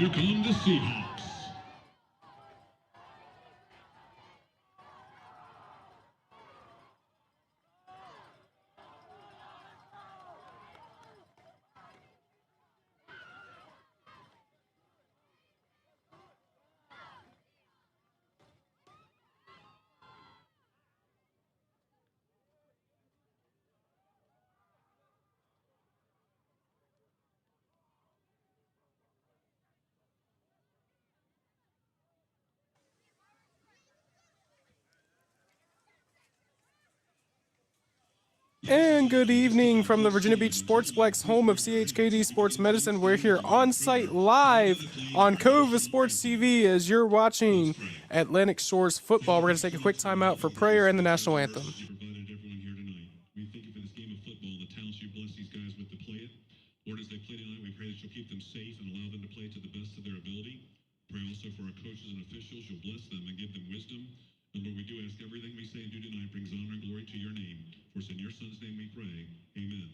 Here come the Seahawks. And good evening from the Virginia Beach Sportsplex, home of CHKD Sports Medicine. We're here on site live on Cova Sports TV as you're watching Atlantic Shores football. We're going to take a quick time out for prayer and the national anthem. We thank you for this game of football, the talents you bless these guys with to play it. Lord, as they play tonight, we pray that you'll keep them safe and allow them to play to the best of their ability. Pray also for our coaches and officials, you'll bless them and give them wisdom. And Lord, we do ask everything we say and do tonight brings honor and glory to your name. For it's in your Son's name we pray. Amen.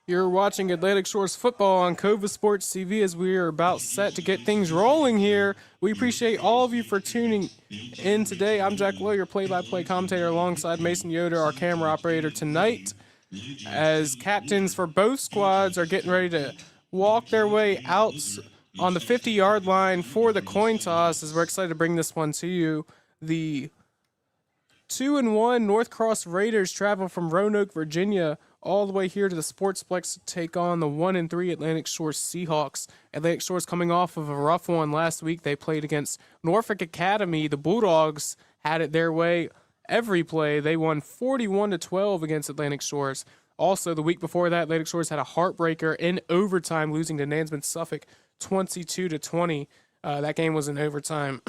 You're watching Atlantic Shores football on Cova Sports TV as we are about set to get things rolling here. We appreciate all of you for tuning in today. I'm Jack Lowe, your play-by-play commentator, alongside Mason Yoder, our camera operator tonight, as captains for both squads are getting ready to walk their way out on the 50-yard line for the coin toss, as we're excited to bring this one to you. The 2-1 North Cross Raiders travel from Roanoke, Virginia, all the way here to the Sportsplex to take on the 1-3 Atlantic Shores Seahawks. Atlantic Shores coming off of a rough one last week. They played against Norfolk Academy. The Bulldogs had it their way every play. They won 41-12 against Atlantic Shores. Also, the week before that, Atlantic Shores had a heartbreaker in overtime, losing to Nansman Suffolk 22-20. That game was in overtime.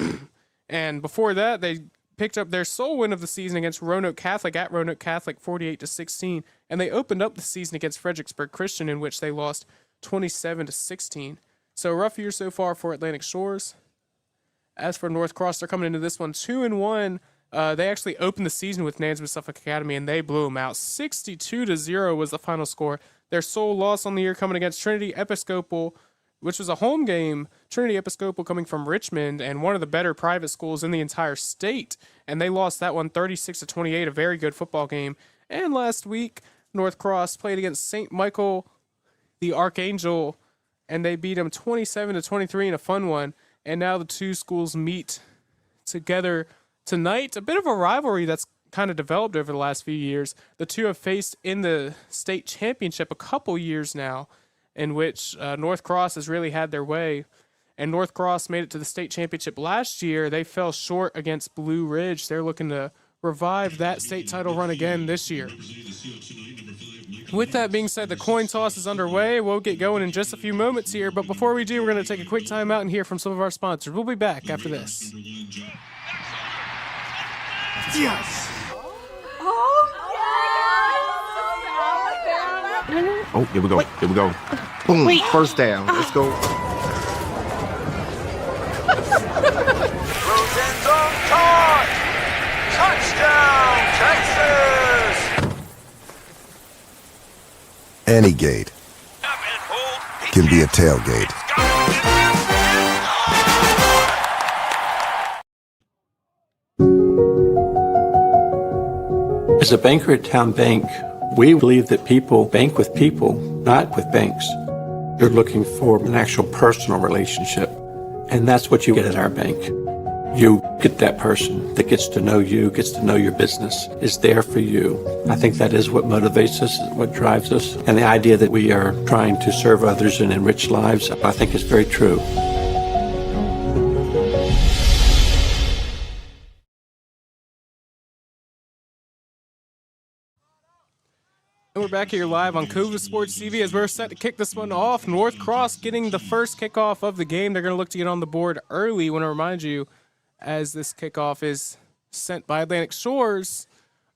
And before that, they picked up their sole win of the season against Roanoke Catholic at Roanoke Catholic 48-16, and they opened up the season against Fredericksburg Christian, in which they lost 27-16. So a rough year so far for Atlantic Shores. As for North Cross, they're coming into this one 2-1. They actually opened the season with Nansman Suffolk Academy, and they blew them out. 62-0 was the final score. Their sole loss on the year coming against Trinity Episcopal, which was a home game. Trinity Episcopal coming from Richmond and one of the better private schools in the entire state. And they lost that one 36-28, a very good football game. And last week, North Cross played against St. Michael, the Archangel, and they beat them 27-23 in a fun one. And now the two schools meet together tonight. A bit of a rivalry that's kind of developed over the last few years. The two have faced in the state championship a couple years now, in which North Cross has really had their way. And North Cross made it to the state championship last year. They fell short against Blue Ridge. They're looking to revive that state title run again this year. With that being said, the coin toss is underway. We'll get going in just a few moments here. But before we do, we're going to take a quick time out and hear from some of our sponsors. We'll be back after this. Yes! Oh, here we go. Here we go. Boom. Wait. First down. Let's go. Rosen's on touchdown, Texas! Any gate can be a tailgate. As a banker at Town Bank, we believe that people bank with people, not with banks. You're looking for an actual personal relationship, and that's what you get at our bank. You get that person that gets to know you, gets to know your business, is there for you. I think that is what motivates us, what drives us, and the idea that we are trying to serve others and enrich lives, I think is very true. And we're back here live on Cova Sports TV as we're set to kick this one off. North Cross getting the first kickoff of the game. They're going to look to get on the board early. I want to remind you, as this kickoff is sent by Atlantic Shores,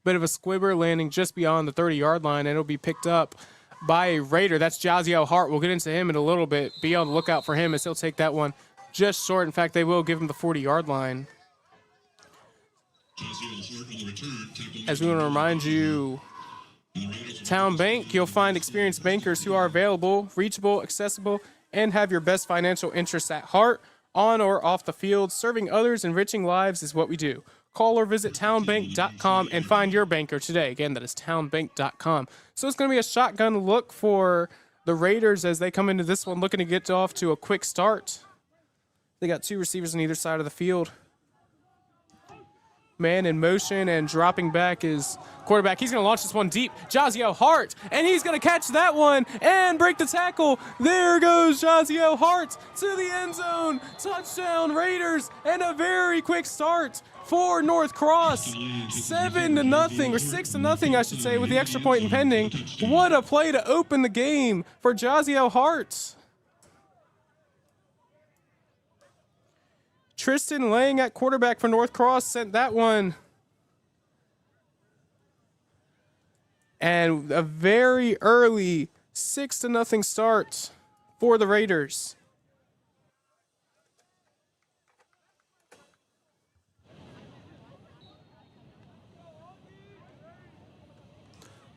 bit of a squibber landing just beyond the 30-yard line, and it'll be picked up by a Raider. That's Jazio Hart. We'll get into him in a little bit. Be on the lookout for him as he'll take that one just short. In fact, they will give him the 40-yard line. As we want to remind you, Town Bank, you'll find experienced bankers who are available, reachable, accessible, and have your best financial interests at heart, on or off the field. Serving others, enriching lives is what we do. Call or visit townbank.com and find your banker today. Again, that is townbank.com. So it's going to be a shotgun look for the Raiders as they come into this one looking to get off to a quick start. They got two receivers on either side of the field. Man in motion and dropping back is quarterback. He's going to launch this one deep. Jazio Hart, and he's going to catch that one and break the tackle. There goes Jazio Hart to the end zone. Touchdown Raiders, and a very quick start for North Cross. 7-0 or 6-0, I should say, with the extra point impending. What a play to open the game for Jazio Hart. Tristan Lang at quarterback for North Cross sent that one. And a very early 6-0 start for the Raiders.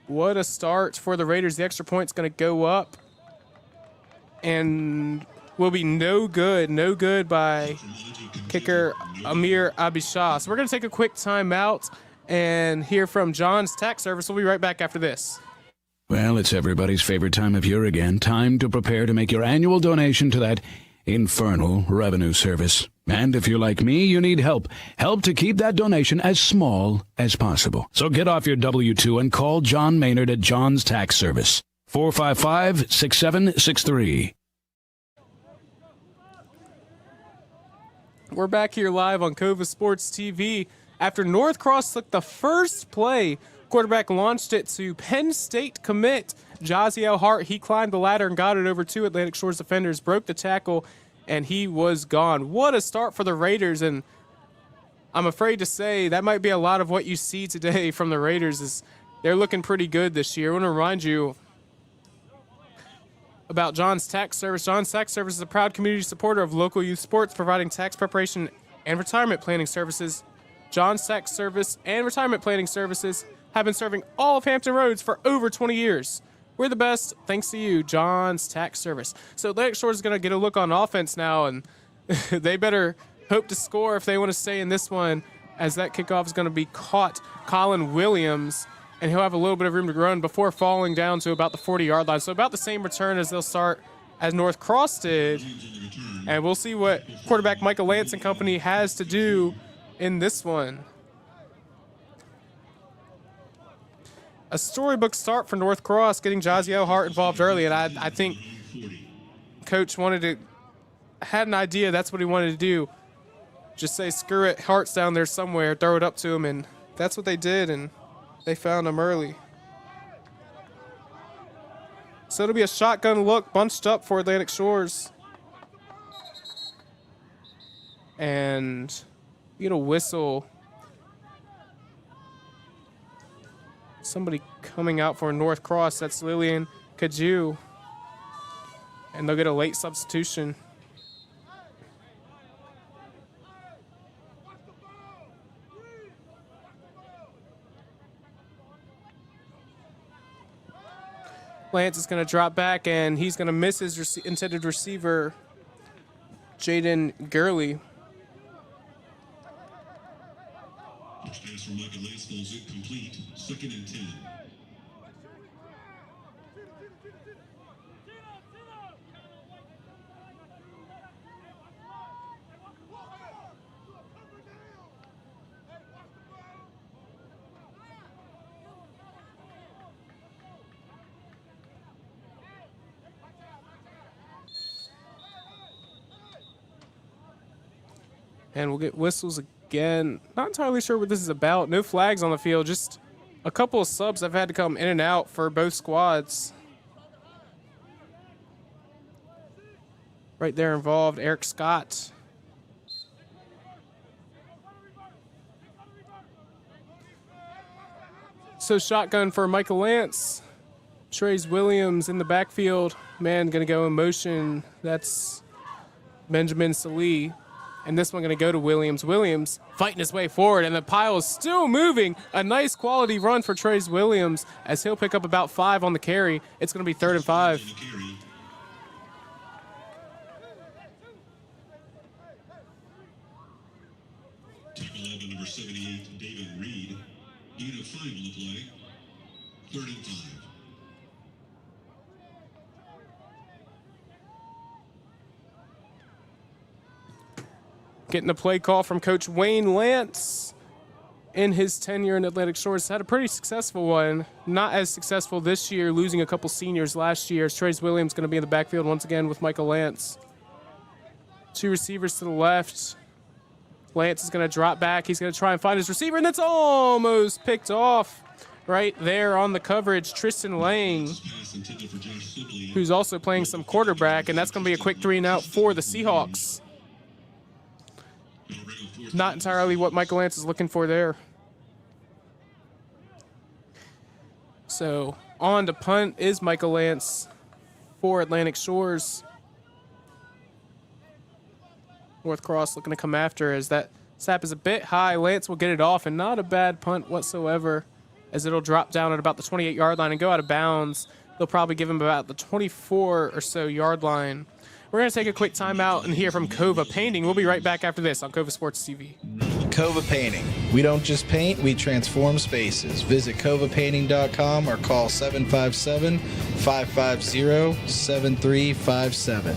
What a start for the Raiders. The extra point's going to go up and will be no good by kicker Amir Abishah. So we're going to take a quick timeout and hear from John's Tax Service. We'll be right back after this. Well, it's everybody's favorite time of year again. Time to prepare to make your annual donation to that infernal revenue service. And if you're like me, you need help. Help to keep that donation as small as possible. So get off your W-2 and call John Maynard at John's Tax Service. 455-6763. We're back here live on Cova Sports TV. After North Cross took the first play, quarterback launched it to Penn State commit Jazio Hart. He climbed the ladder and got it over two Atlantic Shores defenders, broke the tackle, and he was gone. What a start for the Raiders, and I'm afraid to say that might be a lot of what you see today from the Raiders. Is they're looking pretty good this year. I want to remind you about John's Tax Service. John's Tax Service is a proud community supporter of local youth sports, providing tax preparation and retirement planning services. John's Tax Service and retirement planning services have been serving all of Hampton Roads for over 20 years. We're the best, thanks to you, John's Tax Service. So Atlantic Shores is going to get a look on offense now, and they better hope to score if they want to stay in this one, as that kickoff is going to be caught. Colin Williams, and he'll have a little bit of room to run before falling down to about the 40-yard line. So about the same return as they'll start as North Cross did. And we'll see what quarterback Michael Lance and company has to do in this one. A storybook start for North Cross, getting Jazio Hart involved early. And I think Coach had an idea. That's what he wanted to do. Just say, screw it, Hart's down there somewhere, throw it up to him. And that's what they did. And they found him early. So it'll be a shotgun look bunched up for Atlantic Shores. And you get a whistle. Somebody coming out for North Cross. That's Lillian Kaju. And they'll get a late substitution. Lance is going to drop back, and he's going to miss his intended receiver, Jaden Gurley. First pass from Michael Lance falls incomplete. 2nd and 10. And we'll get whistles again. Not entirely sure what this is about. No flags on the field. Just a couple of subs have had to come in and out for both squads. Right there involved, Eric Scott. So shotgun for Michael Lance. Trace Williams in the backfield. Man going to go in motion. That's Benjamin Salee. And this one going to go to Williams. Williams fighting his way forward, and the pile is still moving. A nice quality run for Trace Williams as he'll pick up about 5 on the carry. It's going to be 3rd and 5. Tackle 11, number 78, David Reed. Gain of 5 on the play. 3rd and 5. Getting a play call from Coach Wayne Lance in his tenure in Atlantic Shores. Had a pretty successful one. Not as successful this year, losing a couple seniors last year. Trace Williams going to be in the backfield once again with Michael Lance. 2 receivers to the left. Lance is going to drop back. He's going to try and find his receiver, and that's almost picked off right there on the coverage. Tristan Lang, who's also playing some quarterback, and that's going to be a quick 3-and-out for the Seahawks. Not entirely what Michael Lance is looking for there. So on to punt is Michael Lance for Atlantic Shores. North Cross looking to come after as that snap is a bit high. Lance will get it off, and not a bad punt whatsoever as it'll drop down at about the 28-yard line and go out of bounds. They'll probably give him about the 24 or so yard line. We're going to take a quick timeout and hear from Cova Painting. We'll be right back after this on Cova Sports TV. Cova Painting. We don't just paint, we transform spaces. Visit covapainting.com or call 757-550-7357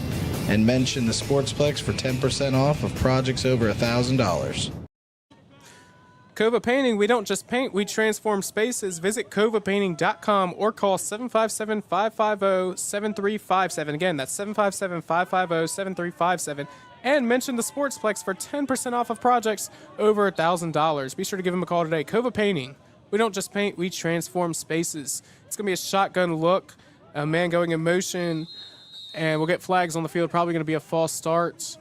and mention the Sportsplex for 10% off of projects over $1,000. Cova Painting, we don't just paint, we transform spaces. Visit covapainting.com or call 757-550-7357. Again, that's 757-550-7357. And mention the Sportsplex for 10% off of projects over $1,000. Be sure to give them a call today. Cova Painting, we don't just paint, we transform spaces. It's going to be a shotgun look, a man going in motion, and we'll get flags on the field. Probably going to be a false start.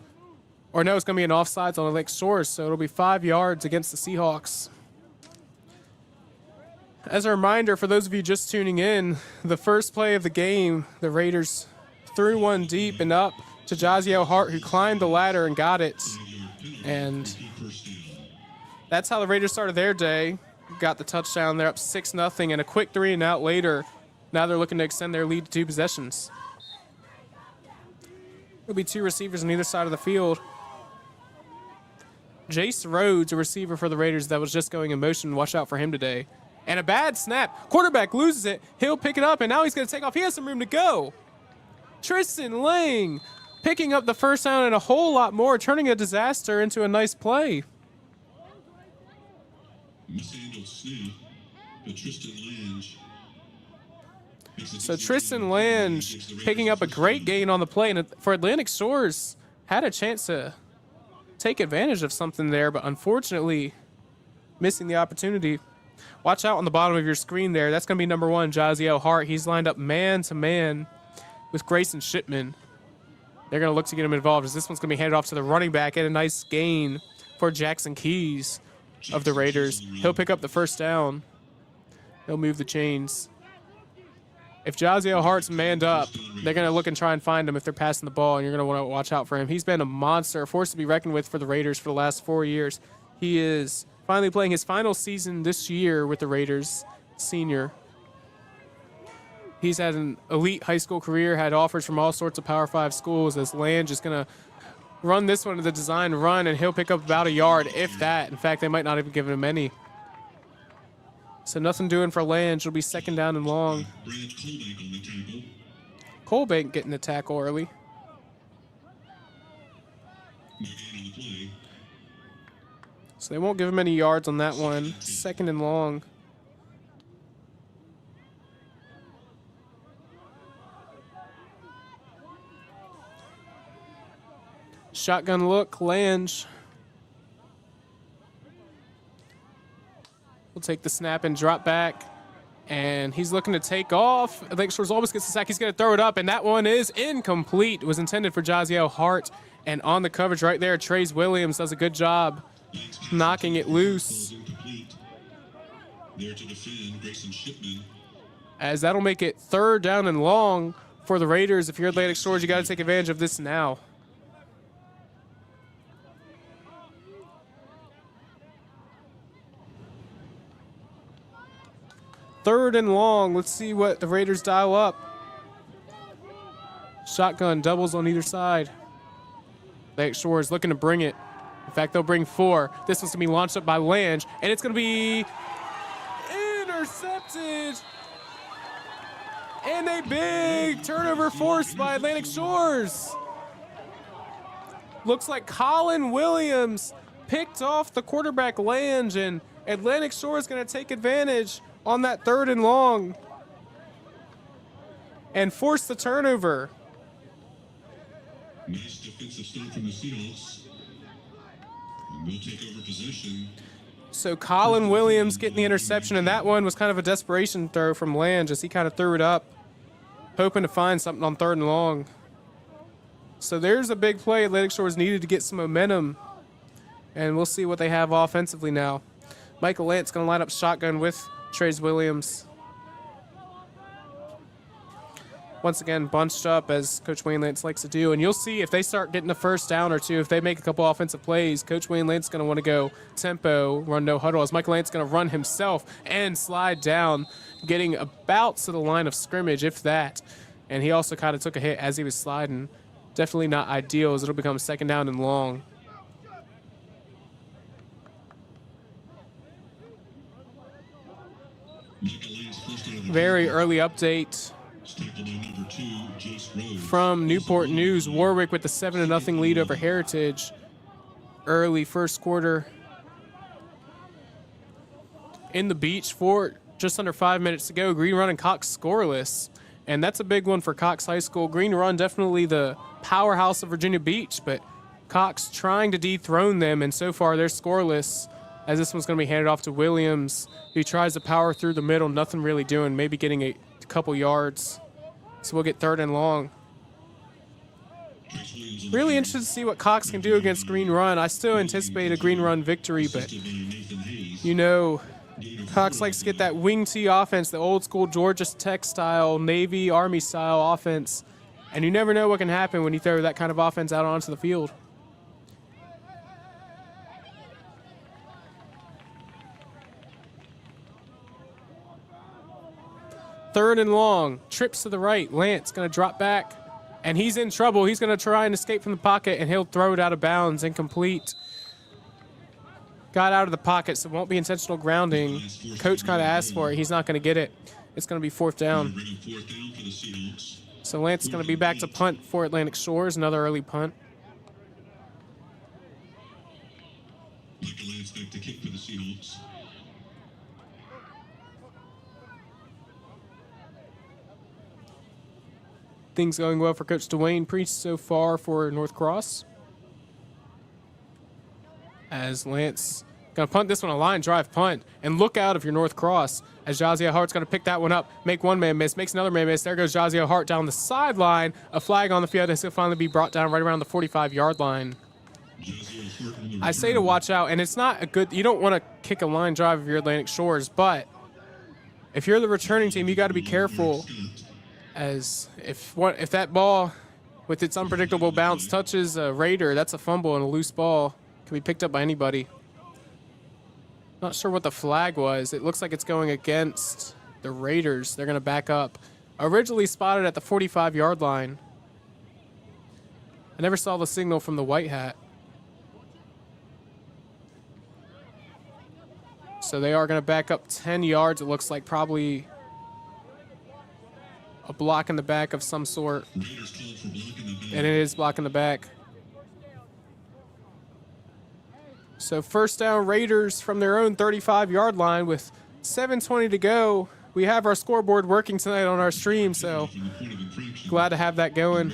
Or no, it's going to be an offsides on the Lake Shores, so it'll be 5 yards against the Seahawks. As a reminder, for those of you just tuning in, the first play of the game, the Raiders threw one deep and up to Jaziel Hart, who climbed the ladder and got it. And that's how the Raiders started their day. Got the touchdown. They're up 6-0, and a quick 3-and-out later. Now they're looking to extend their lead to 2 possessions. There'll be 2 receivers on either side of the field. Jace Rhodes, a receiver for the Raiders that was just going in motion. Watch out for him today. And a bad snap. Quarterback loses it. He'll pick it up, and now he's going to take off. He has some room to go. Tristan Lang picking up the first down and a whole lot more, turning a disaster into a nice play. Mishandled snap, but Tristan Lange. So Tristan Lange picking up a great gain on the play, and for Atlantic Shores, had a chance to take advantage of something there, but unfortunately missing the opportunity. Watch out on the bottom of your screen there. That's going to be number 1, Jaziel Hart. He's lined up man-to-man with Grayson Shipman. They're going to look to get him involved as this one's going to be handed off to the running back, and a nice gain for Jackson Keys of the Raiders. He'll pick up the first down. He'll move the chains. If Jaziel Hart's manned up, they're going to look and try and find him if they're passing the ball, and you're going to want to watch out for him. He's been a monster, a force to be reckoned with for the Raiders for the last 4 years. He is finally playing his final season this year with the Raiders, senior. He's had an elite high school career, had offers from all sorts of Power 5 schools. As Lange is going to run this one to the design run, and he'll pick up about a yard, if that. In fact, they might not even give him any. So nothing doing for Lange. It'll be second down and long. Brad Colbank on the tackle. Colbank getting the tackle early. No gain on the play. So they won't give him any yards on that one. Second and long. Shotgun look, Lange. We'll take the snap and drop back. And he's looking to take off. Lake Shores almost gets the sack. He's going to throw it up, and that one is incomplete. It was intended for Jaziel Hart. And on the coverage right there, Trace Williams does a good job knocking it loose. There to defend, Grayson Shipman. As that'll make it third down and long for the Raiders. If you're Atlantic Shores, you got to take advantage of this now. Third and long. Let's see what the Raiders dial up. Shotgun doubles on either side. Atlantic Shores looking to bring it. In fact, they'll bring 4. This one's going to be launched up by Lange, and it's going to be intercepted. And a big turnover forced by Atlantic Shores. Looks like Colin Williams picked off the quarterback Lange, and Atlantic Shores going to take advantage on that third and long and force the turnover. Nice defensive stop from the Seahawks. And they'll take over possession. So Colin Williams getting the interception, and that one was kind of a desperation throw from Lange as he kind of threw it up, hoping to find something on third and long. So there's a big play Atlantic Shores needed to get some momentum, and we'll see what they have offensively now. Michael Lance going to line up shotgun with Trace Williams. Once again, bunched up as Coach Wayne Lance likes to do. And you'll see if they start getting a first down or two, if they make a couple offensive plays, Coach Wayne Lance is going to want to go tempo, run no huddle, as Michael Lance is going to run himself and slide down, getting about to the line of scrimmage, if that. And he also kind of took a hit as he was sliding. Definitely not ideal, as it'll become second down and long. Very early update from Newport News. Warwick with the 7-0 lead over Heritage. Early first quarter. In the Beach for just under 5 minutes to go. Green Run and Cox scoreless. And that's a big one for Cox High School. Green Run definitely the powerhouse of Virginia Beach, but Cox trying to dethrone them, and so far they're scoreless, as this one's going to be handed off to Williams, who tries to power through the middle, nothing really doing, maybe getting a couple yards. So we'll get third and long. Really interested to see what Cox can do against Green Run. I still anticipate a Green Run victory, but you know, Cox likes to get that wing T offense, the old school Georgia Tech style, Navy, Army style offense. And you never know what can happen when you throw that kind of offense out onto the field. Third and long, trips to the right. Lance going to drop back, and he's in trouble. He's going to try and escape from the pocket, and he'll throw it out of bounds, incomplete. Got out of the pocket, so it won't be intentional grounding. Coach kind of asked for it. He's not going to get it. It's going to be fourth down. So Lance is going to be back to punt for Atlantic Shores, another early punt. Michael Lance back to kick for the Seahawks. Things going well for Coach Dwayne Priest so far for North Cross. As Lance going to punt this one, a line drive punt. And look out if you're North Cross, as Jaziel Hart's going to pick that one up, make one man miss, makes another man miss. There goes Jaziel Hart down the sideline. A flag on the field as he'll finally be brought down right around the 45-yard line. I say to watch out, and it's not a good, you don't want to kick a line drive if you're Atlantic Shores, but if you're the returning team, you got to be careful, as if that ball with its unpredictable bounce touches a Raider, that's a fumble, and a loose ball can be picked up by anybody. Not sure what the flag was. It looks like it's going against the Raiders. They're going to back up Originally spotted at the 45-yard line. I never saw the signal from the white hat. So they are going to back up 10 yards. It looks like probably a block in the back of some sort. And it is blocking the back. So first down, Raiders from their own 35-yard line with 7:20 to go. We have our scoreboard working tonight on our stream, so glad to have that going.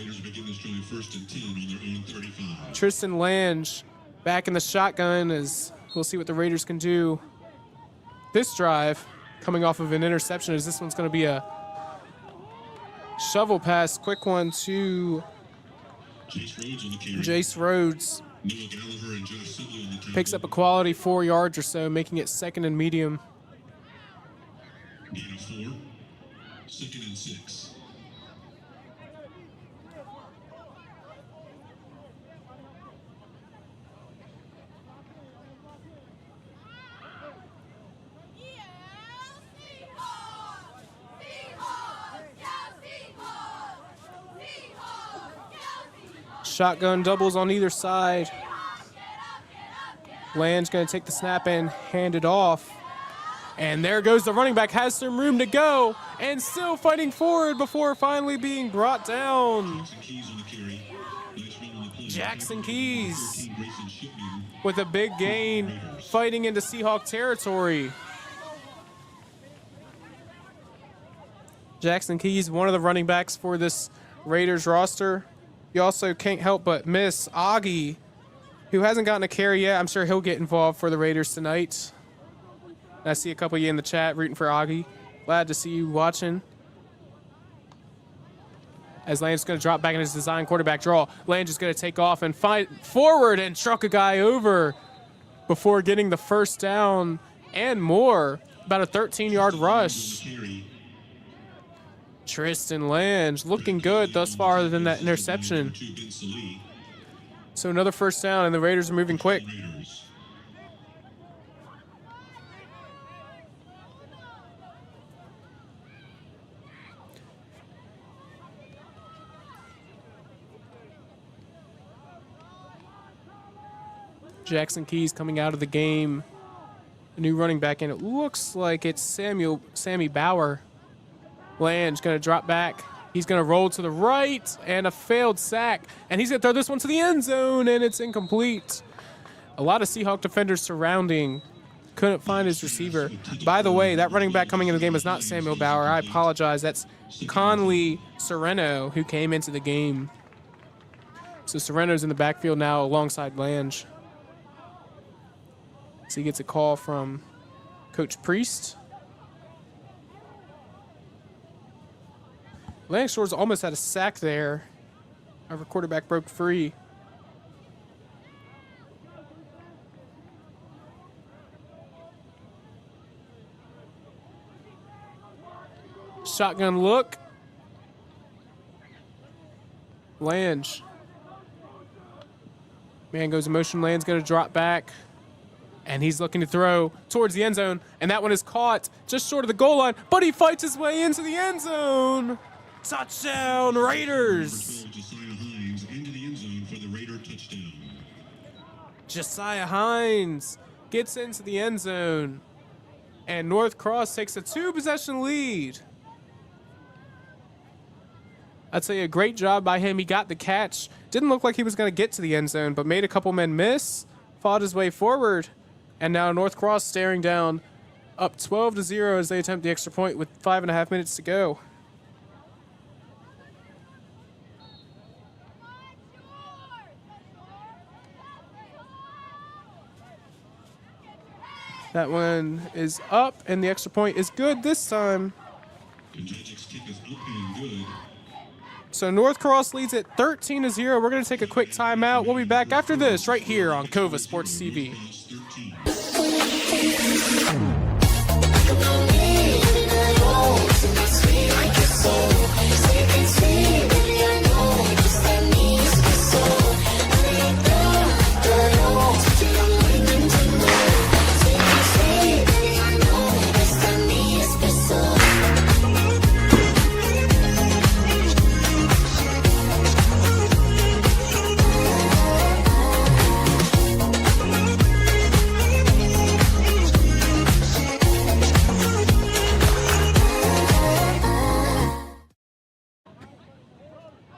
Tristan Lange back in the shotgun as we'll see what the Raiders can do. This drive coming off of an interception as this one's going to be a shovel pass. Quick one to Jace Rhodes. Picks up a quality 4 yards or so, making it 2nd and medium. Gain of 4. 2nd and 6. Shotgun doubles on either side. Land's going to take the snap and hand it off. And there goes the running back, has some room to go, and still fighting forward before finally being brought down. Jackson Keys with a big gain, fighting into Seahawk territory. Jackson Keys, one of the running backs for this Raiders roster. You also can't help but miss Augie, who hasn't gotten a carry yet. I'm sure he'll get involved for the Raiders tonight. I see a couple of you in the chat rooting for Augie. Glad to see you watching. As Lange is going to drop back in his design quarterback draw. Lange is going to take off and fight forward and truck a guy over before getting the first down and more. About a 13-yard rush. Tristan Lange looking good thus far other than that interception. So another first down, and the Raiders are moving quick. Jackson Keys coming out of the game. A new running back, and it looks like it's Sammy Bauer. Lange going to drop back. He's going to roll to the right, and a failed sack. And he's going to throw this one to the end zone, and it's incomplete. A lot of Seahawk defenders surrounding. Couldn't find his receiver. By the way, that running back coming into the game is not Samuel Bauer. I apologize. That's Conley Sereno, who came into the game. So Sereno's in the backfield now alongside Lange. So he gets a call from Coach Priest. Lange Shores almost had a sack there. Our quarterback broke free. Shotgun look. Lange. Man goes in motion. Lange's going to drop back. And he's looking to throw towards the end zone. And that one is caught just short of the goal line. But he fights his way into the end zone. Touchdown, Raiders. Josiah Hines gets into the end zone. And North Cross takes a 2-possession lead. I'd say a great job by him. He got the catch. Didn't look like he was going to get to the end zone, but made a couple men miss. Fought his way forward. And now North Cross staring down, up 12-0 as they attempt the extra point with 5.5 minutes to go. That one is up, and the extra point is good this time. So North Cross leads at 13-0. We're going to take a quick timeout. We'll be back after this right here on Cova Sports TV.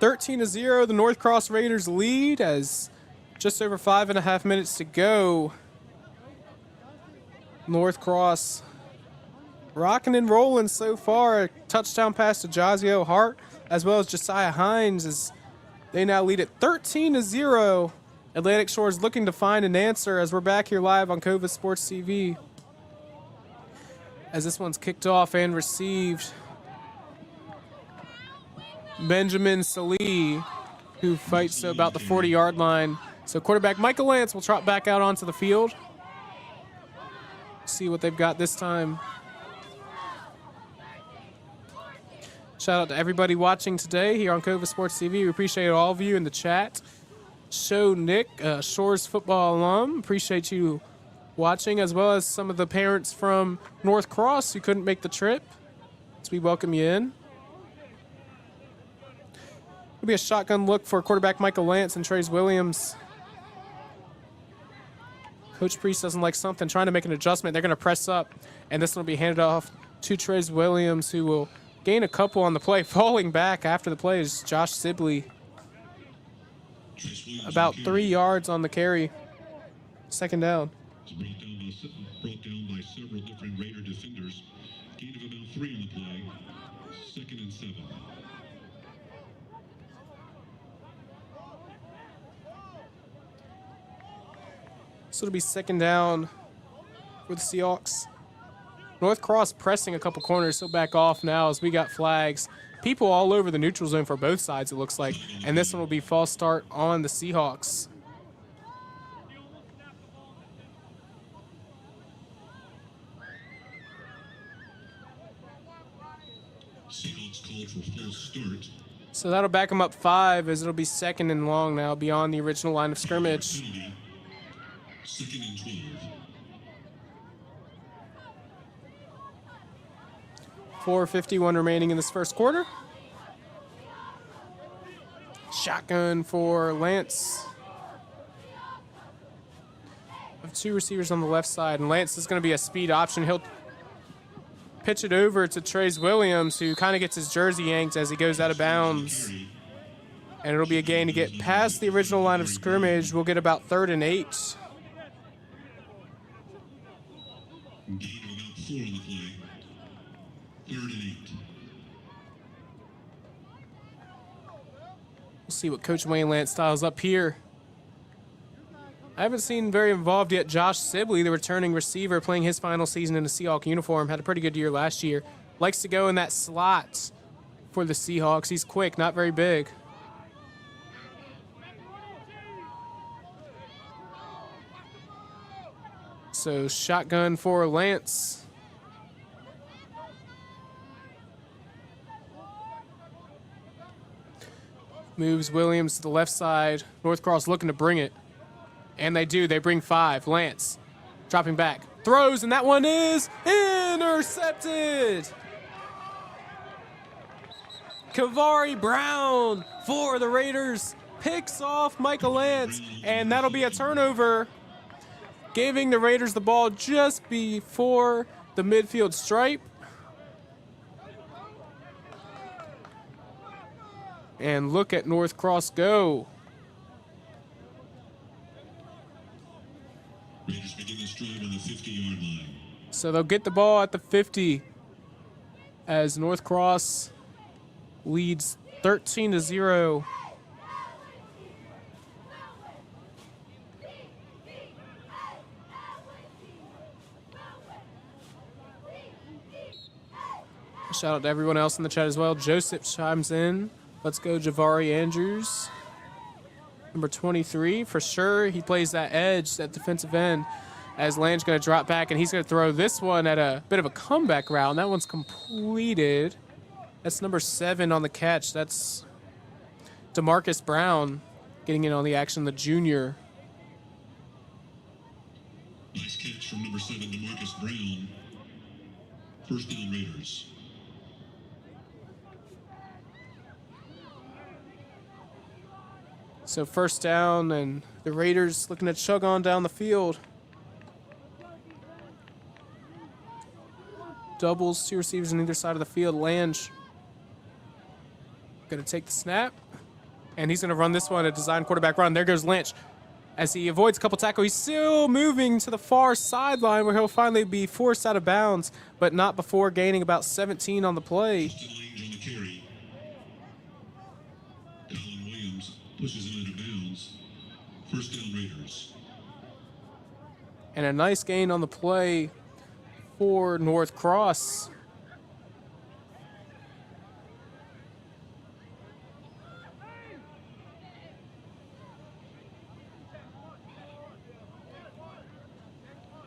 13-0, the North Cross Raiders lead as just over 5.5 minutes to go. North Cross rocking and rolling so far. A touchdown pass to Jazio Hart as well as Josiah Hines as they now lead at 13-0. Atlantic Shores looking to find an answer as we're back here live on Cova Sports TV. As this one's kicked off and received. Benjamin Salih, who fights about the 40-yard line. So quarterback Michael Lance will trot back out onto the field. See what they've got this time. Shout out to everybody watching today here on Cova Sports TV. We appreciate all of you in the chat. Show Nick, Shores football alum. Appreciate you watching, as well as some of the parents from North Cross who couldn't make the trip. So we welcome you in. It'll be a shotgun look for quarterback Michael Lance and Trace Williams. Coach Priest doesn't like something, trying to make an adjustment. They're going to press up, and this one will be handed off to Trace Williams, who will gain a couple on the play. Falling back after the play is Josh Sibley. About 3 yards on the carry. Second down. Brought down by several different Raider defenders. Gain of about 3 on the play. 2nd and 7. So it'll be second down for the Seahawks. North Cross pressing a couple corners, so back off now as we got flags. People all over the neutral zone for both sides, it looks like. And this one will be false start on the Seahawks. Seahawks called for false start. So that'll back them up 5 as it'll be 2nd and long now beyond the original line of scrimmage. 2nd and 12. 4:51 remaining in this first quarter. Shotgun for Lance. Of 2 receivers on the left side, and Lance is going to be a speed option. He'll pitch it over to Trace Williams, who kind of gets his jersey yanked as he goes out of bounds. And it'll be a gain to get past the original line of scrimmage. We'll get about 3rd and 8. Gain of about 4 on the play. 3rd and 8. We'll see what Coach Wayne Lance styles up here. I haven't seen very involved yet Josh Sibley, the returning receiver, playing his final season in a Seahawk uniform. Had a pretty good year last year. Likes to go in that slot for the Seahawks. He's quick, not very big. So shotgun for Lance. Moves Williams to the left side. North Cross looking to bring it. And they do. They bring 5. Lance dropping back. Throws, and that one is intercepted. Kavari Brown for the Raiders picks off Michael Lance, and that'll be a turnover, giving the Raiders the ball just before the midfield stripe. And look at North Cross go. Raiders begin this drive on the 50-yard line. So they'll get the ball at the 50 as North Cross leads 13-0. Shout out to everyone else in the chat as well. Joseph chimes in. Let's go, Javari Andrews. Number 23, for sure. He plays that edge, that defensive end, as Lange going to drop back, and he's going to throw this one at a bit of a comeback route, and that one's completed. That's number 7 on the catch. That's DeMarcus Brown getting in on the action, the junior. Nice catch from number 7, DeMarcus Brown. First down, Raiders. So first down, and the Raiders looking to chug on down the field. Doubles, 2 receivers on either side of the field. Lange going to take the snap. And he's going to run this one, a design quarterback run. There goes Lynch. As he avoids a couple tackles, he's still moving to the far sideline where he'll finally be forced out of bounds, but not before gaining about 17 on the play. On the carry. Colin Williams pushes him out of bounds. First down, Raiders. And a nice gain on the play for North Cross.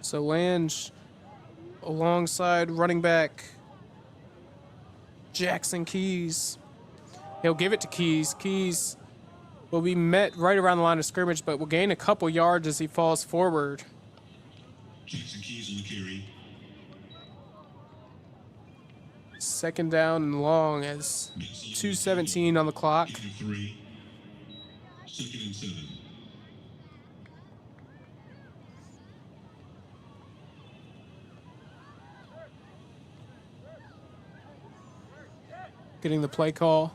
So Lange alongside running back Jackson Keys. He'll give it to Keys. Keys will be met right around the line of scrimmage, but will gain a couple yards as he falls forward. Jackson Keys on the carry. Second down and long as 2:17 on the clock. 3. Second and 7. Getting the play call.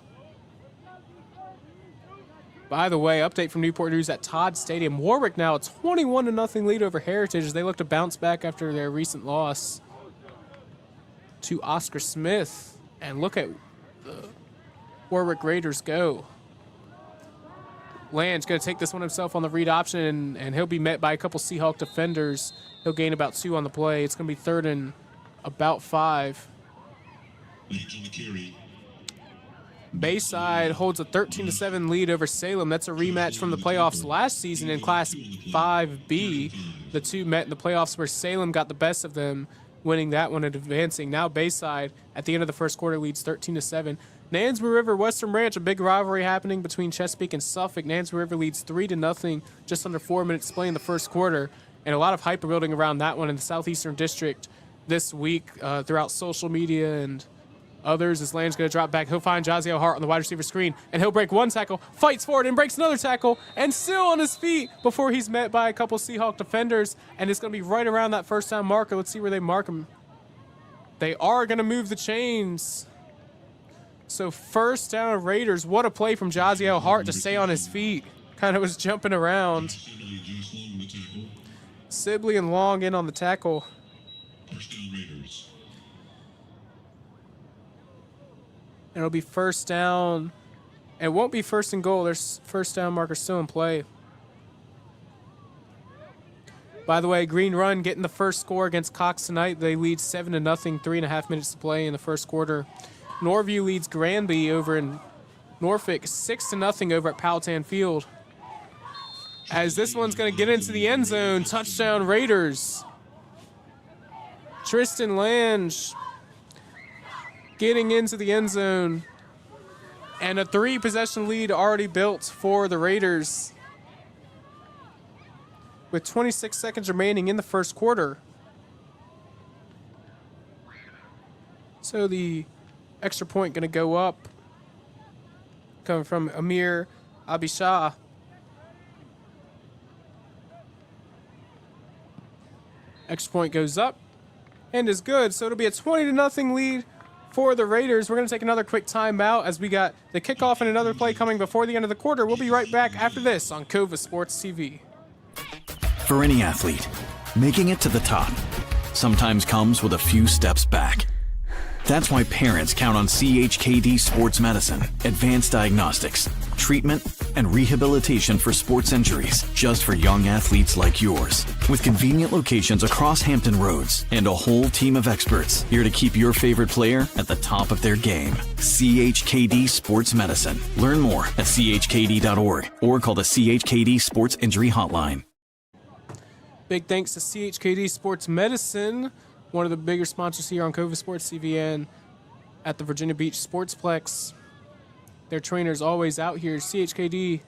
By the way, update from Newport News at Todd Stadium. Warwick now a 21-0 lead over Heritage as they look to bounce back after their recent loss to Oscar Smith. And look at the Warwick Raiders go. Land's going to take this one himself on the read option, and he'll be met by a couple Seahawk defenders. He'll gain about 2 on the play. It's going to be 3rd and about 5. Lange on the carry. Bayside holds a 13-7 lead over Salem. That's a rematch from the playoffs last season in Class 5B. The two met in the playoffs where Salem got the best of them, winning that one and advancing. Now Bayside, at the end of the first quarter, leads 13-7. Nansbury River, Western Branch, a big rivalry happening between Chesapeake and Suffolk. Nansbury River leads 3-0, just under 4 minutes to play in the first quarter. And a lot of hype building around that one in the Southeastern District this week throughout social media and others. As Land's going to drop back, he'll find Jaziel Hart on the wide receiver screen, and he'll break one tackle, fights forward and breaks another tackle, and still on his feet before he's met by a couple Seahawk defenders, and it's going to be right around that first down marker. Let's see where they mark him. They are going to move the chains. So first down Raiders. What a play from Jaziel Hart to stay on his feet. Kind of was jumping around. Sibley and Long in on the tackle. First down, Raiders. It'll be first down. It won't be first and goal. There's first down marker still in play. By the way, Green Run getting the first score against Cox tonight. They lead 7-0, 3.5 minutes to play in the first quarter. Norview leads Granby over in Norfolk 6-0 over at Powhatan Field. As this one's going to get into the end zone. Touchdown Raiders. Tristan Lange getting into the end zone. And a 3-possession lead already built for the Raiders, with 26 seconds remaining in the first quarter. So the extra point going to go up, coming from Amir Abishah. Extra point goes up and is good. So it'll be a 20-0 lead for the Raiders. We're going to take another quick timeout as we got the kickoff and another play coming before the end of the quarter. We'll be right back after this on Cova Sports TV. For any athlete, making it to the top sometimes comes with a few steps back. That's why parents count on CHKD Sports Medicine, advanced diagnostics, treatment, and rehabilitation for sports injuries just for young athletes like yours. With convenient locations across Hampton Roads and a whole team of experts here to keep your favorite player at the top of their game. CHKD Sports Medicine. Learn more at chkd.org or call the CHKD Sports Injury Hotline. Big thanks to CHKD Sports Medicine, one of the bigger sponsors here on Cova Sports TV and at the Virginia Beach Sportsplex. Their trainers always out here. CHKD,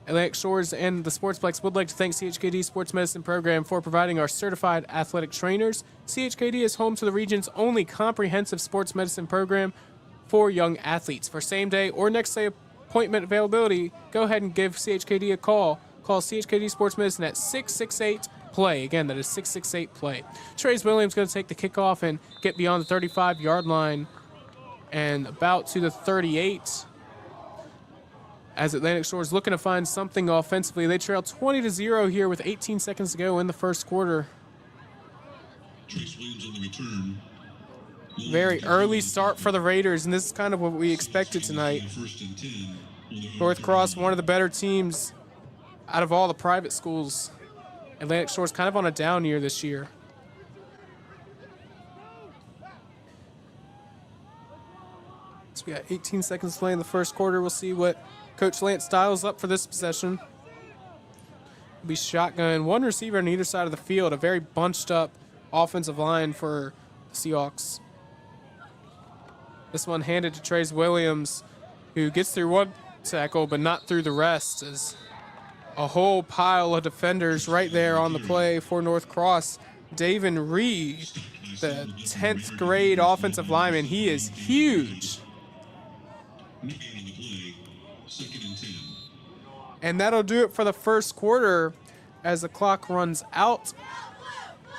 Atlantic Shores, and the Sportsplex would like to thank CHKD Sports Medicine Program for providing our certified athletic trainers. CHKD is home to the region's only comprehensive sports medicine program for young athletes. For same-day or next-day appointment availability, go ahead and give CHKD a call. Call CHKD Sports Medicine at 668-PLAY. Again, that is 668-PLAY. Trace Williams going to take the kickoff and get beyond the 35-yard line and about to the 38. as Atlantic Shore is looking to find something offensively. They trail 20-0 here with 18 seconds to go in the first quarter. Trace Williams on the return. Very early start for the Raiders, and this is kind of what we expected tonight. North Cross, one of the better teams out of all the private schools. Atlantic Shore's kind of on a down year this year. So we got 18 seconds to play in the first quarter. We'll see what Coach Lance styles up for this possession. It'll be shotgun, one receiver on either side of the field, a very bunched up offensive line for the Seahawks. This one handed to Trace Williams, who gets through one tackle but not through the rest, as a whole pile of defenders right there on the play for North Cross. Davin Reed, the 10th grade offensive lineman, he is huge. And that'll do it for the first quarter as the clock runs out.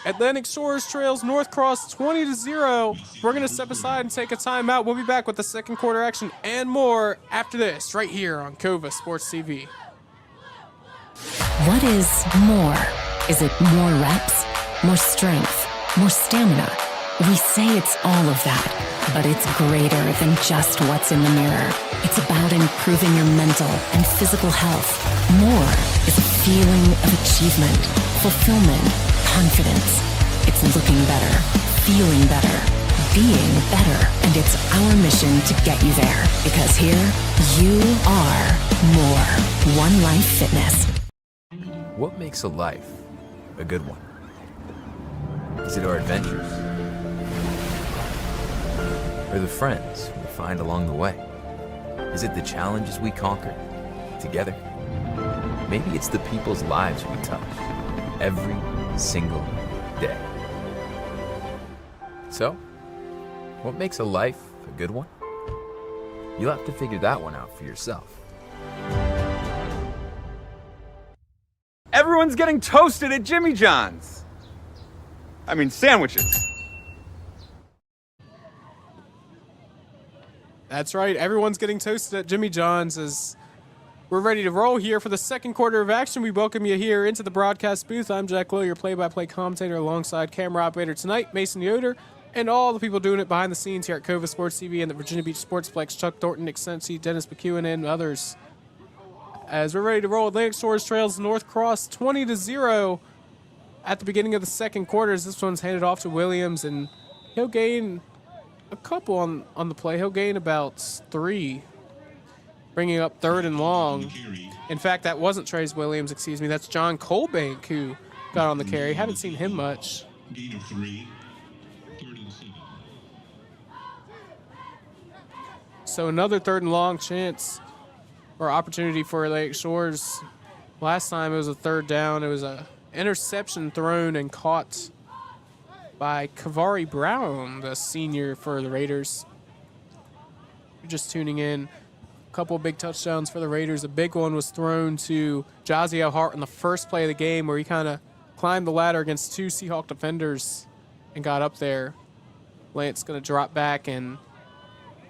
Atlantic Shores trails North Cross 20-0. We're going to step aside and take a timeout. We'll be back with the second quarter action and more after this, right here on Cova Sports TV. What is more? Is it more reps, more strength, more stamina? We say it's all of that, but it's greater than just what's in the mirror. It's about improving your mental and physical health. More is a feeling of achievement, fulfillment, confidence. It's looking better, feeling better, being better, and it's our mission to get you there. Because here, you are more. One Life Fitness. What makes a life a good one? Is it our adventures? Or the friends we find along the way? Is it the challenges we conquer together? Maybe it's the people's lives we touch every single day. So, what makes a life a good one? You'll have to figure that one out for yourself. Everyone's getting toasted at Jimmy John's. I mean, sandwiches. That's right. Everyone's getting toasted at Jimmy John's as we're ready to roll here for the second quarter of action. We welcome you here into the broadcast booth. I'm Jack Lowe, your play-by-play commentator, alongside camera operator tonight, Mason Yoder, and all the people doing it behind the scenes here at Cova Sports TV and the Virginia Beach Sportsplex, Chuck Thornton, Nick Sensi, Dennis McEwen, and others. As we're ready to roll, Atlantic Shores trails North Cross 20-0 at the beginning of the second quarter. This one's handed off to Williams, and he'll gain a couple on the play. He'll gain about 3, bringing up third and long. In fact, that wasn't Trace Williams, excuse me. That's John Colbank who got on the carry. Haven't seen him much. Gain of 3, 3rd and 7. So another third and long chance or opportunity for Atlantic Shores. Last time it was a third down. It was a interception thrown and caught by Kavari Brown, the senior for the Raiders. You're just tuning in. A couple of big touchdowns for the Raiders. A big one was thrown to Jaziel Hart in the first play of the game where he kind of climbed the ladder against 2 Seahawk defenders and got up there. Lance going to drop back and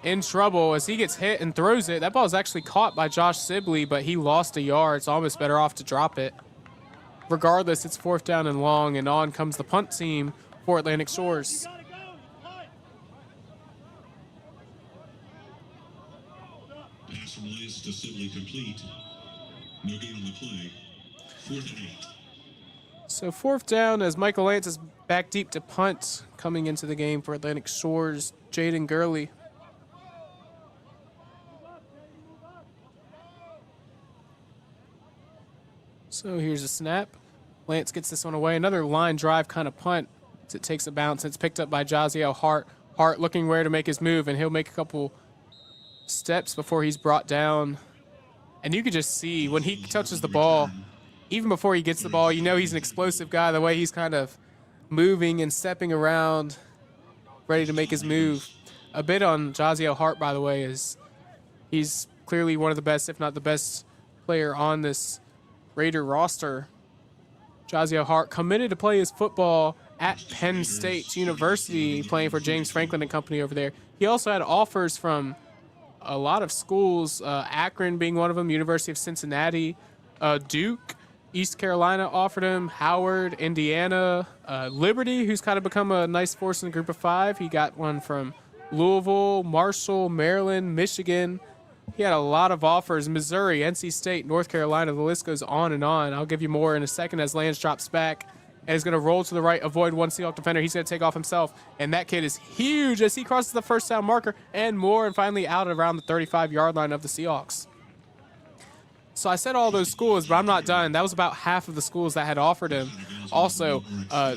in trouble as he gets hit and throws it. That ball is actually caught by Josh Sibley, but he lost a yard. It's almost better off to drop it. Regardless, it's 4th down and long, and on comes the punt team for Atlantic Shores. Pass from Lance to Sibley complete. No gain on the play. 4th and 8. So 4th down as Michael Lance is back deep to punt. Coming into the game for Atlantic Shores, Jaden Gurley. So here's a snap. Lance gets this one away. Another line drive kind of punt. It takes a bounce. It's picked up by Jaziel Hart. Hart looking where to make his move, and he'll make a couple steps before he's brought down. And you could just see when he touches the ball, even before he gets the ball, you know he's an explosive guy, the way he's kind of moving and stepping around, ready to make his move. A bit on Jaziel Hart, by the way, is he's clearly one of the best, if not the best player on this Raider roster. Jaziel Hart committed to play his football at Penn State University, playing for James Franklin and company over there. He also had offers from a lot of schools, Akron being one of them, University of Cincinnati, Duke, East Carolina offered him, Howard, Indiana, Liberty, who's kind of become a nice force in the group of 5. He got one from Louisville, Marshall, Maryland, Michigan. He had a lot of offers. Missouri, NC State, North Carolina. The list goes on and on. I'll give you more in a second as Lange drops back and is going to roll to the right, avoid one Seahawk defender. He's going to take off himself, and that kid is huge as he crosses the first down marker and more, and finally out around the 35-yard line of the Seahawks. So I said all those schools, but I'm not done. That was about half of the schools that had offered him. Also,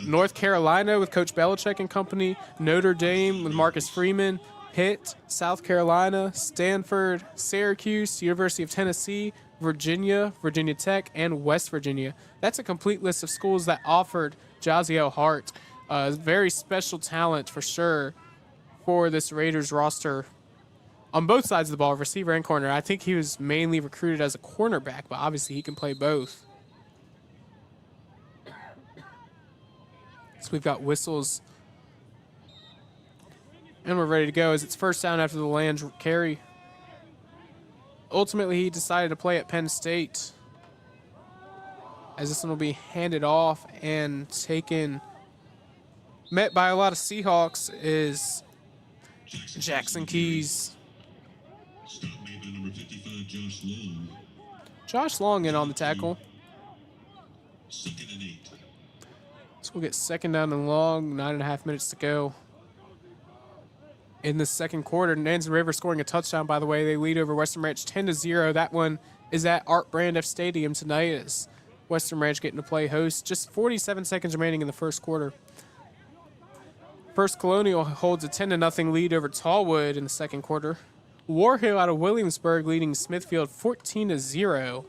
North Carolina with Coach Belichick and company, Notre Dame with Marcus Freeman, Pitt, South Carolina, Stanford, Syracuse, University of Tennessee, Virginia, Virginia Tech, and West Virginia. That's a complete list of schools that offered Jaziel Hart. Very special talent for sure for this Raiders roster on both sides of the ball, receiver and corner. I think he was mainly recruited as a cornerback, but obviously he can play both. So we've got whistles. And we're ready to go as it's first down after the Lange carry. Ultimately, he decided to play at Penn State, as this one will be handed off and taken. Met by a lot of Seahawks is Jackson Keys. Stop made by number 55, Josh Long. Josh Long in on the tackle. 2nd and 8. So we'll get second down and long, 9.5 minutes to go. In the second quarter, Nansen River scoring a touchdown, by the way. They lead over Western Ranch 10-0. That one is at Art Brandef Stadium tonight as Western Ranch getting to play host. Just 47 seconds remaining in the first quarter. First Colonial holds a 10-0 lead over Tallwood in the second quarter. War Hill out of Williamsburg leading Smithfield 14-0.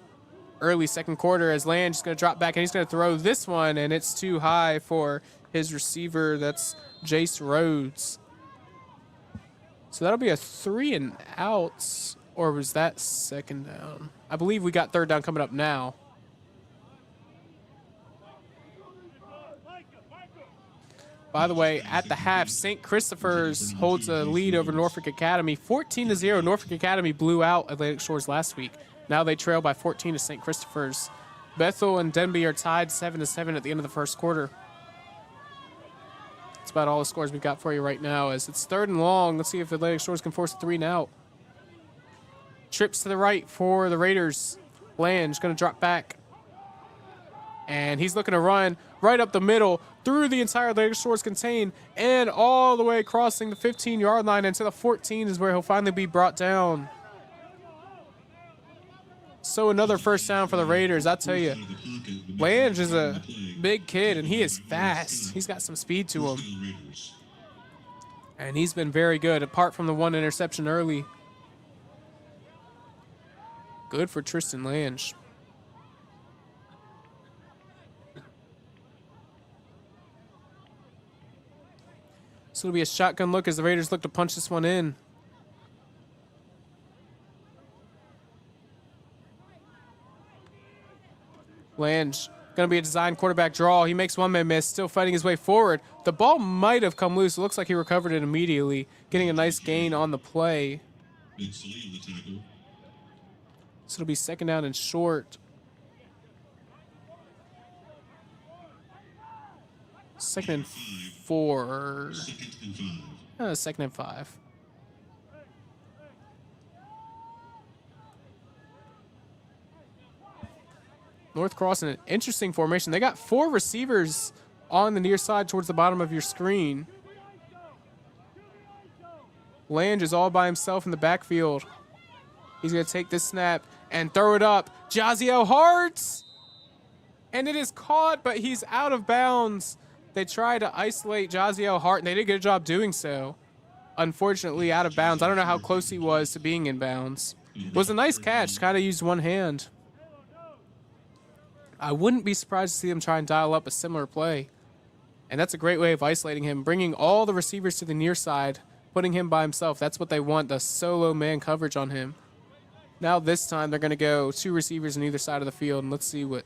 Early second quarter as Lange is going to drop back and he's going to throw this one, and it's too high for his receiver. That's Jace Rhodes. So that'll be a 3 and out, or was that second down? I believe we got third down coming up now. By the way, at the half, St. Christopher's holds a lead over Norfolk Academy. 14-0. Norfolk Academy blew out Atlantic Shores last week. Now they trail by 14 to St. Christopher's. Bethel and Denby are tied 7-7 at the end of the first quarter. That's about all the scores we've got for you right now as it's third and long. Let's see if Atlantic Shores can force a 3 and out. Trips to the right for the Raiders. Lange going to drop back. And he's looking to run right up the middle through the entire Atlantic Shores contain and all the way crossing the 15-yard line into the 14 is where he'll finally be brought down. So another first down for the Raiders. I tell you, Lange is a big kid, and he is fast. He's got some speed to him. And he's been very good, apart from the one interception early. Good for Tristan Lange. So it'll be a shotgun look as the Raiders look to punch this one in. Lange, going to be a design quarterback draw. He makes one man miss, still fighting his way forward. The ball might have come loose. It looks like he recovered it immediately, getting a nice gain on the play. So it'll be second down and short. Second and 4. Second and 5. North Cross in an interesting formation. They got 4 receivers on the near side towards the bottom of your screen. Lange is all by himself in the backfield. He's going to take this snap and throw it up. Jaziel Hart! And it is caught, but he's out of bounds. They tried to isolate Jaziel Hart, and they did a good job doing so. Unfortunately, out of bounds. I don't know how close he was to being in bounds. It was a nice catch. Kind of used one hand. I wouldn't be surprised to see them try and dial up a similar play. And that's a great way of isolating him, bringing all the receivers to the near side, putting him by himself. That's what they want, the solo man coverage on him. Now this time they're going to go 2 receivers on either side of the field, and let's see what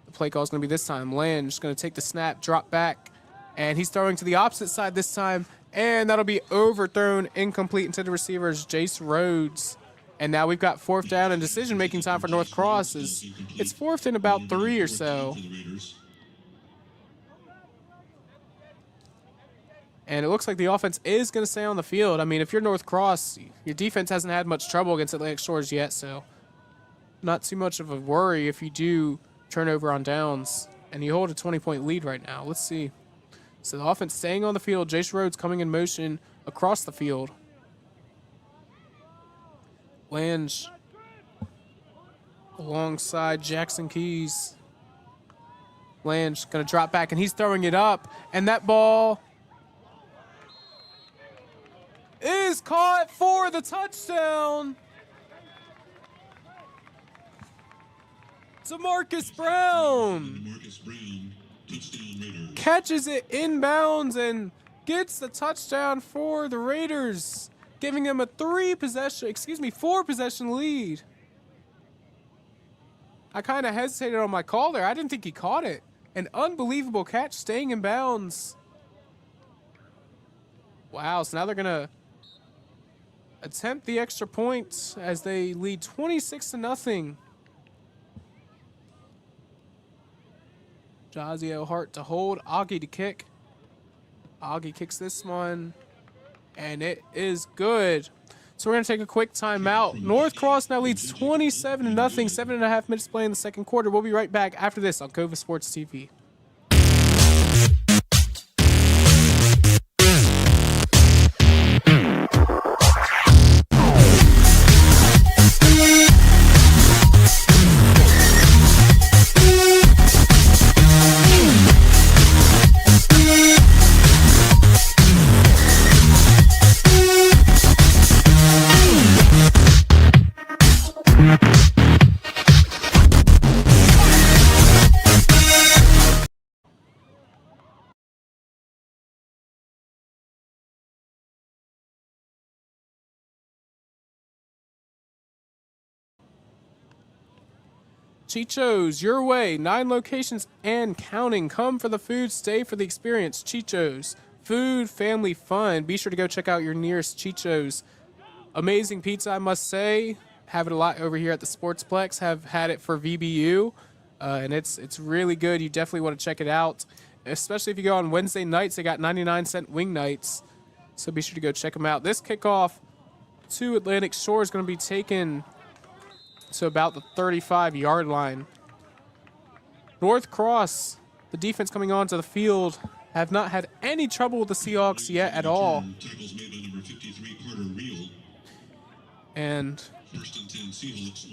the play call is going to be this time. Lange is going to take the snap, drop back, and he's throwing to the opposite side this time. And that'll be overthrown, incomplete into the receivers, Jace Rhodes. And now we've got 4th down and decision-making time for North Cross. It's 4th and about 3 or so. And it looks like the offense is going to stay on the field. I mean, if you're North Cross, your defense hasn't had much trouble against Atlantic Shores yet, so not too much of a worry if you do turn over on downs. And you hold a 20-point lead right now. Let's see. So the offense staying on the field. Jace Rhodes coming in motion across the field. Lange alongside Jackson Keys. Lange going to drop back, and he's throwing it up. And that ball is caught for the touchdown. DeMarcus Brown catches it inbounds and gets the touchdown for the Raiders, giving them a 4-possession lead. I kind of hesitated on my call there. I didn't think he caught it. An unbelievable catch, staying in bounds. Wow, so now they're going to attempt the extra point as they lead 26-0. Jazio Hart to hold, Augie to kick. Augie kicks this one, and it is good. So we're going to take a quick timeout. North Cross now leads 27-0, 7.5 minutes play in the second quarter. We'll be right back after this on Cova Sports TV. Chicho's, your way. 9 locations and counting. Come for the food, stay for the experience. Chicho's. Food, family, fun. Be sure to go check out your nearest Chicho's. Amazing pizza, I must say. Have it a lot over here at the Sportsplex. Have had it for VBU. And it's really good. You definitely want to check it out. Especially if you go on Wednesday nights. They got 99-cent wing nights. So be sure to go check them out. This kickoff to Atlantic Shore is going to be taken to about the 35-yard line. North Cross, the defense coming onto the field, have not had any trouble with the Seahawks yet at all. And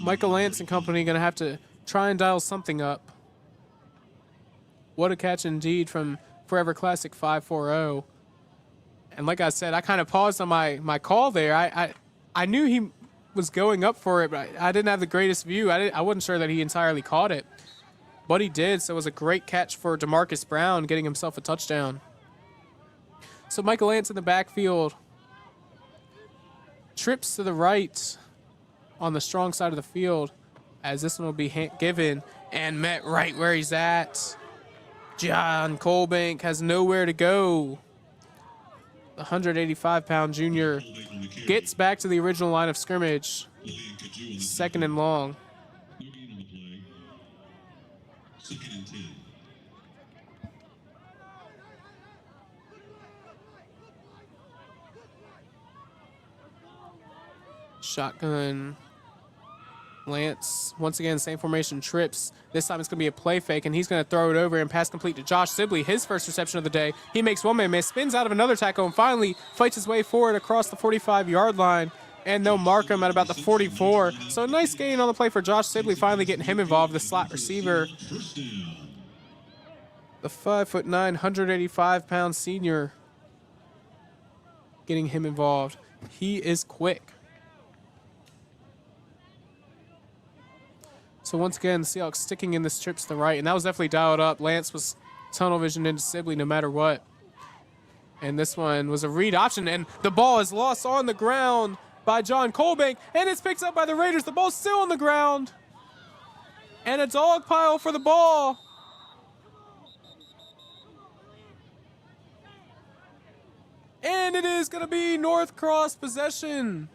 Michael Lance and company going to have to try and dial something up. What a catch indeed from Forever Classic 540. And like I said, I kind of paused on my call there. I knew he was going up for it, but I didn't have the greatest view. I wasn't sure that he entirely caught it, but he did. So it was a great catch for DeMarcus Brown, getting himself a touchdown. So Michael Lance in the backfield trips to the right on the strong side of the field, as this one will be given and met right where he's at. John Colbank has nowhere to go. The 185-pound junior gets back to the original line of scrimmage. 2nd and long. Shotgun. Lance, once again, same formation, trips. This time it's going to be a play fake, and he's going to throw it over and pass complete to Josh Sibley, his first reception of the day. He makes one man miss, spins out of another tackle, and finally fights his way forward across the 45-yard line, and they'll mark him at about the 44. So a nice gain on the play for Josh Sibley, finally getting him involved, the slot receiver. The 5'9", 185-pound senior getting him involved. He is quick. So once again, the Seahawks sticking in this trips to the right, and that was definitely dialed up. Lance was tunnel vision into Sibley no matter what. And this one was a read option, and the ball is lost on the ground by John Colbank, and it's picked up by the Raiders. The ball's still on the ground, and a dog pile for the ball. And it is going to be North Cross possession.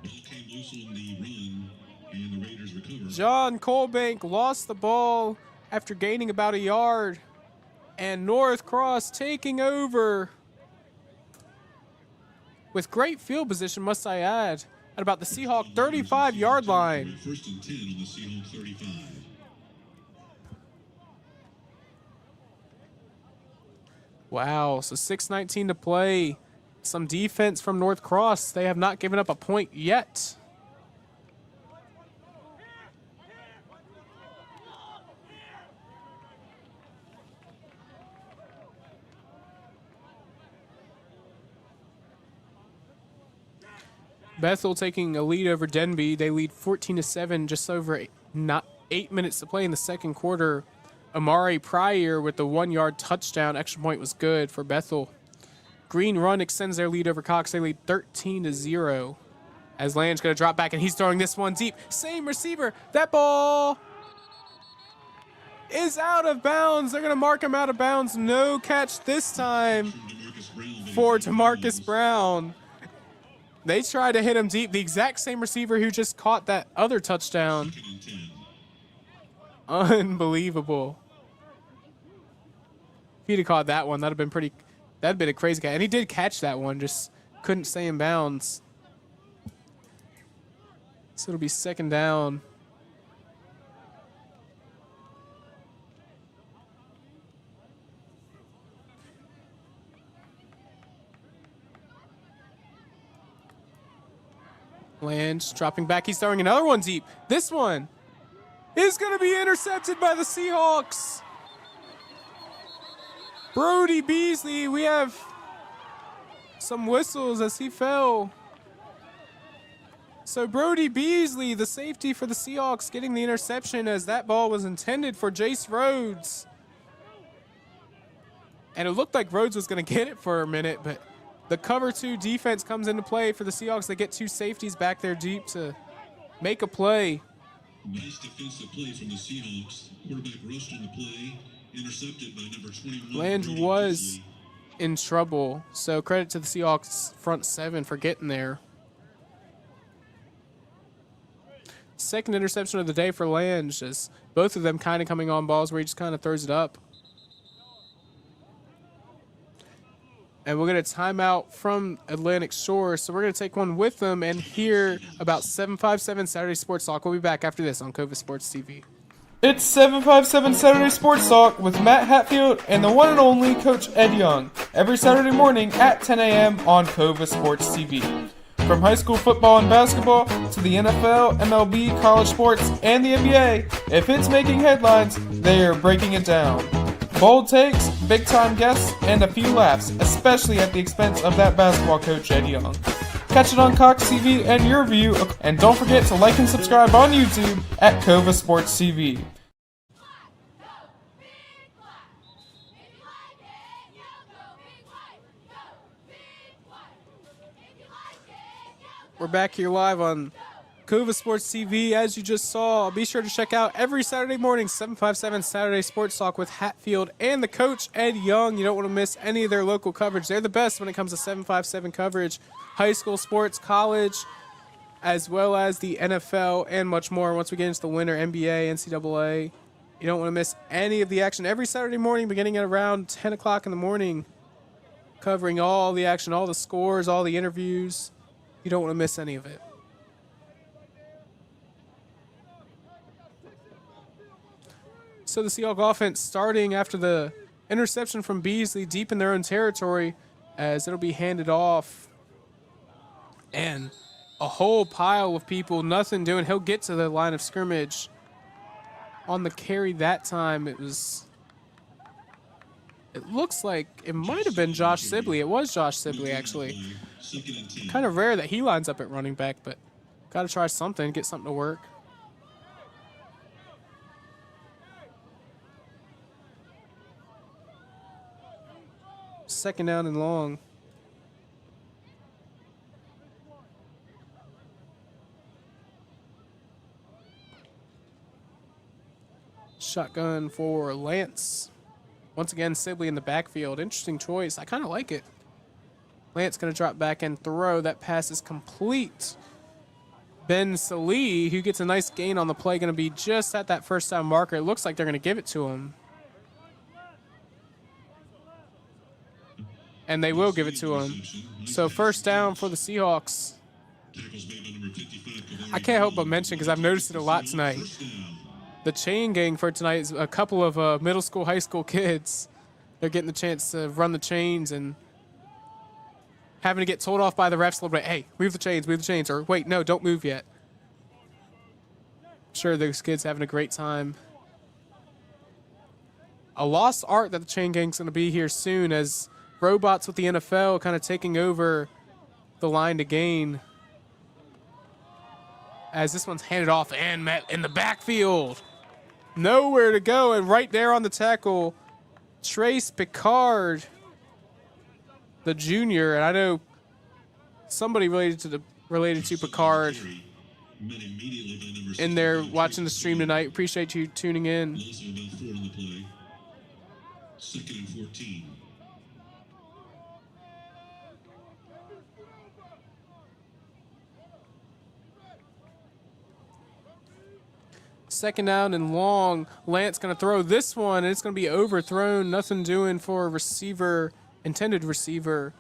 Ball came loose on the run, and the Raiders recovered. John Colbank lost the ball after gaining about a yard. And North Cross taking over with great field position, must I add, at about the Seahawk 35-yard line. First and 10 on the Seahawk 35. Wow, so 6:19 to play. Some defense from North Cross. They have not given up a point yet. Bethel taking a lead over Denby. They lead 14-7, just over 8 minutes to play in the second quarter. Amari Pryor with the 1-yard touchdown. Extra point was good for Bethel. Green Run extends their lead over Cox. They lead 13-0. As Land's going to drop back, and he's throwing this one deep. Same receiver. That ball is out of bounds. They're going to mark him out of bounds. No catch this time for DeMarcus Brown. They tried to hit him deep. The exact same receiver who just caught that other touchdown. Unbelievable. If he'd have caught that one, that'd have been a crazy catch. And he did catch that one, just couldn't stay in bounds. So it'll be second down. Lange dropping back. He's throwing another one deep. This one is going to be intercepted by the Seahawks. Brody Beasley, we have some whistles as he fell. So Brody Beasley, the safety for the Seahawks, getting the interception as that ball was intended for Jace Rhodes. And it looked like Rhodes was going to get it for a minute, but the cover 2 defense comes into play for the Seahawks. They get 2 safeties back there deep to make a play. Nice defensive play from the Seahawks. Quarterback rushed on the play, intercepted by number 21. Lange was in trouble, so credit to the Seahawks front 7 for getting there. Second interception of the day for Lange, as both of them kind of coming on balls where he just kind of throws it up. And we'll get a timeout from Atlantic Shore, so we're going to take one with them and hear about 757 Saturday Sports Talk. We'll be back after this on Cova Sports TV. It's 757 Saturday Sports Talk with Matt Hatfield and the one and only Coach Ed Young, every Saturday morning at 10 a.m. on Cova Sports TV. From high school football and basketball to the NFL, MLB, college sports, and the NBA, if it's making headlines, they are breaking it down. Bold takes, big-time guests, and a few laughs, especially at the expense of that basketball coach, Ed Young. Catch it on Cox TV and your view, and don't forget to like and subscribe on YouTube at Cova Sports TV. We're back here live on Cova Sports TV. As you just saw, be sure to check out every Saturday morning, 757 Saturday Sports Talk with Hatfield and the coach, Ed Young. You don't want to miss any of their local coverage. They're the best when it comes to 757 coverage, high school sports, college, as well as the NFL and much more. Once we get into the winter, NBA, NCAA, you don't want to miss any of the action. Every Saturday morning, beginning at around 10 o'clock in the morning, covering all the action, all the scores, all the interviews. You don't want to miss any of it. So the Seahawks offense starting after the interception from Beasley deep in their own territory, as it'll be handed off. And a whole pile of people, nothing doing. He'll get to the line of scrimmage. On the carry that time, it looks like it might have been Josh Sibley. It was Josh Sibley, actually. Kind of rare that he lines up at running back, but got to try something, get something to work. Second down and long. Shotgun for Lance. Once again, Sibley in the backfield. Interesting choice. I kind of like it. Lance going to drop back and throw. That pass is complete. Ben Salih, who gets a nice gain on the play, going to be just at that first down marker. It looks like they're going to give it to him. And they will give it to him. So first down for the Seahawks. I can't help but mention, because I've noticed it a lot tonight, the chain gang for tonight is a couple of middle school, high school kids. They're getting the chance to run the chains and having to get told off by the refs a little bit. Hey, move the chains, or wait, no, don't move yet. I'm sure those kids having a great time. A lost art that the chain gang's going to be here soon, as robots with the NFL kind of taking over the line to gain. As this one's handed off and met in the backfield. Nowhere to go, and right there on the tackle, Trace Picard, the junior, and I know somebody related to Picard in there watching the stream tonight. Appreciate you tuning in. Second and 14. Second down and long. Lance going to throw this one, and it's going to be overthrown. Nothing doing for a receiver, intended receiver,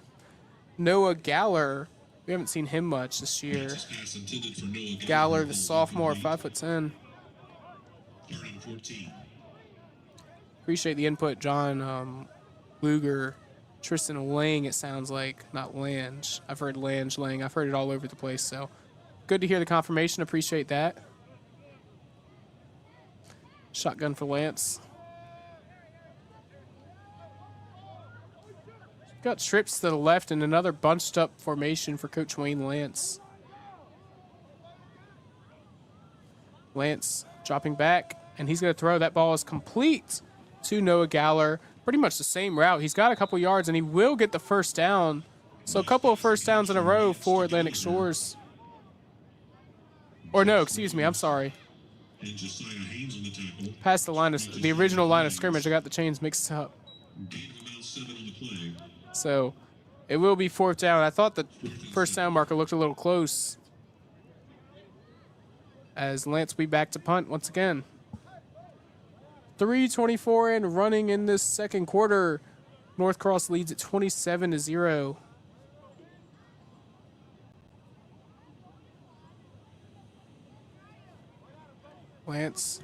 Noah Galler. We haven't seen him much this year. Galler, the sophomore, 5'10". Appreciate the input, John Luger, Tristan Lang, it sounds like, not Lange. I've heard Lange, Lang. I've heard it all over the place, so good to hear the confirmation. Appreciate that. Shotgun for Lance. Got trips to the left and another bunched up formation for Coach Wayne Lance. Lance dropping back, and he's going to throw. That ball is complete to Noah Galler. Pretty much the same route. He's got a couple yards, and he will get the first down. So a couple of first downs in a row for Atlantic Shores. Or no, excuse me, I'm sorry. Past the original line of scrimmage. I got the chains mixed up. So it will be fourth down. I thought the first down marker looked a little close, as Lance will be back to punt once again. 3:24 and running in this second quarter. North Cross leads at 27-0. Lance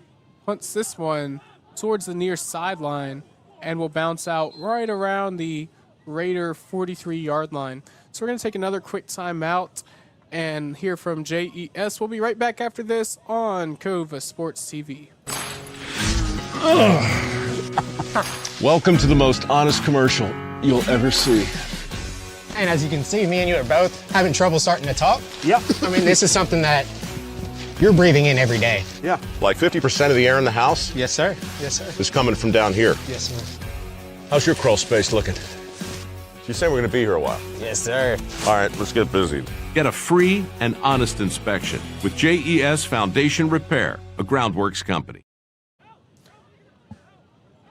punts this one towards the near sideline and will bounce out right around the Raider 43-yard line. So we're going to take another quick timeout and hear from JES. We'll be right back after this on Cova Sports TV. Welcome to the most honest commercial you'll ever see. And as you can see, me and you are both having trouble starting to talk. Yep. I mean, this is something that you're breathing in every day. Yeah. Like 50% of the air in the house? Yes, sir. Yes, sir. Is coming from down here. Yes, sir. How's your crawl space looking? You say we're going to be here a while. Yes, sir. All right, let's get busy. Get a free and honest inspection with JES Foundation Repair, a groundworks company.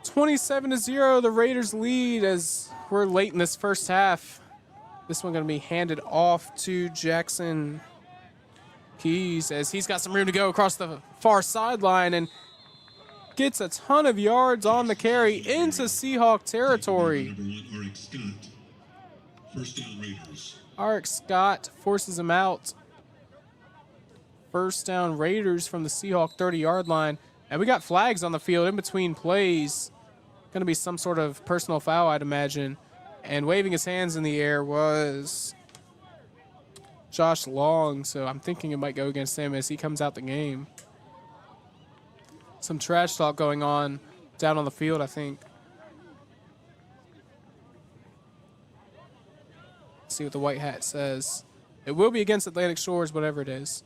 27-0, the Raiders lead as we're late in this first half. This one going to be handed off to Jackson Keys, as he's got some room to go across the far sideline and gets a ton of yards on the carry into Seahawk territory. Arik Scott forces him out. First down Raiders from the Seahawk 30-yard line. And we got flags on the field in between plays. Going to be some sort of personal foul, I'd imagine. And waving his hands in the air was Josh Long, so I'm thinking it might go against him as he comes out the game. Some trash talk going on down on the field, I think. Let's see what the white hat says. It will be against Atlantic Shores, whatever it is.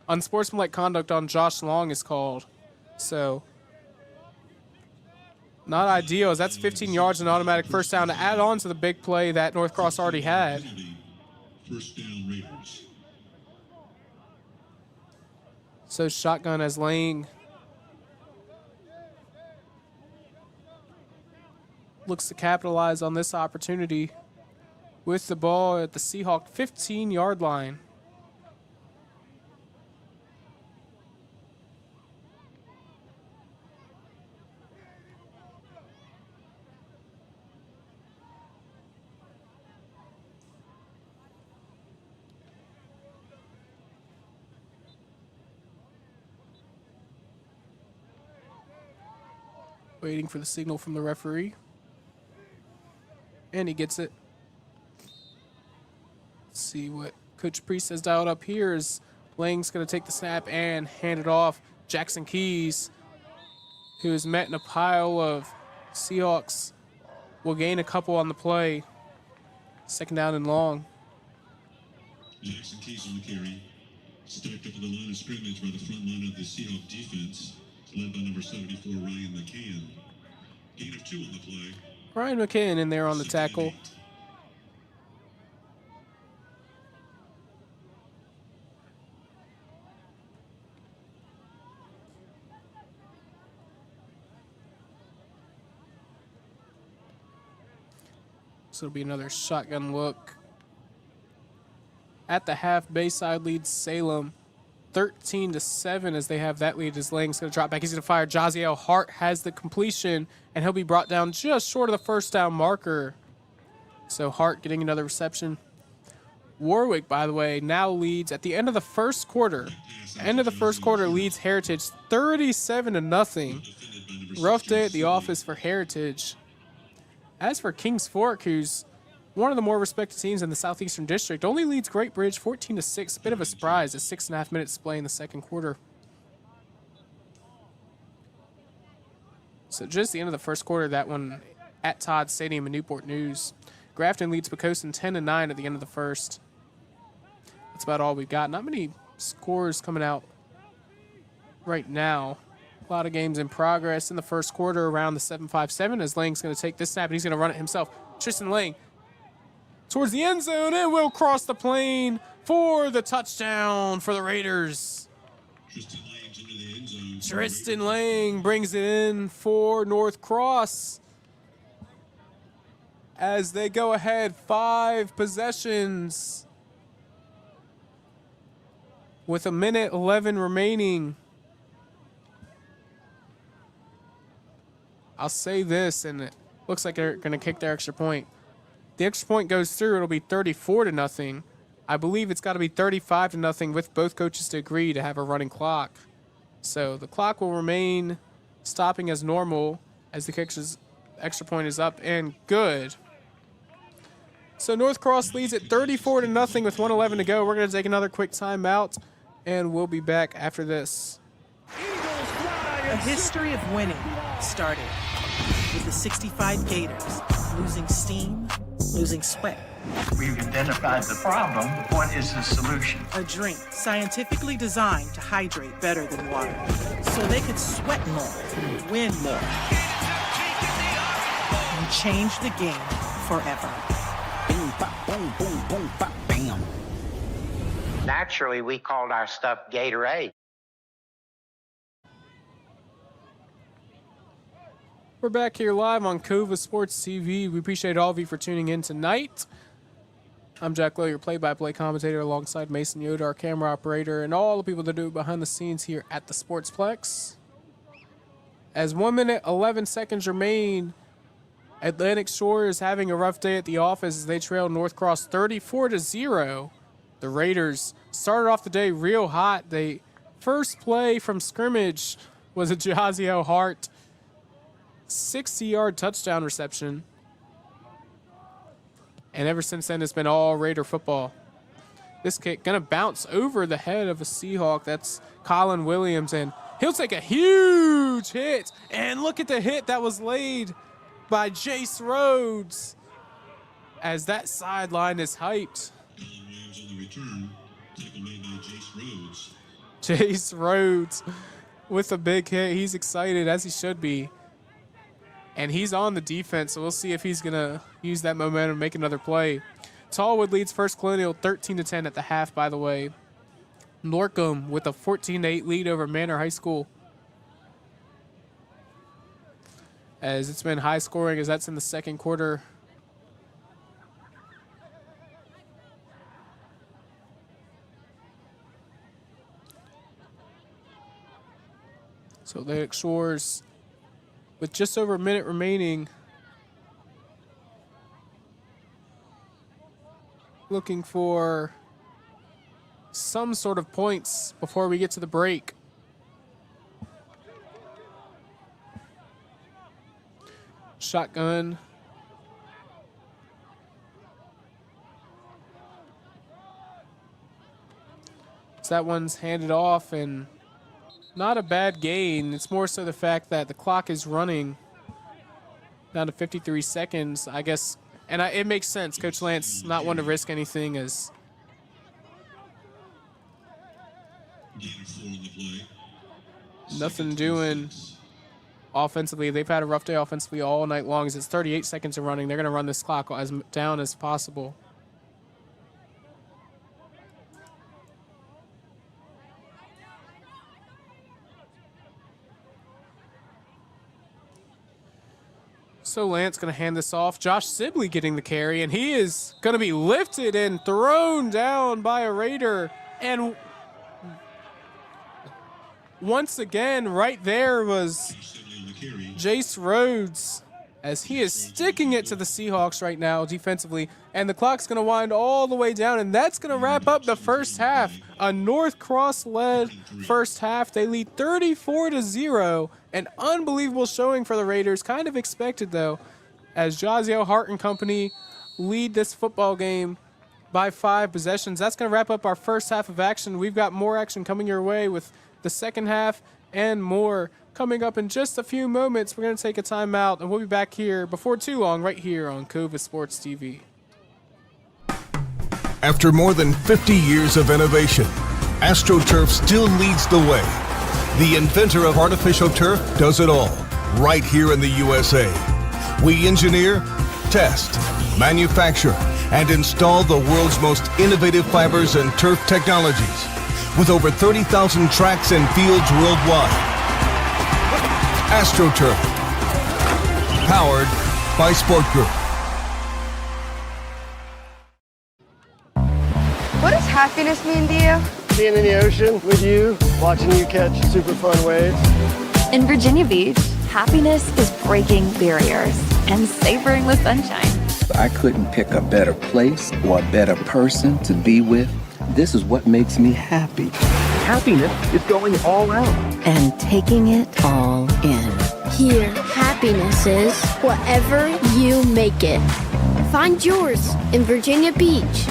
Unsportsmanlike conduct on Josh Long is called. So, not ideal, as that's 15 yards and automatic first down to add on to the big play that North Cross already had. First down Raiders. So shotgun as Lang looks to capitalize on this opportunity with the ball at the Seahawks 15-yard line. Waiting for the signal from the referee. And he gets it. Let's see what Coach Priest has dialed up here is Lang's going to take the snap and hand it off. Jackson Keys, who is met in a pile of Seahawks, will gain a couple on the play. Second down and long. Jackson Keys on the carry. Stacked up on the line of scrimmage by the front line of the Seahawks defense. Led by number 74, Ryan McCann. Gain of 2 on the play. Ryan McCann in there on the tackle. So it'll be another shotgun look. At the half, Bayside leads Salem 13-7 as they have that lead as Lang's going to drop back. He's going to fire. Jaziel Hart has the completion, and he'll be brought down just short of the first down marker. So Hart getting another reception. Warwick, by the way, now leads at the end of the first quarter. End of the first quarter leads Heritage 37-0. Rough day at the office for Heritage. As for Kings Fork, who's one of the more respected teams in the Southeastern District, only leads Great Bridge 14-6. A bit of a surprise, a 6.5 minute display in the second quarter. So just the end of the first quarter, that one at Todd Stadium in Newport News. Grafton leads Poquoson 10-9 at the end of the first. That's about all we've got. Not many scores coming out right now. A lot of games in progress in the first quarter around the 7-5-7 as Lang's going to take this snap and he's going to run it himself. Tristan Lang towards the end zone and will cross the plane for the touchdown for the Raiders. Tristan Lang brings it in for North Cross as they go ahead 5 possessions with 1:11 remaining. I'll say this, and it looks like they're going to kick their extra point. The extra point goes through, it'll be 34-0. I believe it's got to be 35-0 with both coaches to agree to have a running clock. So the clock will remain stopping as normal as the kick's extra point is up and good. So North Cross leads at 34-0 with 1:11 to go. We're going to take another quick timeout, and we'll be back after this. A history of winning started with the 65 Gators losing steam, losing sweat. We've identified the problem. What is the solution? A drink scientifically designed to hydrate better than water, so they could sweat more, win more, and change the game forever. Boom, bop, boom, boom, boom, bop, bam. Naturally, we called our stuff Gatorade. We're back here live on Cova Sports TV. We appreciate all of you for tuning in tonight. I'm Jack Lowe, your play-by-play commentator, alongside Mason Yoder, our camera operator, and all the people that do it behind the scenes here at the Sportsplex. As 1:11 remain, Atlantic Shore is having a rough day at the office as they trail North Cross 34-0. The Raiders started off the day real hot. They first play from scrimmage was a Jaziel Hart 60-yard touchdown reception. And ever since then, it's been all Raider football. This kick gonna bounce over the head of a Seahawk. That's Colin Williams, and he'll take a huge hit. And look at the hit that was laid by Jace Rhodes as that sideline is hyped. Colin Williams on the return. Tackle made by Jace Rhodes. Jace Rhodes with a big hit. He's excited, as he should be. And he's on the defense, so we'll see if he's going to use that momentum and make another play. Tallwood leads First Colonial 13-10 at the half, by the way. Norcom with a 14-8 lead over Manor High School. As it's been high scoring as that's in the second quarter. So Atlantic Shores, with just over a minute remaining, looking for some sort of points before we get to the break. Shotgun. So that one's handed off, and not a bad gain. It's more so the fact that the clock is running down to 53 seconds, I guess. And it makes sense. Coach Lance not one to risk anything as nothing doing offensively. They've had a rough day offensively all night long. As it's 38 seconds of running, they're going to run this clock as down as possible. So Lance going to hand this off. Josh Sibley getting the carry, and he is going to be lifted and thrown down by a Raider. And once again, right there was Jace Rhodes, as he is sticking it to the Seahawks right now defensively. And the clock's going to wind all the way down, and that's going to wrap up the first half. A North Cross-led first half. They lead 34-0. An unbelievable showing for the Raiders. Kind of expected, though, as Jaziel Hart and company lead this football game by 5 possessions. That's going to wrap up our first half of action. We've got more action coming your way with the second half and more coming up in just a few moments. We're going to take a timeout, and we'll be back here before too long right here on Cova Sports TV. After more than 50 years of innovation, AstroTurf still leads the way. The inventor of artificial turf does it all, right here in the USA. We engineer, test, manufacture, and install the world's most innovative fibers and turf technologies, with over 30,000 tracks and fields worldwide. AstroTurf, powered by Sport Group. What does happiness mean to you? Being in the ocean with you, watching you catch super fun waves. In Virginia Beach, happiness is breaking barriers and savoring the sunshine. I couldn't pick a better place or a better person to be with. This is what makes me happy. Happiness is going all out. And taking it all in. Here, happiness is whatever you make it. Find yours in Virginia Beach.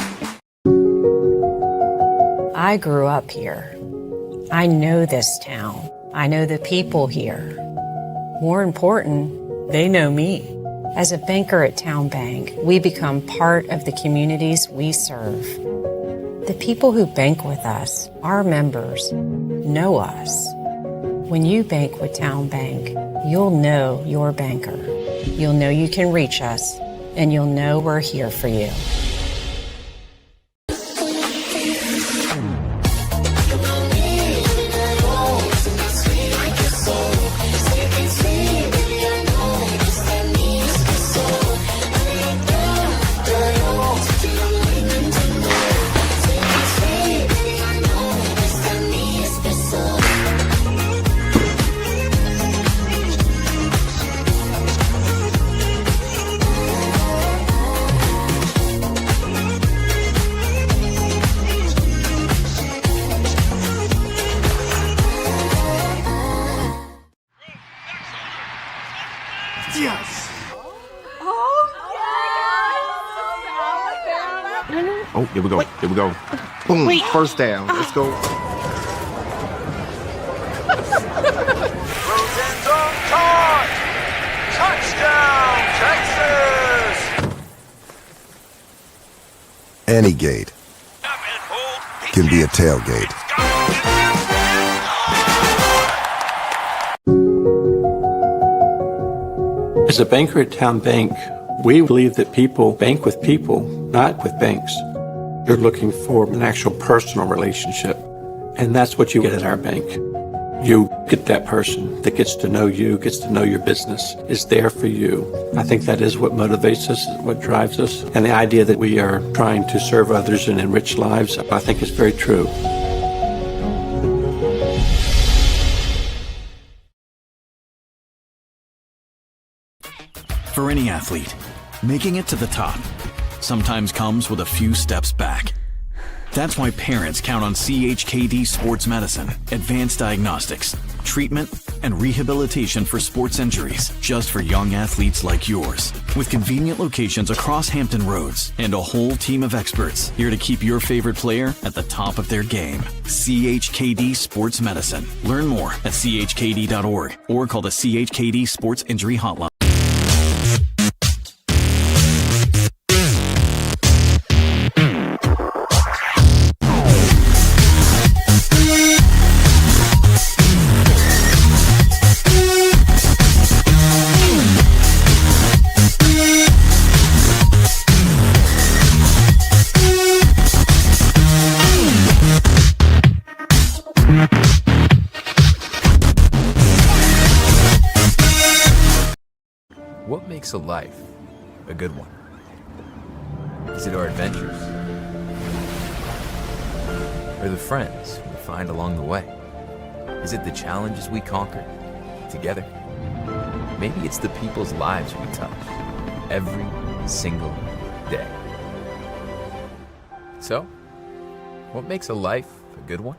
I grew up here. I know this town. I know the people here. More important, they know me. As a banker at Town Bank, we become part of the communities we serve. The people who bank with us, our members, know us. When you bank with Town Bank, you'll know your banker. You'll know you can reach us, and you'll know we're here for you. Oh, here we go. Here we go. Boom. Wait. First down. Let's go. Touchdown, Texas! Any gate can be a tailgate. As a banker at Town Bank, we believe that people bank with people, not with banks. You're looking for an actual personal relationship, and that's what you get at our bank. You get that person that gets to know you, gets to know your business, is there for you. I think that is what motivates us, what drives us, and the idea that we are trying to serve others and enrich lives, I think is very true. For any athlete, making it to the top sometimes comes with a few steps back. That's why parents count on CHKD Sports Medicine, advanced diagnostics, treatment, and rehabilitation for sports injuries just for young athletes like yours. With convenient locations across Hampton Roads and a whole team of experts here to keep your favorite player at the top of their game. CHKD Sports Medicine. Learn more at chkd.org or call the CHKD Sports Injury Hotline. What makes a life a good one? Is it our adventures? Or the friends we find along the way? Is it the challenges we conquer together? Maybe it's the people's lives we touch every single day. So, what makes a life a good one?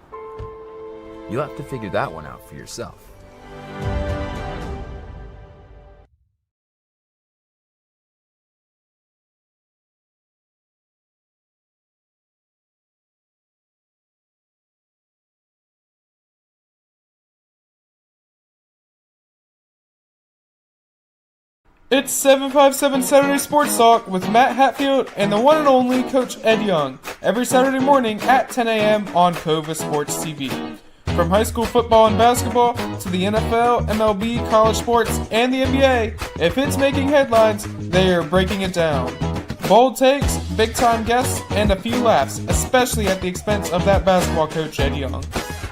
You'll have to figure that one out for yourself. It's 757 Saturday Sports Talk with Matt Hatfield and the one and only Coach Ed Young, every Saturday morning at 10 a.m. on Cova Sports TV. From high school football and basketball to the NFL, MLB, college sports, and the NBA, if it's making headlines, they are breaking it down. Bold takes, big-time guests, and a few laughs, especially at the expense of that basketball coach Ed Young.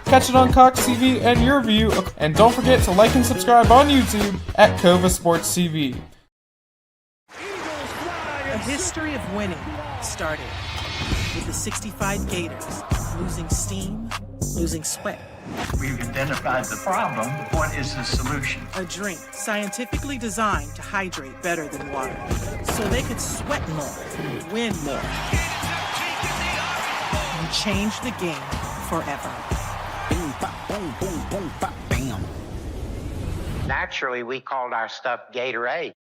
Catch it on Cox TV and your view, and don't forget to like and subscribe on YouTube at Cova Sports TV. A history of winning started with the 65 Gators losing steam, losing sweat. We've identified the problem. What is the solution? A drink scientifically designed to hydrate better than water, so they could sweat more, win more, and change the game forever. Boom, bop, boom, boom, boom, bop, bam. Naturally, we called our stuff Gatorade.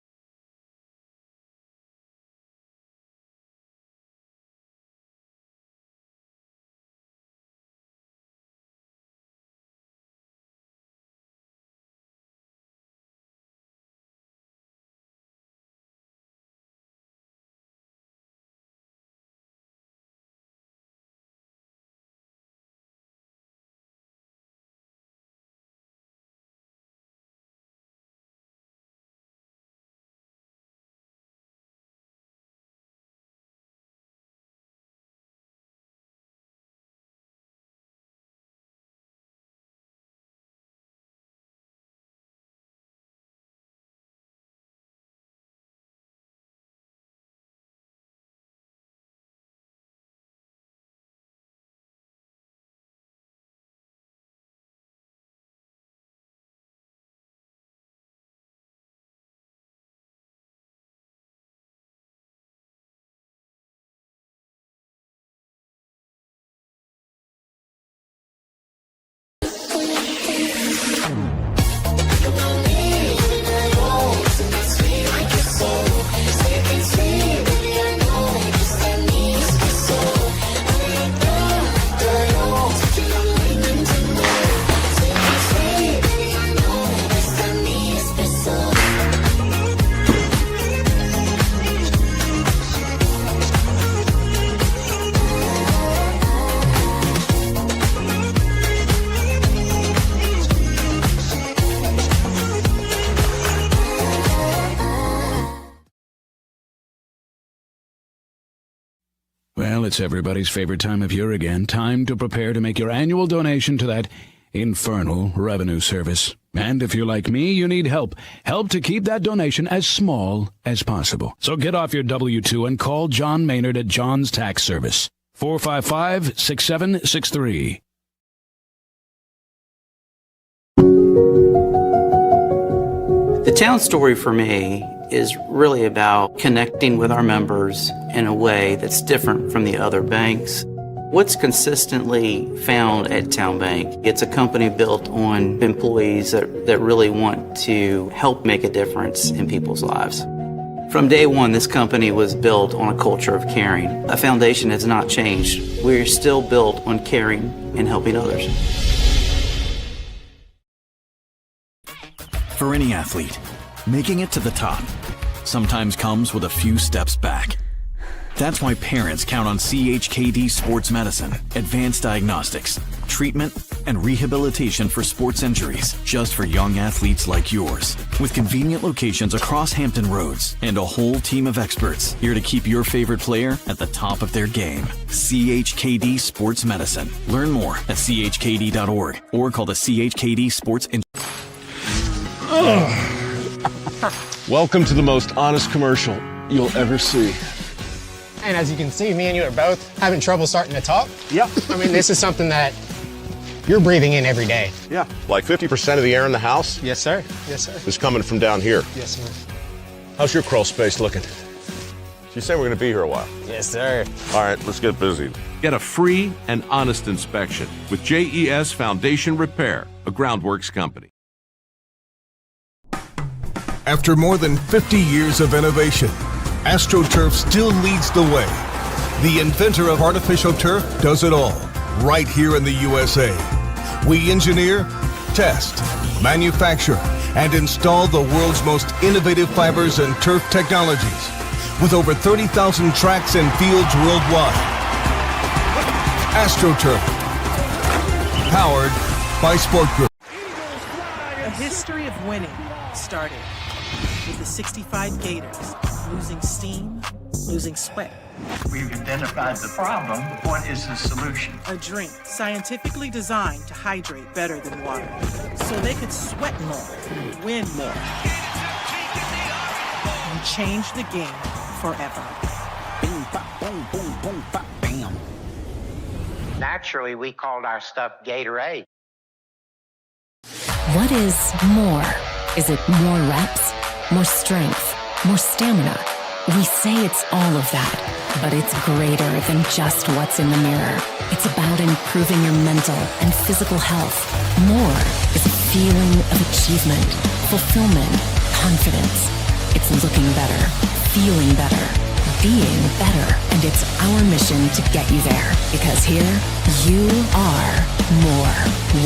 Well, it's everybody's favorite time of year again. Time to prepare to make your annual donation to that infernal revenue service. And if you're like me, you need help. Help to keep that donation as small as possible. So get off your W-2 and call John Maynard at John's Tax Service. 455-6763. The town story for me is really about connecting with our members in a way that's different from the other banks. What's consistently found at Town Bank, it's a company built on employees that really want to help make a difference in people's lives. From day one, this company was built on a culture of caring. A foundation has not changed. We're still built on caring and helping others. For any athlete, making it to the top sometimes comes with a few steps back. That's why parents count on CHKD Sports Medicine, advanced diagnostics, treatment, and rehabilitation for sports injuries, just for young athletes like yours. With convenient locations across Hampton Roads and a whole team of experts here to keep your favorite player at the top of their game. CHKD Sports Medicine. Learn more at chkd.org or call the CHKD Sports Welcome to the most honest commercial you'll ever see. And as you can see, me and you are both having trouble starting to talk. Yep. I mean, this is something that you're breathing in every day. Yeah. Like 50% of the air in the house? Yes, sir. Yes, sir. Is coming from down here. Yes, sir. How's your crawl space looking? You said we're going to be here a while. Yes, sir. All right, let's get busy. Get a free and honest inspection with JES Foundation Repair, a Groundworks company. After more than 50 years of innovation, AstroTurf still leads the way. The inventor of artificial turf does it all, right here in the USA. We engineer, test, manufacture, and install the world's most innovative fibers and turf technologies, with over 30,000 tracks and fields worldwide. AstroTurf, powered by Sport Group. A history of winning started with the 65 Gators losing steam, losing sweat. We've identified the problem. What is the solution? A drink scientifically designed to hydrate better than water, so they could sweat more, win more, and change the game forever. Boom, bop, boom, boom, boom, bop, bam. Naturally, we called our stuff Gatorade. What is more? Is it more reps, more strength, more stamina? We say it's all of that, but it's greater than just what's in the mirror. It's about improving your mental and physical health. More is a feeling of achievement, fulfillment, confidence. It's looking better, feeling better, being better, and it's our mission to get you there, because here, you are more.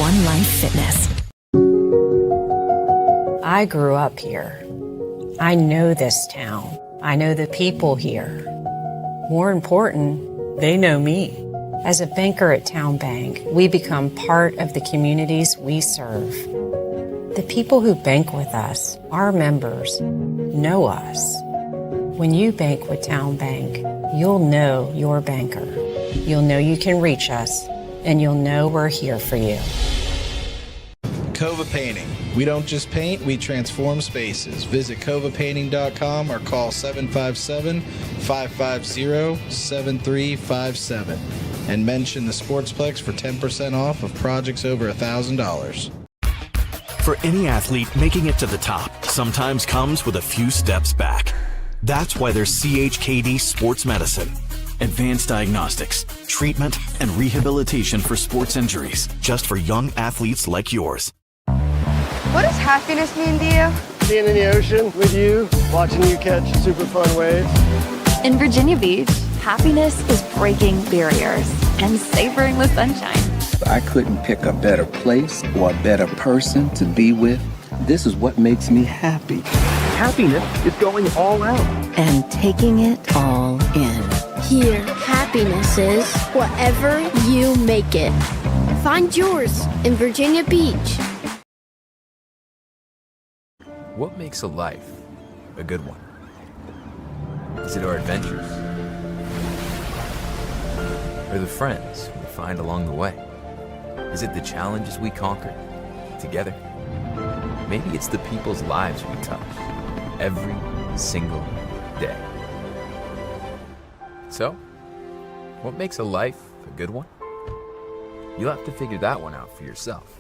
One Life Fitness. I grew up here. I know this town. I know the people here. More important, they know me. As a banker at Town Bank, we become part of the communities we serve. The people who bank with us, our members, know us. When you bank with Town Bank, you'll know your banker. You'll know you can reach us, and you'll know we're here for you. Cova Painting. We don't just paint, we transform spaces. Visit covapainting.com or call 757-550-7357 and mention the Sportsplex for 10% off of projects over $1,000. For any athlete, making it to the top sometimes comes with a few steps back. That's why there's CHKD Sports Medicine, advanced diagnostics, treatment, and rehabilitation for sports injuries, just for young athletes like yours. What does happiness mean to you? Being in the ocean with you, watching you catch super fun waves. In Virginia Beach, happiness is breaking barriers and savoring the sunshine. I couldn't pick a better place or a better person to be with. This is what makes me happy. Happiness is going all out. And taking it all in. Here, happiness is whatever you make it. Find yours in Virginia Beach. What makes a life a good one? Is it our adventures? Or the friends we find along the way? Is it the challenges we conquer together? Maybe it's the people's lives we touch every single day. So, what makes a life a good one? You'll have to figure that one out for yourself.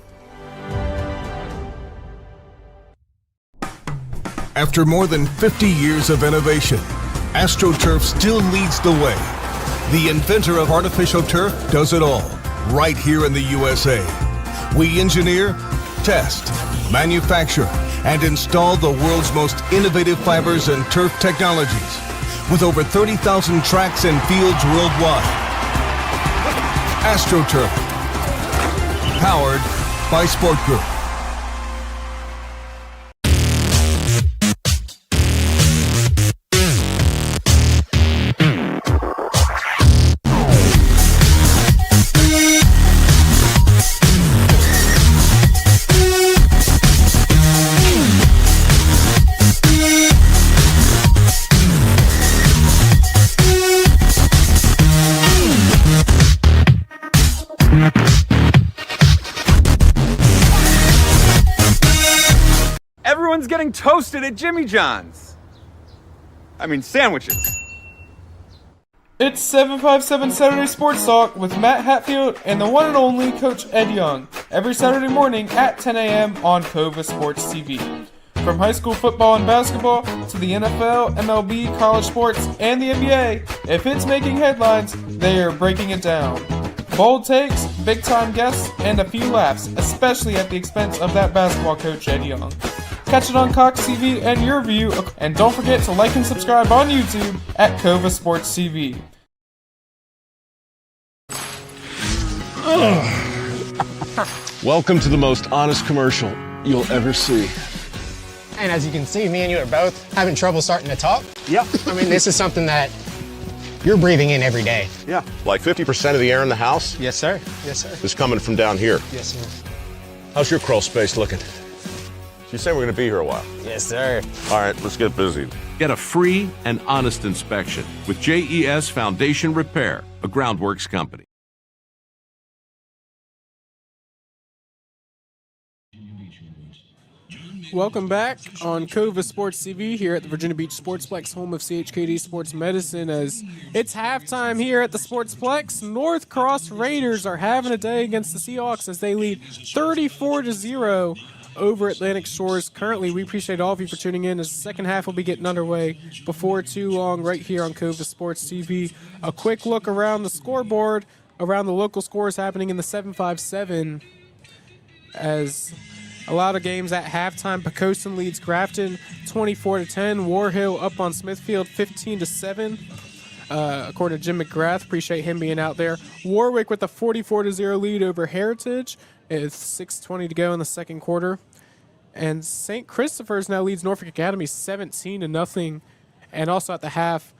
After more than 50 years of innovation, AstroTurf still leads the way. The inventor of artificial turf does it all, right here in the USA. We engineer, test, manufacture, and install the world's most innovative fibers and turf technologies, with over 30,000 tracks and fields worldwide. AstroTurf, powered by Sport Group. Everyone's getting toasted at Jimmy John's. I mean, sandwiches. It's 757 Saturday Sports Talk with Matt Hatfield and the one and only Coach Ed Young, every Saturday morning at 10 a.m. on Cova Sports TV. From high school football and basketball to the NFL, MLB, college sports, and the NBA, if it's making headlines, they are breaking it down. Bold takes, big-time guests, and a few laughs, especially at the expense of that basketball coach, Ed Young. Catch it on Cox TV and your view, and don't forget to like and subscribe on YouTube at Cova Sports TV. Welcome to the most honest commercial you'll ever see. And as you can see, me and you are both having trouble starting to talk. Yep. I mean, this is something that you're breathing in every day. Yeah, like 50% of the air in the house? Yes, sir. Yes, sir. Is coming from down here. Yes, sir. How's your crawl space looking? You say we're going to be here a while. Yes, sir. All right, let's get busy. Get a free and honest inspection with JES Foundation Repair, a groundworks company. Welcome back on Cova Sports TV here at the Virginia Beach Sportsplex, home of CHKD Sports Medicine. As it's halftime here at the Sportsplex, North Cross Raiders are having a day against the Seahawks as they lead 34-0 over Atlantic Shores. Currently, we appreciate all of you for tuning in as the second half will be getting underway before too long right here on Cova Sports TV. A quick look around the scoreboard, around the local scores happening in the 757 as a lot of games at halftime. Pocosin leads Grafton 24-10. War Hill up on Smithfield 15-7. According to Jim McGrath, appreciate him being out there. Warwick with a 44-0 lead over Heritage. It's 6:20 to go in the second quarter. And St. Christopher's now leads Norfolk Academy 17-0. And also at the half,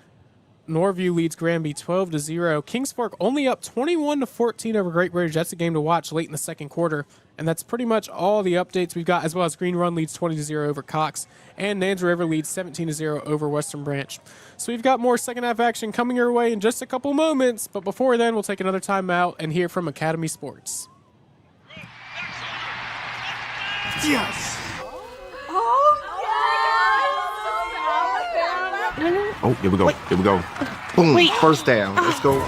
Norview leads Granby 12-0. Kings Fork only up 21-14 over Great Bridge. That's a game to watch late in the second quarter. And that's pretty much all the updates we've got, as well as Green Run leads 20-0 over Cox. And Nan's River leads 17-0 over Western Branch. So we've got more second half action coming your way in just a couple moments. But before then, we'll take another timeout and hear from Academy Sports. Yes! Oh, here we go. Here we go. Boom. Wait. First down. Let's go.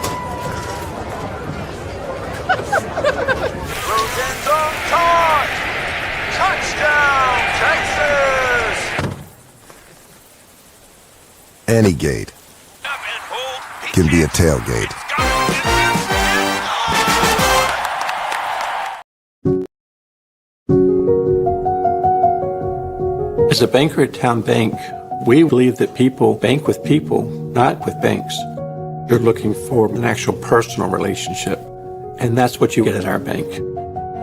Touchdown, Texas! Any gate can be a tailgate. As a banker at Town Bank, we believe that people bank with people, not with banks. You're looking for an actual personal relationship, and that's what you get at our bank.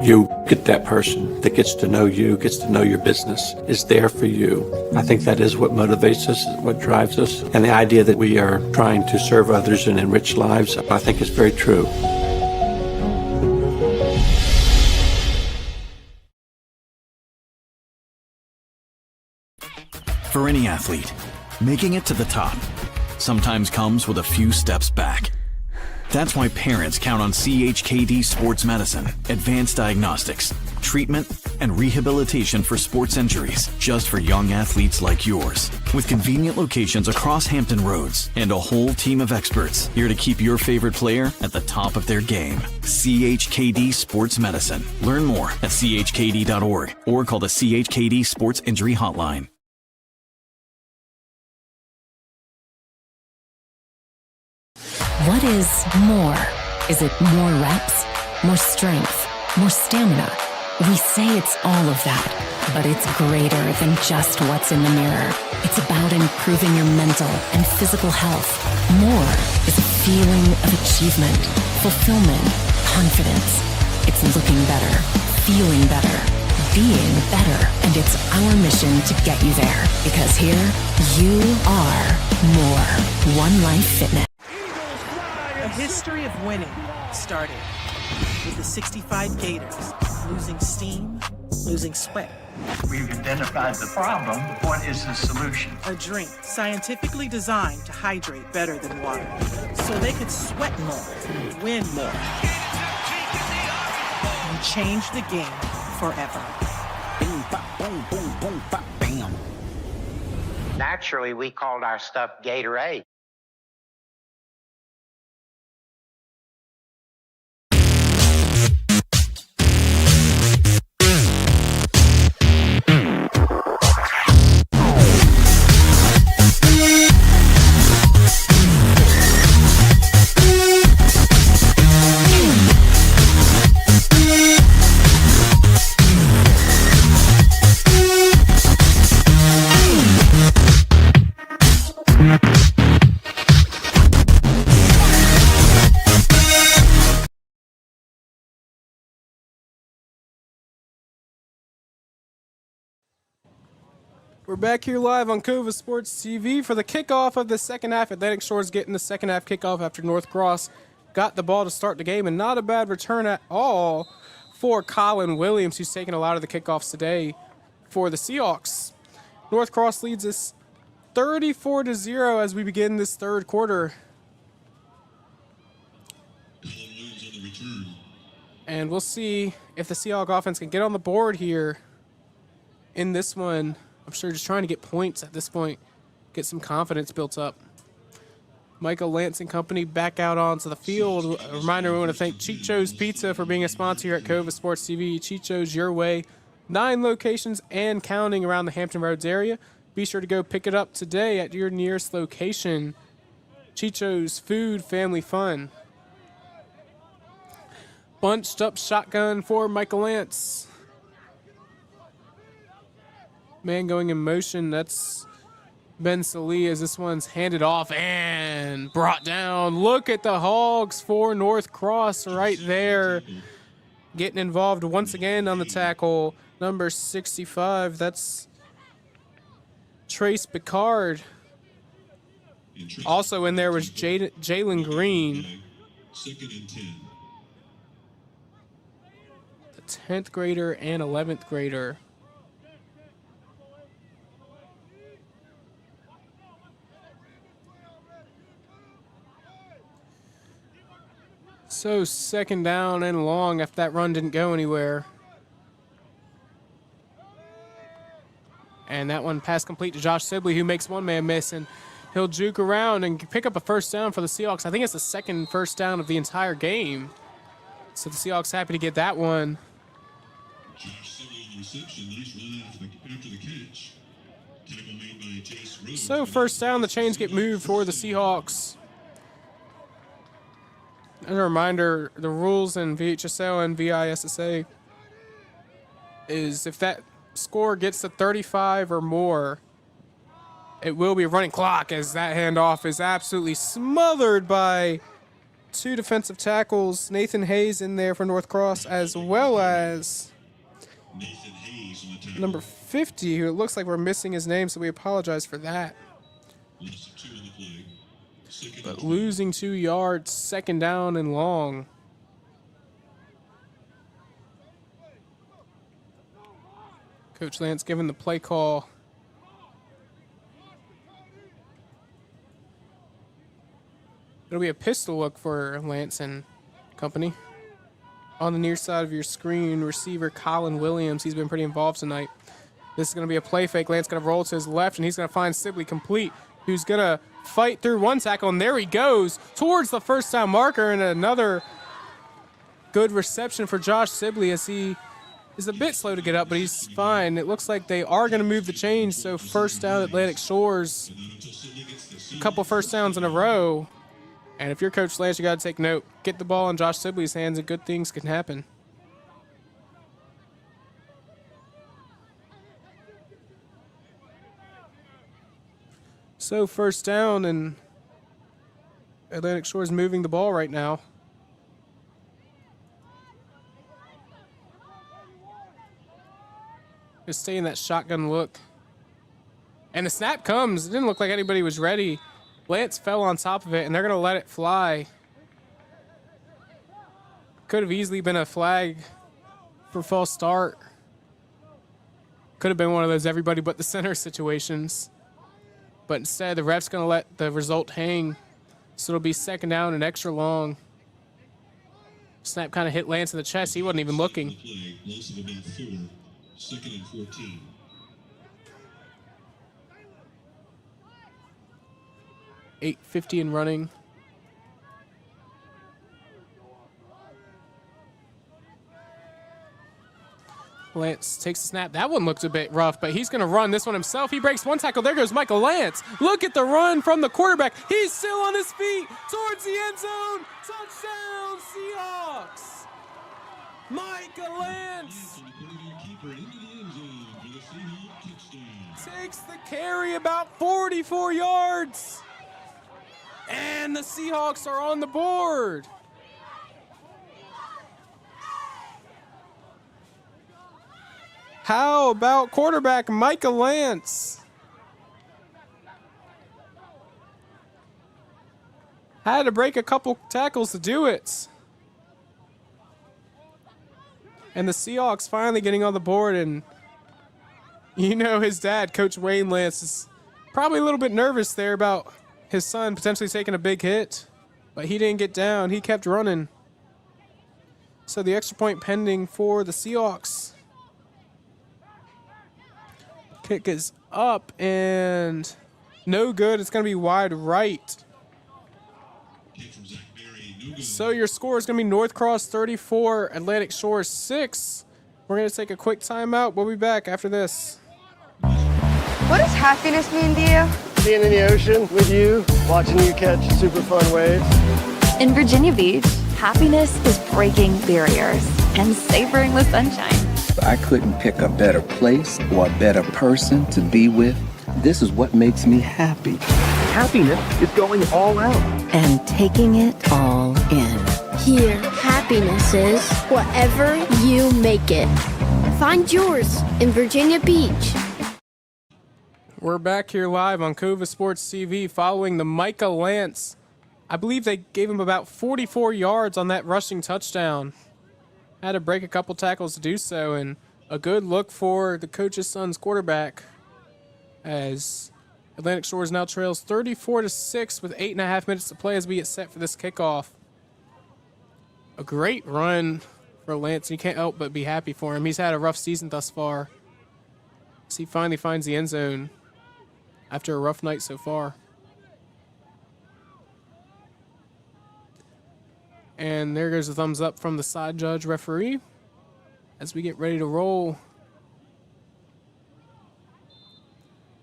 You get that person that gets to know you, gets to know your business, is there for you. I think that is what motivates us, what drives us, and the idea that we are trying to serve others and enrich lives, I think is very true. For any athlete, making it to the top sometimes comes with a few steps back. That's why parents count on CHKD Sports Medicine, advanced diagnostics, treatment, and rehabilitation for sports injuries just for young athletes like yours. With convenient locations across Hampton Roads and a whole team of experts here to keep your favorite player at the top of their game. CHKD Sports Medicine. Learn more at chkd.org or call the CHKD Sports Injury Hotline. What is more? Is it more reps, more strength, more stamina? We say it's all of that, but it's greater than just what's in the mirror. It's about improving your mental and physical health. More is a feeling of achievement, fulfillment, confidence. It's looking better, feeling better, being better, and it's our mission to get you there. Because here, you are more. One Life Fitness. A history of winning started with the 65 Gators, losing steam, losing sweat. We've identified the problem. What is the solution? A drink scientifically designed to hydrate better than water, so they could sweat more, win more, and change the game forever. Boom, boom, boom, boom, bam. Naturally, we called our stuff Gatorade. We're back here live on Cova Sports TV for the kickoff of the second half. Atlantic Shores getting the second half kickoff after North Cross got the ball to start the game, and not a bad return at all for Colin Williams, who's taking a lot of the kickoffs today for the Seahawks. North Cross leads us 34-0 as we begin this third quarter. And we'll see if the Seahawk offense can get on the board here in this one. I'm sure just trying to get points at this point, get some confidence built up. Michael Lance and company back out onto the field. A reminder, we want to thank Chicho's Pizza for being a sponsor here at Cova Sports TV. Chicho's your way. 9 locations and counting around the Hampton Roads area. Be sure to go pick it up today at your nearest location. Chicho's Food, Family Fun. Bunched up shotgun for Michael Lance. Man going in motion, that's Ben Salih as this one's handed off and brought down. Look at the Hogs for North Cross right there. Getting involved once again on the tackle. Number 65, that's Trace Picard. Also in there was Jalen Green. Second and 10. The 10th grader and 11th grader. So second down and long if that run didn't go anywhere. And that one pass complete to Josh Sibley, who makes one man miss, and he'll juke around and pick up a first down for the Seahawks. I think it's the second first down of the entire game. So the Seahawks happy to get that one. Josh Sibley on the reception. Nice run after the catch. Tackle made by Jace Rose. So first down, the chains get moved for the Seahawks. As a reminder, the rules in VHSL and VISSA is if that score gets to 35 or more, it will be a running clock, as that handoff is absolutely smothered by 2 defensive tackles. Nathan Hayes in there for North Cross, as well as number 50, who it looks like we're missing his name, so we apologize for that. But losing 2 yards, second down and long. Coach Lance giving the play call. It'll be a pistol look for Lance and company. On the near side of your screen, receiver Colin Williams. He's been pretty involved tonight. This is going to be a play fake. Lance going to roll to his left, and he's going to find Sibley complete, who's going to fight through one tackle, and there he goes towards the first down marker, and another good reception for Josh Sibley as he is a bit slow to get up, but he's fine. It looks like they are going to move the chains, so first down Atlantic Shores. A couple first downs in a row. And if you're Coach Lance, you got to take note. Get the ball in Josh Sibley's hands and good things can happen. So first down, and Atlantic Shore's moving the ball right now. Just stay in that shotgun look. And the snap comes. It didn't look like anybody was ready. Lance fell on top of it, and they're going to let it fly. Could have easily been a flag for false start. Could have been one of those everybody but the center situations. But instead, the ref's going to let the result hang. So it'll be second down and extra long. Snap kind of hit Lance in the chest. He wasn't even looking. Loss of about 4, second and 14. .850 and running. Lance takes the snap. That one looked a bit rough, but he's going to run this one himself. He breaks one tackle. There goes Michael Lance. Look at the run from the quarterback. He's still on his feet towards the end zone. Touchdown, Seahawks. Michael Lance takes the carry about 44 yards. And the Seahawks are on the board. How about quarterback Michael Lance? Had to break a couple tackles to do it. And the Seahawks finally getting on the board, and you know his dad, Coach Wayne Lance, is probably a little bit nervous there about his son potentially taking a big hit, but he didn't get down. He kept running. So the extra point pending for the Seahawks. Kick is up and no good. It's going to be wide right. So your score is going to be North Cross 34, Atlantic Shore 6. We're going to take a quick timeout. We'll be back after this. What does happiness mean to you? Being in the ocean with you, watching you catch super fun waves. In Virginia Beach, happiness is breaking barriers and savoring the sunshine. I couldn't pick a better place or a better person to be with. This is what makes me happy. Happiness is going all out. And taking it all in. Here, happiness is whatever you make it. Find yours in Virginia Beach. We're back here live on Cova Sports TV following the Micah Lance. I believe they gave him about 44 yards on that rushing touchdown. Had to break a couple tackles to do so, and a good look for the coach's son's quarterback as Atlantic Shores now trails 34-6 with 8.5 minutes to play as we get set for this kickoff. A great run for Lance. You can't help but be happy for him. He's had a rough season thus far, as he finally finds the end zone after a rough night so far. And there goes a thumbs up from the side judge referee as we get ready to roll.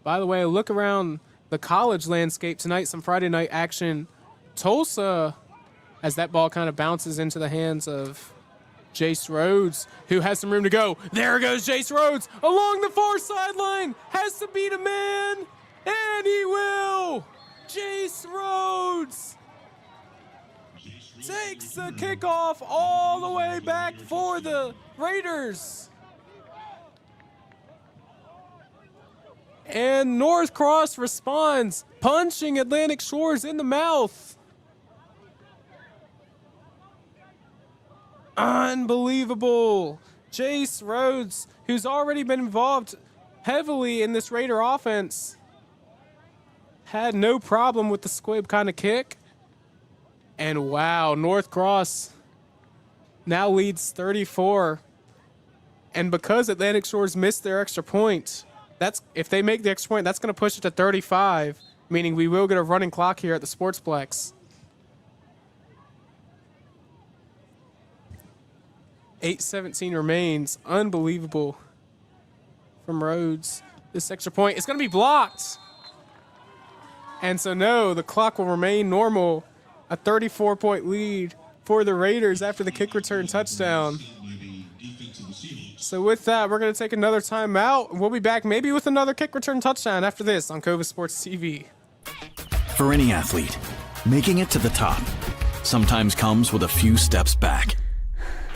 By the way, a look around the college landscape tonight, some Friday night action. Tulsa, as that ball kind of bounces into the hands of Jace Rhodes, who has some room to go. There goes Jace Rhodes along the far sideline. Has to beat a man, and he will. Jace Rhodes takes the kickoff all the way back for the Raiders. And North Cross responds, punching Atlantic Shores in the mouth. Unbelievable. Jace Rhodes, who's already been involved heavily in this Raider offense, had no problem with the squib kind of kick. And wow, North Cross now leads 34. And because Atlantic Shores missed their extra point, if they make the extra point, that's going to push it to 35, meaning we will get a running clock here at the Sportsplex. 8:17 remains. Unbelievable from Rhodes. This extra point is going to be blocked. And so no, the clock will remain normal. A 34-point lead for the Raiders after the kick return touchdown. So with that, we're going to take another timeout. We'll be back maybe with another kick return touchdown after this on Cova Sports TV. For any athlete, making it to the top sometimes comes with a few steps back.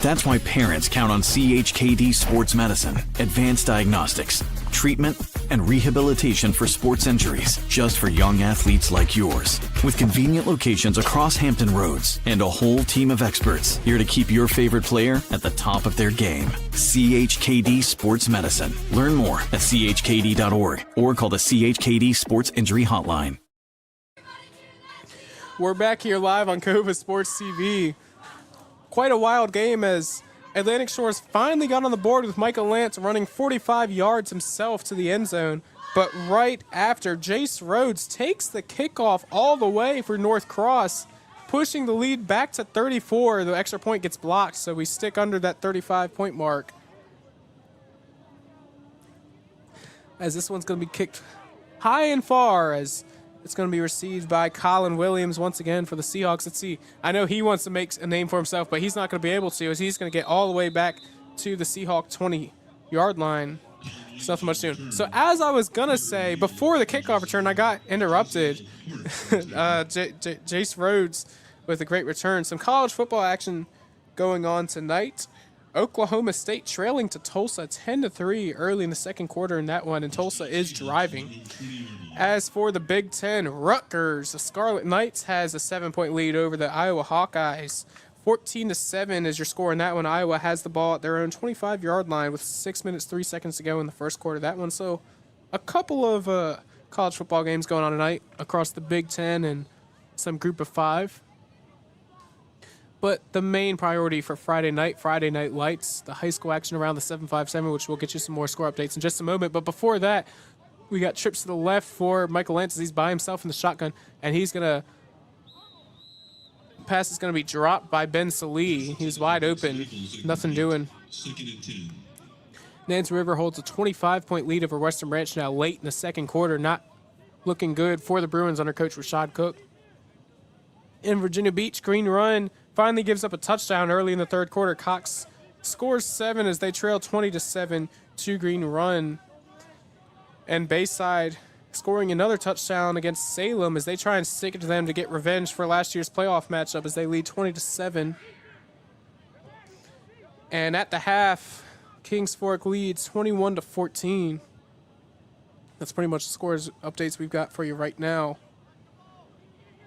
That's why parents count on CHKD Sports Medicine, advanced diagnostics, treatment, and rehabilitation for sports injuries just for young athletes like yours. With convenient locations across Hampton Roads and a whole team of experts here to keep your favorite player at the top of their game. CHKD Sports Medicine. Learn more at chkd.org or call the CHKD Sports Injury Hotline. We're back here live on Cova Sports TV. Quite a wild game as Atlantic Shores finally got on the board with Michael Lance running 45 yards himself to the end zone. But right after, Jace Rhodes takes the kickoff all the way for North Cross, pushing the lead back to 34. The extra point gets blocked, so we stick under that 35-point mark. As this one's going to be kicked high and far, as it's going to be received by Colin Williams once again for the Seahawks. Let's see. I know he wants to make a name for himself, but he's not going to be able to, as he's going to get all the way back to the Seahawk 20-yard line. It's nothing much soon. So as I was going to say, before the kickoff return, I got interrupted. Jace Rhodes with a great return. Some college football action going on tonight. Oklahoma State trailing to Tulsa 10-3 early in the second quarter in that one, and Tulsa is driving. As for the Big Ten, Rutgers, the Scarlet Knights has a 7-point lead over the Iowa Hawkeyes. 14-7 is your score in that one. Iowa has the ball at their own 25-yard line with 6 minutes, 3 seconds to go in the first quarter of that one. So a couple of college football games going on tonight across the Big Ten and some group of 5. But the main priority for Friday Night Lights, the high school action around the 757, which we'll get you some more score updates in just a moment. But before that, we got trips to the left for Michael Lance as he's by himself in the shotgun, and he's going to pass is going to be dropped by Ben Salee. He's wide open, nothing doing. Nance River holds a 25-point lead over Western Branch now late in the second quarter. Not looking good for the Bruins under Coach Rashad Cook. In Virginia Beach, Green Run finally gives up a touchdown early in the third quarter. Cox scores 7 as they trail 20-7 to Green Run. And Bayside scoring another touchdown against Salem as they try and stick it to them to get revenge for last year's playoff matchup as they lead 20-7. And at the half, Kings Fork leads 21-14. That's pretty much the scores updates we've got for you right now.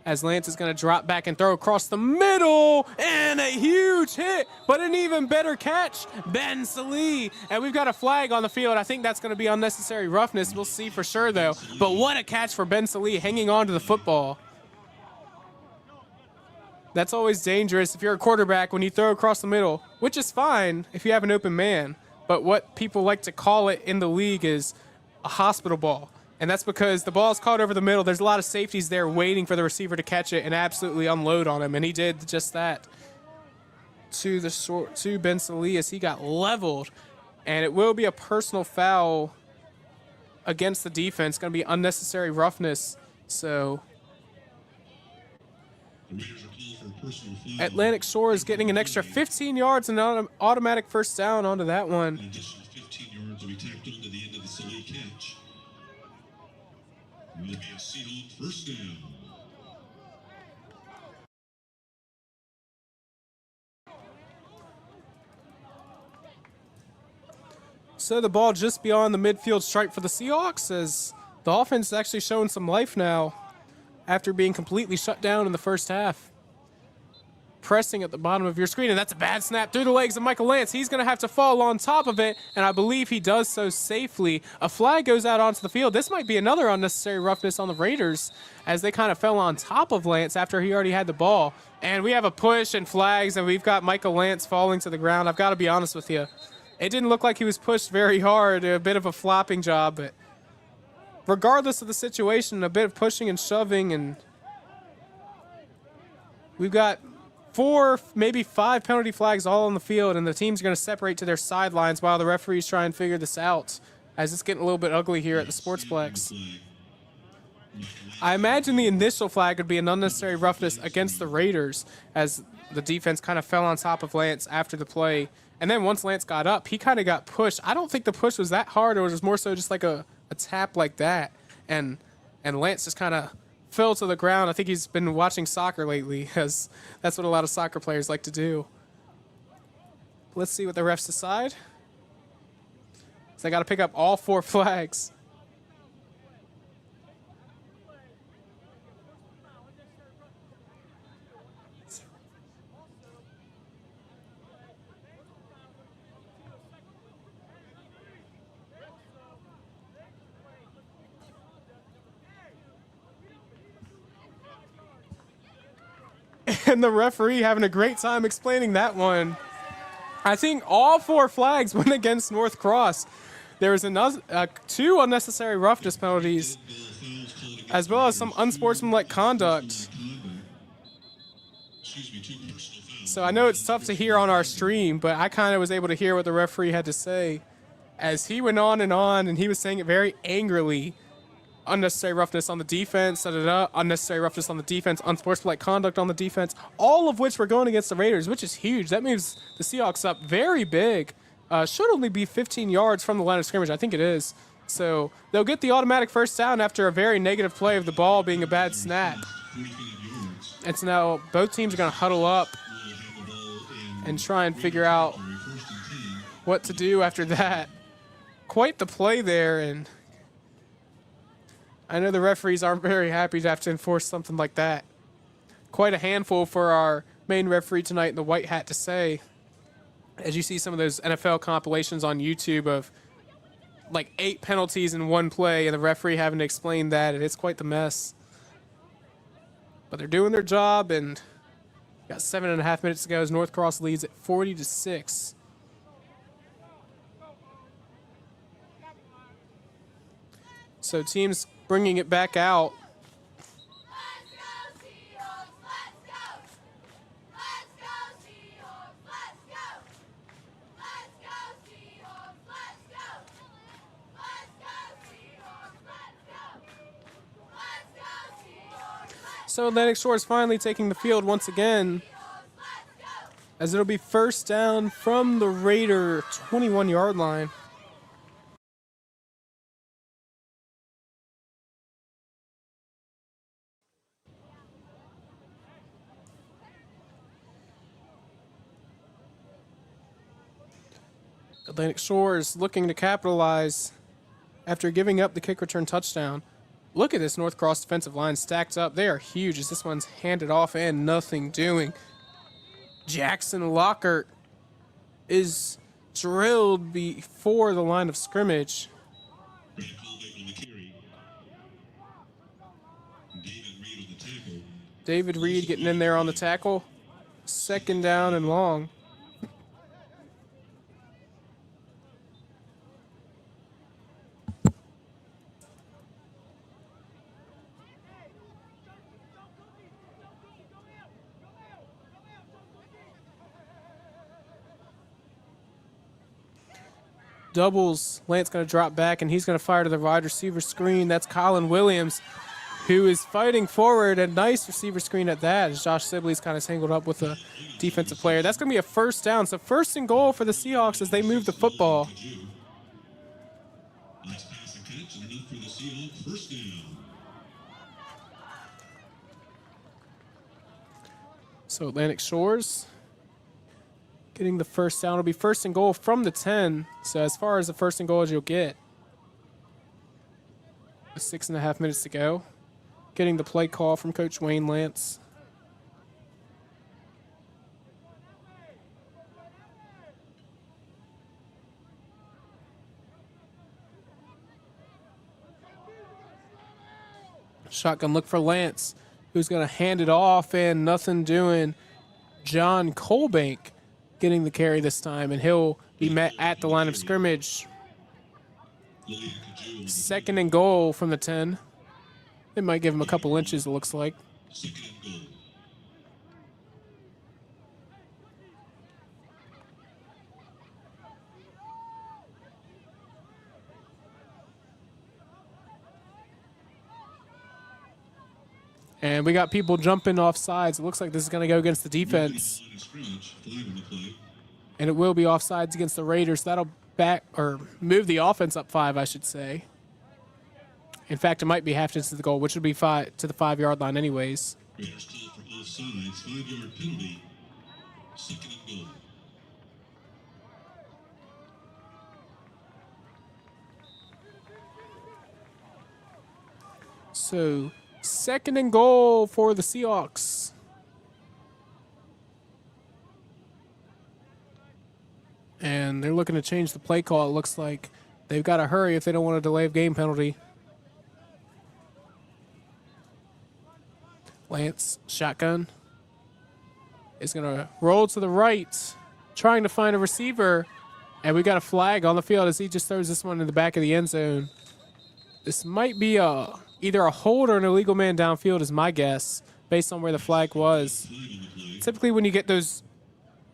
As Lance is going to drop back and throw across the middle, and a huge hit, but an even better catch, Ben Salee. And we've got a flag on the field. I think that's going to be unnecessary roughness. We'll see for sure, though. But what a catch for Ben Salee hanging on to the football. That's always dangerous if you're a quarterback when you throw across the middle, which is fine if you have an open man. But what people like to call it in the league is a hospital ball. And that's because the ball's caught over the middle. There's a lot of safeties there waiting for the receiver to catch it and absolutely unload on him. And he did just that to Ben Salee as he got leveled. And it will be a personal foul against the defense. Going to be unnecessary roughness. So Atlantic Shores getting an extra 15 yards and an automatic first down onto that one. 15 yards will be tacked on to the end of the Salee catch. Will be a Seahawk first down. So the ball just beyond the midfield stripe for the Seahawks as the offense is actually showing some life now after being completely shut down in the first half. Pressing at the bottom of your screen, and that's a bad snap through the legs of Michael Lance. He's going to have to fall on top of it, and I believe he does so safely. A flag goes out onto the field. This might be another unnecessary roughness on the Raiders as they kind of fell on top of Lance after he already had the ball. And we have a push and flags, and we've got Michael Lance falling to the ground. I've got to be honest with you. It didn't look like he was pushed very hard, a bit of a flopping job, but regardless of the situation, a bit of pushing and shoving, and we've got 4, maybe 5 penalty flags all on the field, and the teams are going to separate to their sidelines while the referees try and figure this out as it's getting a little bit ugly here at the Sportsplex. I imagine the initial flag would be an unnecessary roughness against the Raiders as the defense kind of fell on top of Lance after the play. And then once Lance got up, he kind of got pushed. I don't think the push was that hard. It was more so just like a tap like that. And Lance just kind of fell to the ground. I think he's been watching soccer lately, as that's what a lot of soccer players like to do. Let's see what the refs decide. So they got to pick up all 4 flags. And the referee having a great time explaining that one. I think all 4 flags went against North Cross. There was another 2 unnecessary roughness penalties, as well as some unsportsmanlike conduct. So I know it's tough to hear on our stream, but I kind of was able to hear what the referee had to say as he went on, and he was saying it very angrily. Unnecessary roughness on the defense, unnecessary roughness on the defense, unsportsmanlike conduct on the defense, all of which were going against the Raiders, which is huge. That moves the Seahawks up very big. Should only be 15 yards from the line of scrimmage. I think it is. So they'll get the automatic first down after a very negative play of the ball being a bad snap. And so now both teams are going to huddle up and try and figure out what to do after that. Quite the play there, and I know the referees aren't very happy to have to enforce something like that. Quite a handful for our main referee tonight in the white hat to say. As you see some of those NFL compilations on YouTube of like 8 penalties in one play and the referee having to explain that, and it's quite the mess. But they're doing their job, and got 7.5 minutes to go as North Cross leads at 40-6. So teams bringing it back out. So Atlantic Shore is finally taking the field once again, as it'll be first down from the Raider 21-yard line. Atlantic Shore is looking to capitalize after giving up the kick return touchdown. Look at this North Cross defensive line stacked up. They are huge as this one's handed off and nothing doing. Jackson Lockhart is drilled before the line of scrimmage. David Reed getting in there on the tackle. Second down and long. Doubles. Lance going to drop back, and he's going to fire to the wide receiver screen. That's Colin Williams, who is fighting forward. A nice receiver screen at that, as Josh Sibley's kind of tangled up with a defensive player. That's going to be a first down. So first and goal for the Seahawks as they move the football. So Atlantic Shores getting the first down. It'll be first and goal from the 10. So as far as the first and goal as you'll get. With 6.5 minutes to go. Getting the play call from Coach Wayne Lance. Shotgun look for Lance, who's going to hand it off, and nothing doing. John Colbank getting the carry this time, and he'll be met at the line of scrimmage. Second and goal from the 10. It might give him a couple inches, it looks like. And we got people jumping off sides. It looks like this is going to go against the defense. And it will be offsides against the Raiders. That'll move the offense up 5, I should say. In fact, it might be half distance to the goal, which would be 5 to the 5-yard line anyways. Raiders call for offsides, 5-yard penalty, 2nd and goal. So, 2nd and goal for the Seahawks. And they're looking to change the play call. It looks like they've got to hurry if they don't want a delay of game penalty. Lance, shotgun, is going to roll to the right, trying to find a receiver. And we got a flag on the field as he just throws this one in the back of the end zone. This might be either a hold or an illegal man downfield is my guess, based on where the flag was. Typically when you get those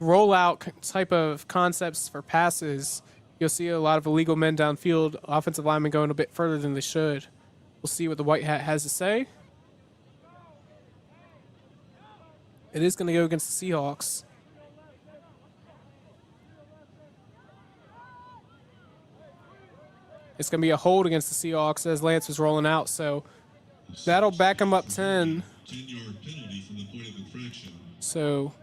rollout type of concepts for passes, you'll see a lot of illegal men downfield, offensive linemen going a bit further than they should. We'll see what the white hat has to say. It is going to go against the Seahawks. It's going to be a hold against the Seahawks as Lance was rolling out, so that'll back him up 10. 10-yard penalty from the point of infraction. So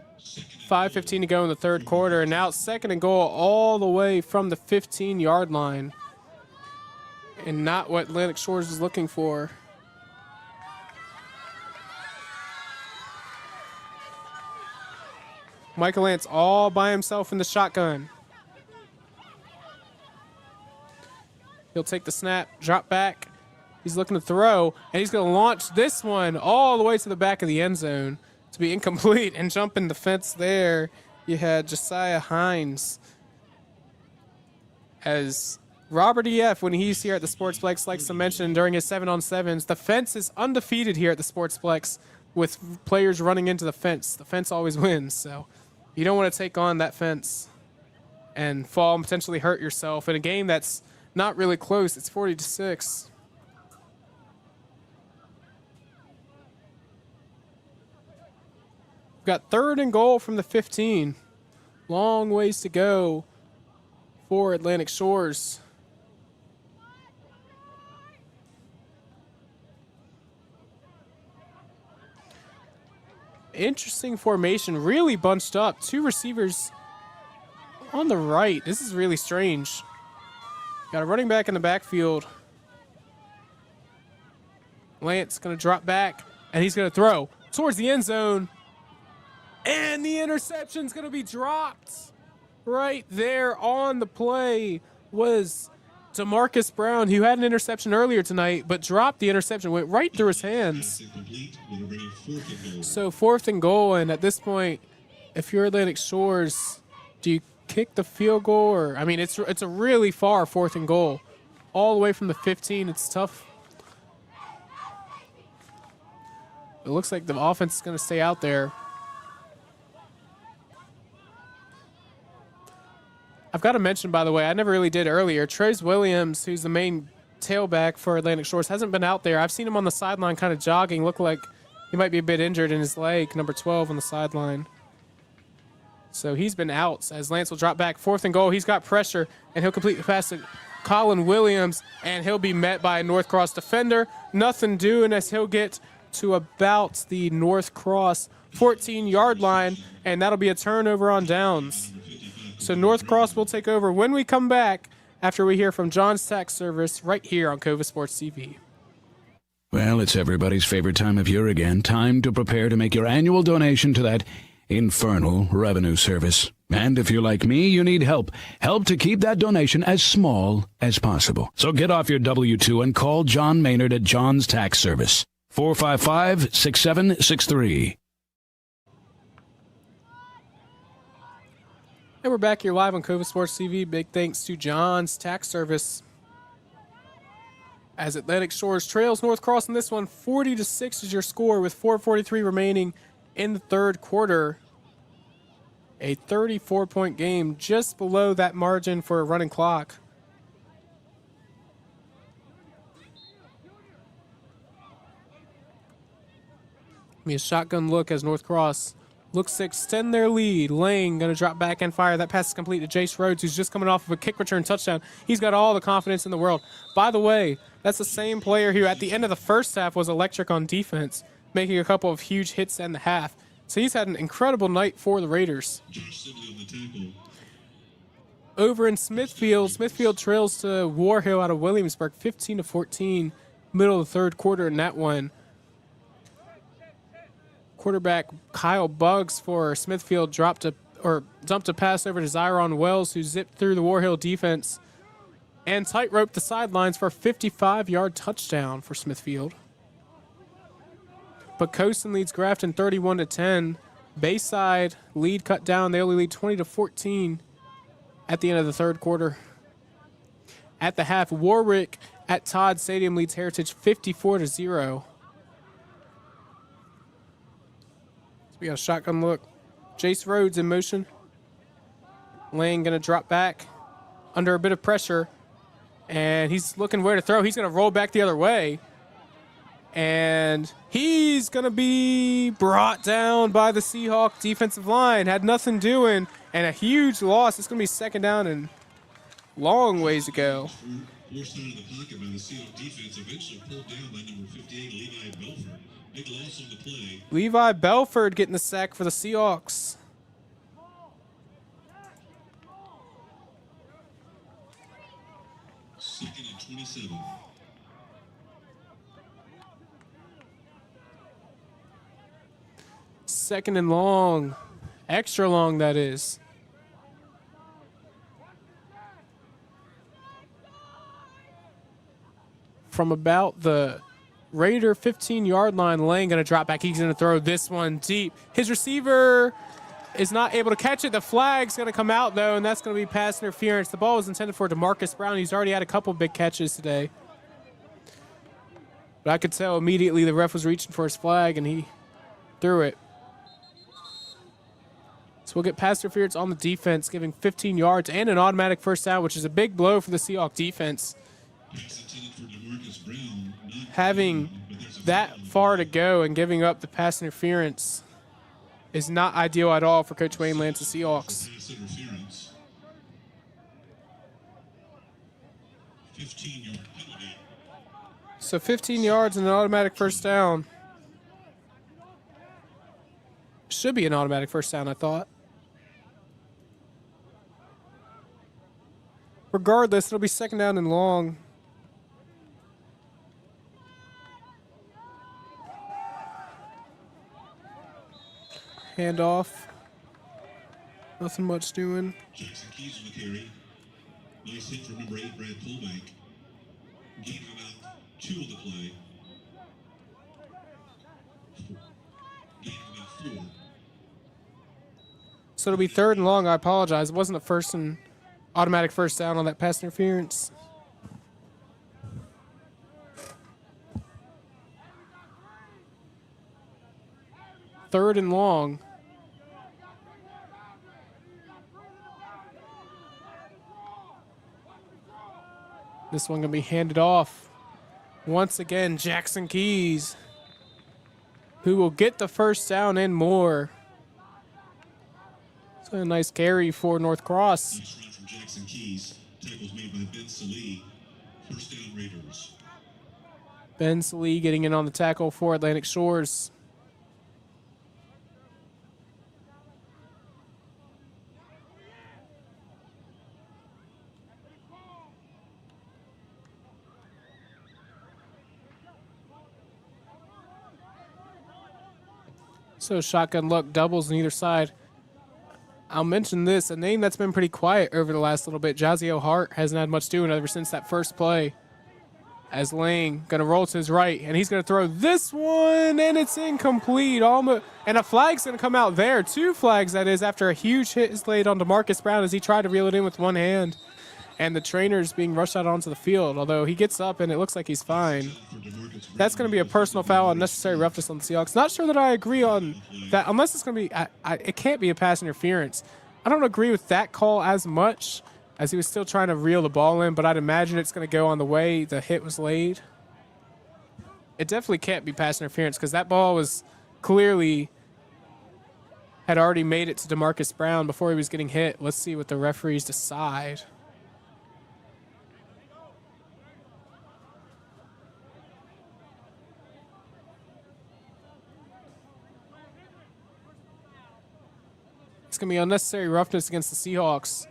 5:15 to go in the third quarter, and now it's 2nd and goal all the way from the 15-yard line. And not what Atlantic Shores is looking for. Michael Lance all by himself in the shotgun. He'll take the snap, drop back. He's looking to throw, and he's going to launch this one all the way to the back of the end zone to be incomplete and jump in the fence there. You had Josiah Hines. As Robert E.F., when he's here at the Sportsplex, likes to mention during his 7-on-7s, the fence is undefeated here at the Sportsplex with players running into the fence. The fence always wins, so you don't want to take on that fence and fall and potentially hurt yourself in a game that's not really close. It's 40-6. We've got 3rd and goal from the 15. Long ways to go for Atlantic Shores. Interesting formation, really bunched up. 2 receivers on the right. This is really strange. Got a running back in the backfield. Lance going to drop back, and he's going to throw towards the end zone. And the interception's going to be dropped. Right there on the play was DeMarcus Brown, who had an interception earlier tonight, but dropped the interception, went right through his hands. So 4th and goal, and at this point, if you're Atlantic Shores, do you kick the field goal? Or, I mean, it's a really far 4th and goal. All the way from the 15, it's tough. It looks like the offense is going to stay out there. I've got to mention, by the way, I never really did earlier, Trez Williams, who's the main tailback for Atlantic Shores, hasn't been out there. I've seen him on the sideline kind of jogging. Look like he might be a bit injured in his leg, number 12 on the sideline. So he's been out as Lance will drop back. 4th and goal. He's got pressure, and he'll complete the pass to Colin Williams, and he'll be met by a North Cross defender. Nothing doing as he'll get to about the North Cross 14-yard line, and that'll be a turnover on downs. So North Cross will take over when we come back after we hear from John's Tax Service right here on Cova Sports TV. Well, it's everybody's favorite time of year again. Time to prepare to make your annual donation to that infernal revenue service. And if you're like me, you need help. Help to keep that donation as small as possible. So get off your W-2 and call John Maynard at John's Tax Service. 455-6763. And we're back here live on Cova Sports TV. Big thanks to John's Tax Service. As Atlantic Shores trails North Cross in this one, 40-6 is your score with 4:43 remaining in the third quarter. A 34-point game, just below that margin for a running clock. Be a shotgun look as North Cross looks to extend their lead. Lang going to drop back and fire. That pass is complete to Jace Rhodes, who's just coming off of a kick return touchdown. He's got all the confidence in the world. By the way, that's the same player who at the end of the first half was electric on defense, making a couple of huge hits in the half. So he's had an incredible night for the Raiders. Over in Smithfield, Smithfield trails to Warhill out of Williamsburg, 15-14, middle of the third quarter in that one. Quarterback Kyle Buggs for Smithfield dumped a pass over to Zyron Wells, who zipped through the Warhill defense and tightrope the sidelines for a 55-yard touchdown for Smithfield. But Coaston leads Grafton 31-10. Bayside lead cut down. They only lead 20-14 at the end of the third quarter. At the half, Warwick at Todd Stadium leads Heritage 54-0. We got a shotgun look. Jace Rhodes in motion. Lang going to drop back under a bit of pressure. And he's looking where to throw. He's going to roll back the other way. And he's going to be brought down by the Seahawks defensive line. Had nothing doing. And a huge loss. It's going to be second down and long ways to go. Forced out of the pocket by the Seahawks defense. Eventually pulled down by number 58, Levi Belford. Big loss on the play. Levi Belford getting the sack for the Seahawks. Second and 27. Second and long. Extra long, that is. From about the Raider 15-yard line, Lang going to drop back. He's going to throw this one deep. His receiver is not able to catch it. The flag's going to come out, though, and that's going to be pass interference. The ball was intended for DeMarcus Brown. He's already had a couple big catches today. But I could tell immediately the ref was reaching for his flag, and he threw it. So we'll get pass interference on the defense, giving 15 yards and an automatic first down, which is a big blow for the Seahawks defense. Having that far to go and giving up the pass interference is not ideal at all for Coach Wayne Lance's Seahawks. 15-yard penalty. So 15 yards and an automatic first down. Should be an automatic first down, I thought. Regardless, it'll be second down and long. Handoff. Nothing much doing. Jackson Keys on the carry. Nice hit from number 8, Brad Colbank. Gain of about 2 on the play. Gain of about 4. So it'll be third and long. I apologize. It wasn't a first and automatic first down on that pass interference. Third and long. This one going to be handed off. Once again, Jackson Keys, who will get the first down and more. So a nice carry for North Cross. Nice run from Jackson Keys. Tackles made by Ben Salee. First down Raiders. Ben Salee getting in on the tackle for Atlantic Shores. So shotgun look, doubles on either side. I'll mention this, a name that's been pretty quiet over the last little bit. Jazio Hart hasn't had much doing ever since that first play. As Lang going to roll to his right, and he's going to throw this one, and it's incomplete. Almost, and a flag's going to come out there. 2 flags, that is, after a huge hit is laid on DeMarcus Brown as he tried to reel it in with one hand. And the trainer's being rushed out onto the field, although he gets up and it looks like he's fine. That's going to be a personal foul, unnecessary roughness on the Seahawks. Not sure that I agree on that, unless it's going to be, it can't be a pass interference. I don't agree with that call as much, as he was still trying to reel the ball in, but I'd imagine it's going to go on the way the hit was laid. It definitely can't be pass interference because that ball was clearly had already made it to DeMarcus Brown before he was getting hit. Let's see what the referees decide. It's going to be unnecessary roughness against the Seahawks.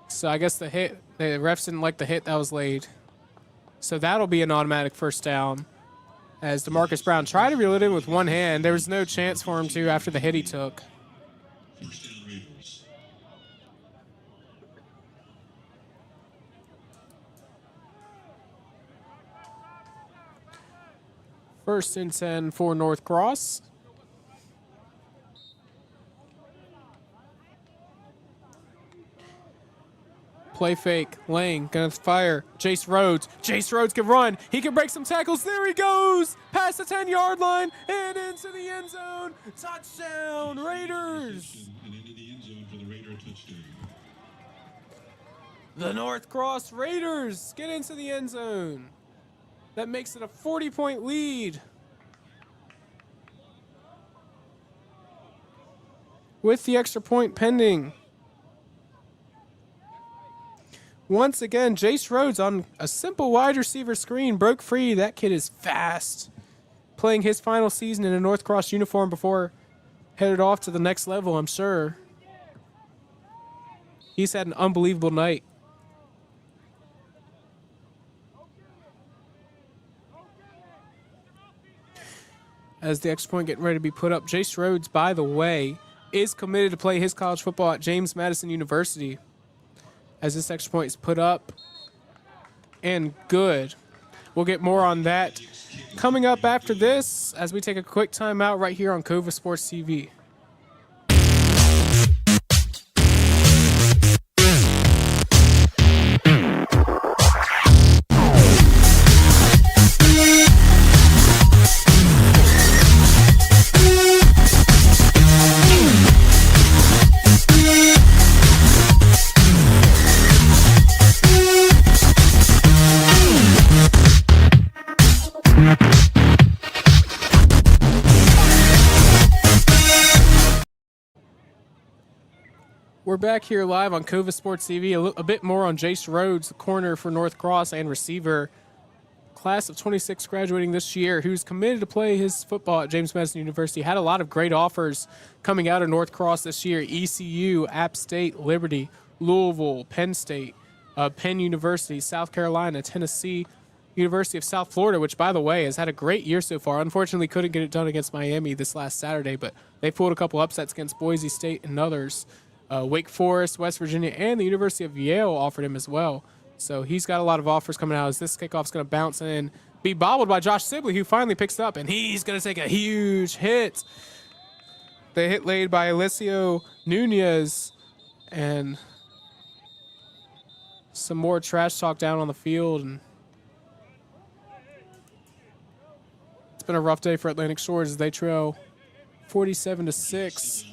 So I guess the refs didn't like the hit that was laid. So that'll be an automatic first down. As DeMarcus Brown tried to reel it in with one hand, there was no chance for him to after the hit he took. First and 10 for North Cross. Play fake. Lang gonna fire. Jace Rhodes. Jace Rhodes can run. He can break some tackles. There he goes. Past the 10-yard line and into the end zone. Touchdown, Raiders. And into the end zone for the Raider touchdown. The North Cross Raiders get into the end zone. That makes it a 40-point lead. With the extra point pending. Once again, Jace Rhodes on a simple wide receiver screen broke free. That kid is fast. Playing his final season in a North Cross uniform before headed off to the next level, I'm sure. He's had an unbelievable night. As the extra point getting ready to be put up, Jace Rhodes, by the way, is committed to play his college football at James Madison University. As this extra point is put up and good. We'll get more on that coming up after this as we take a quick timeout right here on Cova Sports TV. We're back here live on Cova Sports TV. A bit more on Jace Rhodes, the corner for North Cross and receiver. Class of 26 graduating this year, who's committed to play his football at James Madison University. Had a lot of great offers coming out of North Cross this year. ECU, App State, Liberty, Louisville, Penn State, Penn University, South Carolina, Tennessee, University of South Florida, which, by the way, has had a great year so far. Unfortunately, couldn't get it done against Miami this last Saturday, but they pulled a couple upsets against Boise State and others. Wake Forest, West Virginia, and the University of Yale offered him as well. So he's got a lot of offers coming out as this kickoff's going to bounce in, be bobbled by Josh Sibley, who finally picks it up, and he's going to take a huge hit. The hit laid by Alessio Nunez, and some more trash talk down on the field. And it's been a rough day for Atlantic Shores as they trail 47-6.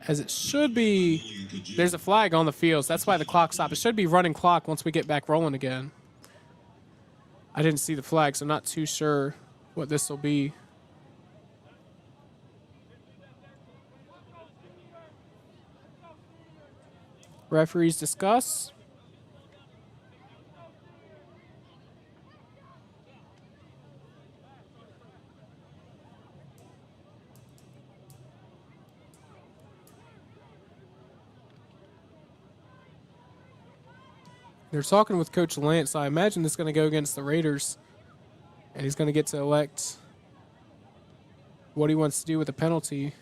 As it should be, there's a flag on the field, so that's why the clock stopped. It should be running clock once we get back rolling again. I didn't see the flag, so I'm not too sure what this will be. Referees discuss. They're talking with Coach Lance, so I imagine this is going to go against the Raiders, and he's going to get to elect what he wants to do with the penalty.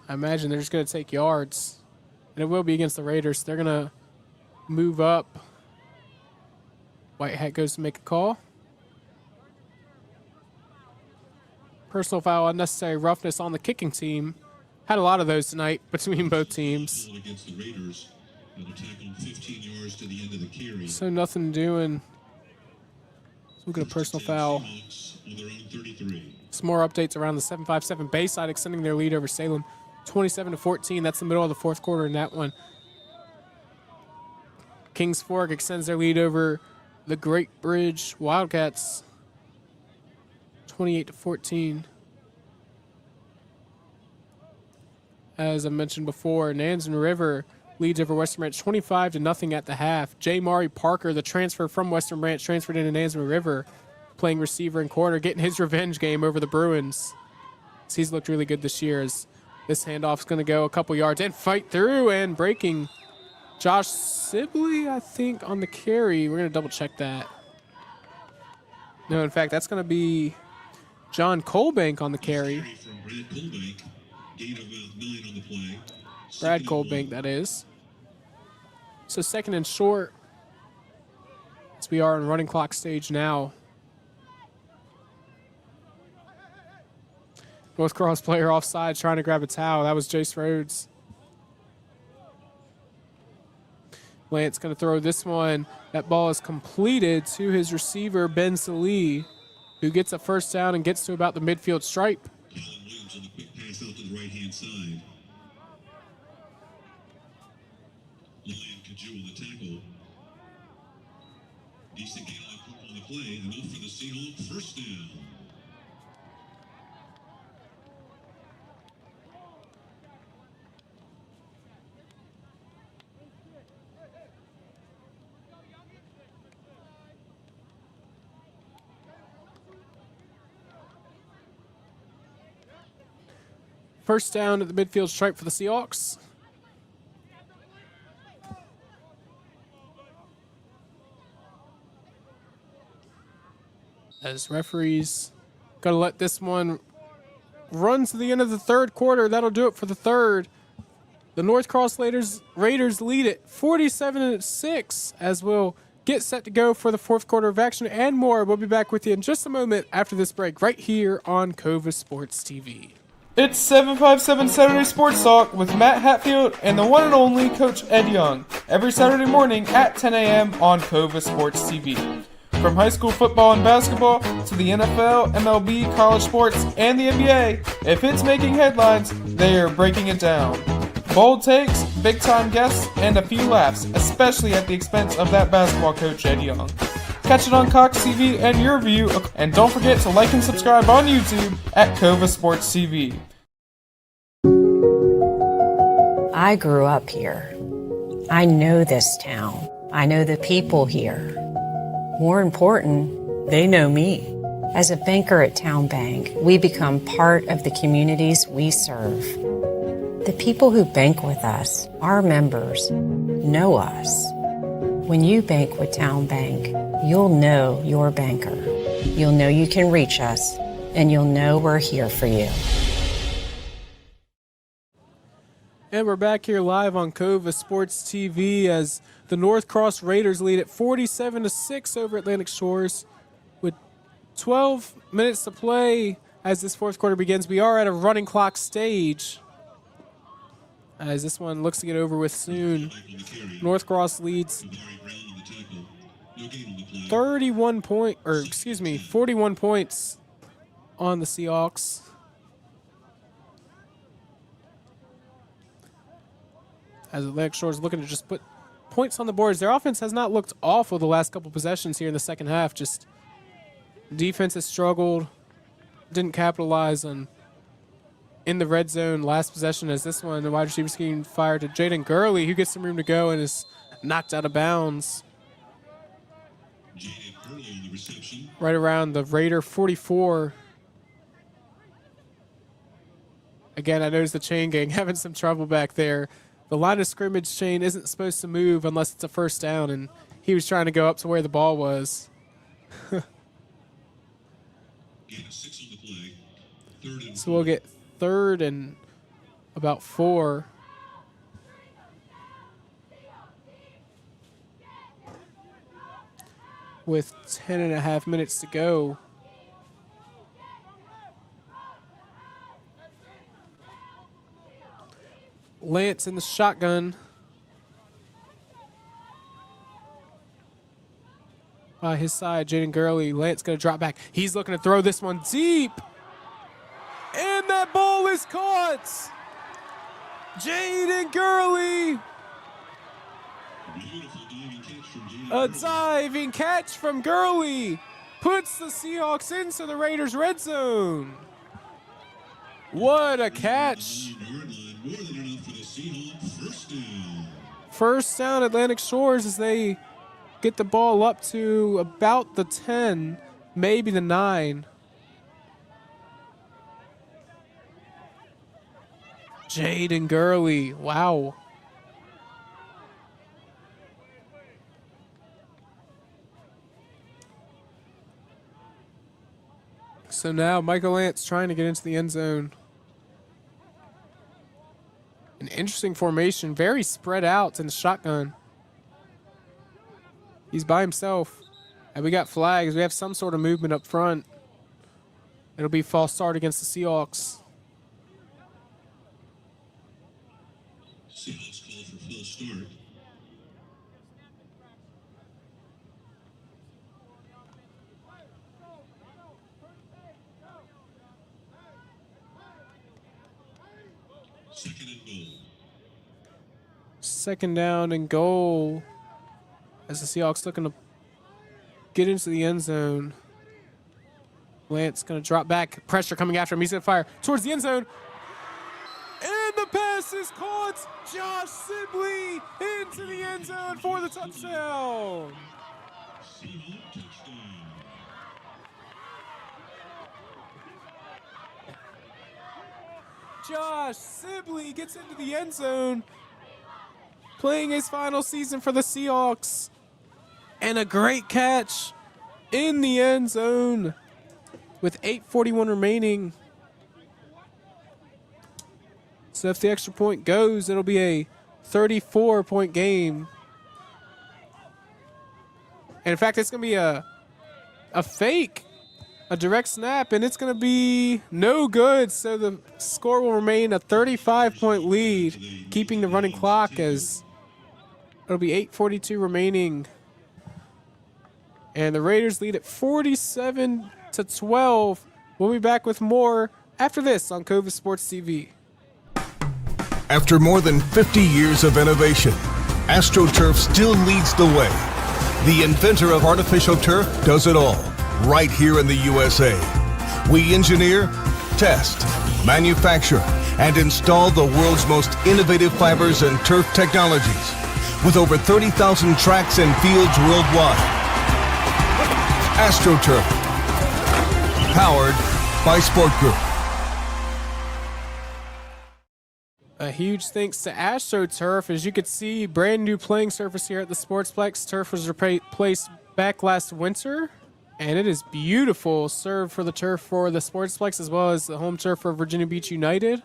I imagine they're just going to take yards, and it will be against the Raiders. They're going to move up. White Hat goes to make a call. Personal foul, unnecessary roughness on the kicking team. Had a lot of those tonight between both teams. Against the Raiders, that'll tackle 15 yards to the end of the carry. So nothing doing. So we'll get a personal foul. Some more updates around the 757 Bayside extending their lead over Salem, 27-14. That's the middle of the fourth quarter in that one. Kings Fork extends their lead over the Great Bridge Wildcats, 28-14. As I mentioned before, Nansen River leads over Western Branch 25-0 at the half. J. Mari Parker, the transfer from Western Branch, transferred into Nansen River, playing receiver and corner, getting his revenge game over the Bruins. So he's looked really good this year as this handoff's going to go a couple yards and fight through and breaking Josh Sibley, I think, on the carry. We're going to double check that. No, in fact, that's going to be John Colbank on the carry. Brad Colbank, that is. So second and short, as we are in running clock stage now. North Cross player offside trying to grab a towel. That was Jace Rhodes. Lance going to throw this one. That ball is completed to his receiver, Ben Salee, who gets a first down and gets to about the midfield stripe. Colin Williams on the quick pass out to the right-hand side. Lion Kajou on the tackle. Decent gain on the play. Enough for the Seahawks. First down. First down at the midfield stripe for the Seahawks. As referees got to let this one run to the end of the third quarter. That'll do it for the third. The North Cross Raiders lead it 47-6 as we'll get set to go for the fourth quarter of action and more. We'll be back with you in just a moment after this break right here on Cova Sports TV. It's 757 Saturday Sports Talk with Matt Hatfield and the one and only Coach Ed Young every Saturday morning at 10 a.m. on Cova Sports TV. From high school football and basketball to the NFL, MLB, college sports, and the NBA, if it's making headlines, they are breaking it down. Bold takes, big-time guests, and a few laughs, especially at the expense of that basketball coach Ed Young. Catch it on Cox TV and your view, and don't forget to like and subscribe on YouTube at Cova Sports TV. I grew up here. I know this town. I know the people here. More important, they know me. As a banker at Town Bank, we become part of the communities we serve. The people who bank with us, our members, know us. When you bank with Town Bank, you'll know your banker. You'll know you can reach us, and you'll know we're here for you. And we're back here live on Cova Sports TV as the North Cross Raiders lead at 47-6 over Atlantic Shores with 12 minutes to play as this fourth quarter begins. We are at a running clock stage as this one looks to get over with soon. North Cross leads 41 points on the Seahawks. As Atlantic Shores looking to just put points on the boards. Their offense has not looked awful the last couple possessions here in the second half. Just defense has struggled, didn't capitalize on in the red zone last possession as this one, the wide receiver scheme fired to Jaden Gurley, who gets some room to go and is knocked out of bounds. Right around the Raider 44. Again, I noticed the chain gang having some trouble back there. The line of scrimmage chain isn't supposed to move unless it's a first down, and he was trying to go up to where the ball was. So we'll get third and about 4. With 10.5 minutes to go. Lance in the shotgun. By his side, Jaden Gurley. Lance going to drop back. He's looking to throw this one deep. And that ball is caught. Jaden Gurley. A diving catch from Gurley puts the Seahawks into the Raiders' red zone. What a catch. First down, Atlantic Shores, as they get the ball up to about the 10, maybe the 9. Jaden Gurley, wow. So now Michael Lance trying to get into the end zone. An interesting formation, very spread out in the shotgun. He's by himself. And we got flags. We have some sort of movement up front. It'll be false start against the Seahawks. Seahawks call for false start. Second down and goal as the Seahawks looking to get into the end zone. Lance going to drop back. Pressure coming after him. He's going to fire towards the end zone. And the pass is caught. Josh Sibley into the end zone for the touchdown. Josh Sibley gets into the end zone, playing his final season for the Seahawks. And a great catch in the end zone with 8:41 remaining. So if the extra point goes, it'll be a 34-point game. And in fact, it's going to be a fake, a direct snap, and it's going to be no good. So the score will remain a 35-point lead, keeping the running clock as it'll be 8:42 remaining. And the Raiders lead at 47-12. We'll be back with more after this on Cova Sports TV. After more than 50 years of innovation, AstroTurf still leads the way. The inventor of artificial turf does it all, right here in the USA. We engineer, test, manufacture, and install the world's most innovative fibers and turf technologies, with over 30,000 tracks and fields worldwide. AstroTurf, powered by Sport Group. A huge thanks to AstroTurf. As you can see, brand new playing surface here at the Sportsplex. Turf was replaced back last winter, and it is beautiful. Served for the turf for the Sportsplex, as well as the home turf for Virginia Beach United.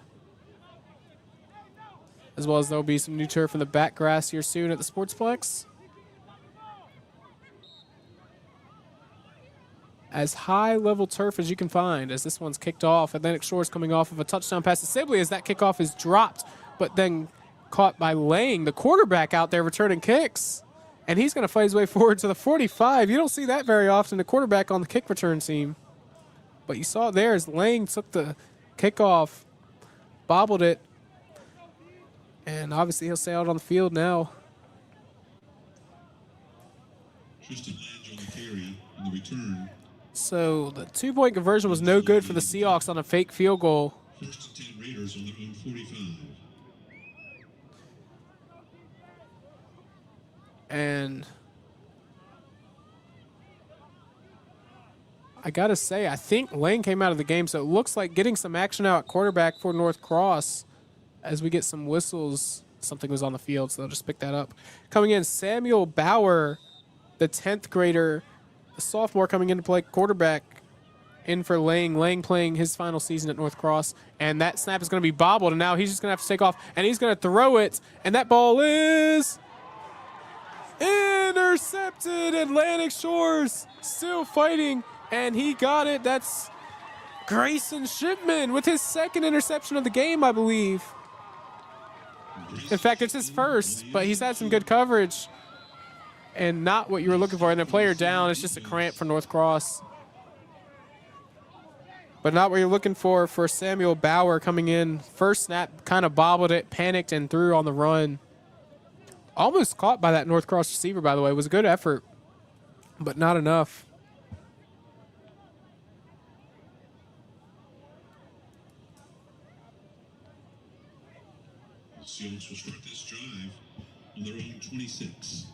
As well as there'll be some new turf in the back grass here soon at the Sportsplex. As high-level turf as you can find, as this one's kicked off. Atlantic Shores coming off of a touchdown pass to Sibley as that kickoff is dropped, but then caught by Lang, the quarterback out there returning kicks. And he's going to fight his way forward to the 45. You don't see that very often, the quarterback on the kick return team. But you saw it there as Lang took the kickoff, bobbled it, and obviously he'll stay out on the field now. Tristan Lange on the carry on the return. So the 2-point conversion was no good for the Seahawks on a fake field goal. First and 10 Raiders on their own 45. And I gotta say, I think Lane came out of the game, so it looks like getting some action out at quarterback for North Cross as we get some whistles. Something was on the field, so they'll just pick that up. Coming in, Samuel Bauer, the 10th grader, a sophomore coming in to play quarterback in for Lang. Lang playing his final season at North Cross. And that snap is going to be bobbled, and now he's just going to have to take off, and he's going to throw it. And that ball is intercepted. Atlantic Shores still fighting, and he got it. That's Grayson Shipman with his second interception of the game, I believe. In fact, it's his first, but he's had some good coverage. And not what you were looking for. And a player down, it's just a cramp for North Cross. But not what you're looking for Samuel Bauer coming in. First snap, kind of bobbled it, panicked, and threw on the run. Almost caught by that North Cross receiver, by the way. It was a good effort, but not enough. Seahawks will start this drive on their own 26.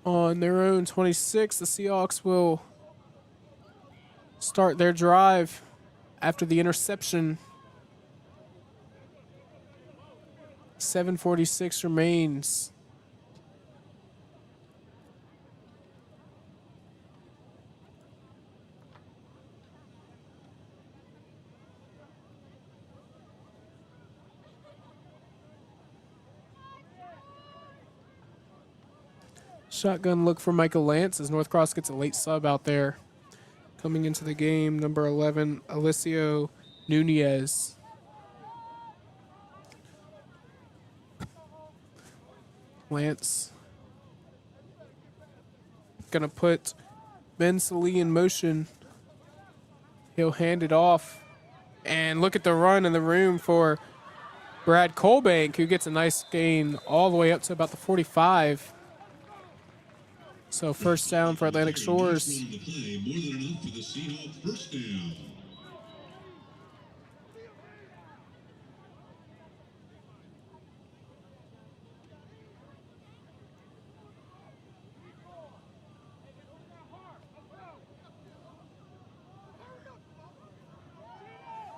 On their own 26, the Seahawks will start their drive after the interception. 7:46 remains. Shotgun look for Michael Lance as Northcross gets a late sub out there. Coming into the game, number 11, Alicio Nunez. Lance gonna put Ben Salee in motion. He'll hand it off. And look at the run in the room for Brad Colbank, who gets a nice gain all the way up to about the 45. So first down for Atlantic Shores. More than enough for the Seahawks first down.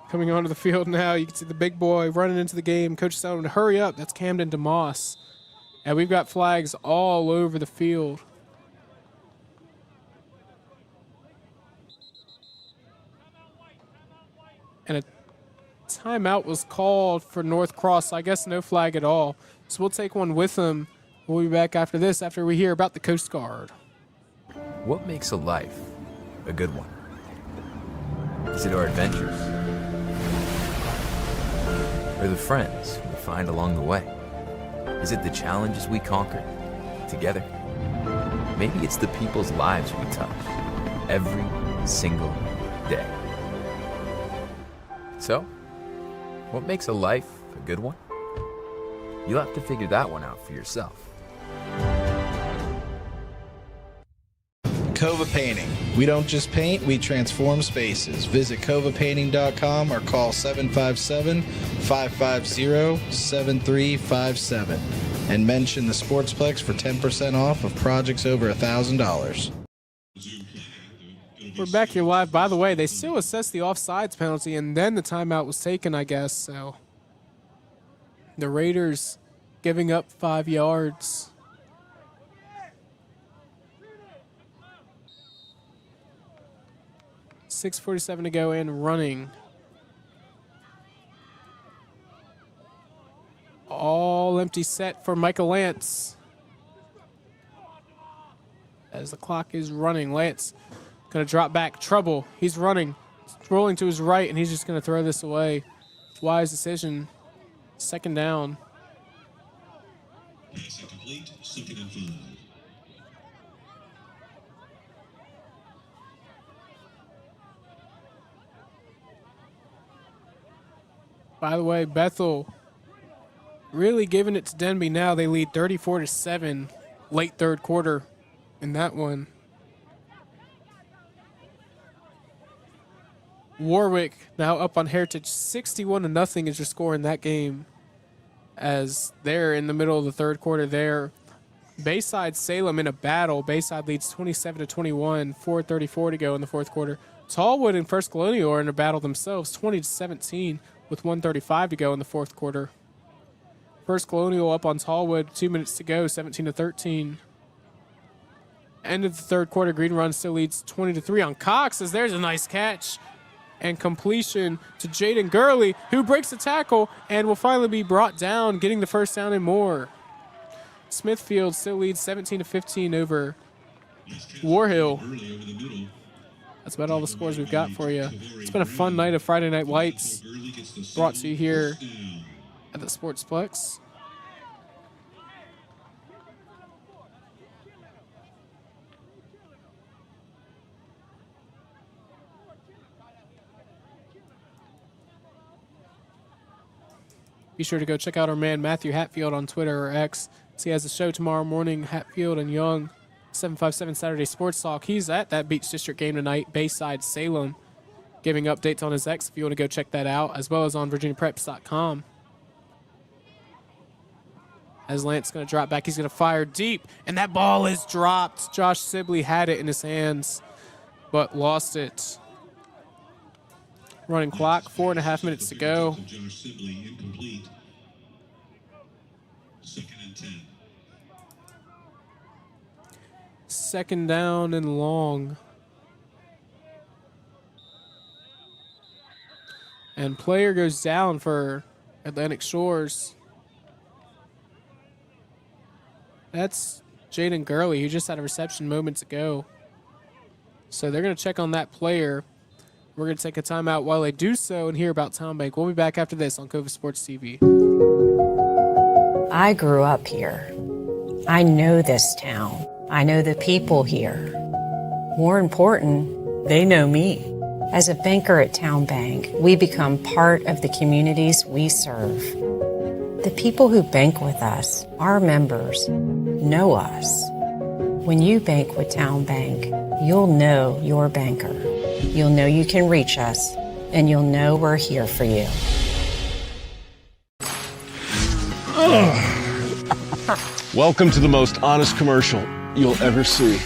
Coming onto the field now, you can see the big boy running into the game. Coach is telling him to hurry up. That's Camden DeMoss. And we've got flags all over the field. And a timeout was called for North Cross. I guess no flag at all. So we'll take one with them. We'll be back after this, after we hear about the Coast Guard. What makes a life a good one? Is it our adventures? Or the friends we find along the way? Is it the challenges we conquer together? Maybe it's the people's lives we touch every single day. So, what makes a life a good one? You'll have to figure that one out for yourself. Cova Painting. We don't just paint, we transform spaces. Visit covapainting.com or call 757-550-7357 and mention the Sportsplex for 10% off of projects over $1,000. We're back here live. By the way, they still assessed the offsides penalty, and then the timeout was taken, I guess. So the Raiders giving up 5 yards. .647 to go and running. All empty set for Michael Lance. As the clock is running, Lance gonna drop back. Trouble. He's running. Rolling to his right, and he's just gonna throw this away. Wise decision. Second down. Pass incomplete, 2nd and 5. By the way, Bethel really giving it to Denby now. They lead 34-7 late third quarter in that one. Warwick now up on Heritage 61-0 is your score in that game, as they're in the middle of the third quarter there. Bayside Salem in a battle. Bayside leads 27-21, 4:34 to go in the fourth quarter. Tallwood and First Colonial are in a battle themselves, 20-17 with 1:35 to go in the fourth quarter. First Colonial up on Tallwood, 2 minutes to go, 17-13. End of the third quarter, Green Run still leads 20-3 on Cox, as there's a nice catch and completion to Jaden Gurley, who breaks the tackle and will finally be brought down, getting the first down and more. Smithfield still leads 17-15 over Warhill. That's about all the scores we've got for you. It's been a fun night of Friday Night Lights, brought to you here at the Sportsplex. Be sure to go check out our man Matthew Hatfield on Twitter or X. He has a show tomorrow morning, Hatfield and Young, 757 Saturday Sports Talk. He's at that Beach District game tonight, Bayside Salem. giving updates on his X if you want to go check that out, as well as on VirginiaPreps.com. As Lance going to drop back, he's going to fire deep, and that ball is dropped. Josh Sibley had it in his hands, but lost it. Running clock, 4.5 minutes to go. Josh Sibley incomplete. 2nd and 10. Second down and long. And player goes down for Atlantic Shores. That's Jaden Gurley, who just had a reception moments ago. So they're going to check on that player. We're going to take a timeout while they do so and hear about Town Bank. We'll be back after this on Cova Sports TV. I grew up here. I know this town. I know the people here. More important, they know me. As a banker at Town Bank, we become part of the communities we serve. The people who bank with us, our members, know us. When you bank with Town Bank, you'll know your banker. You'll know you can reach us, and you'll know we're here for you. Welcome to the most honest commercial you'll ever see.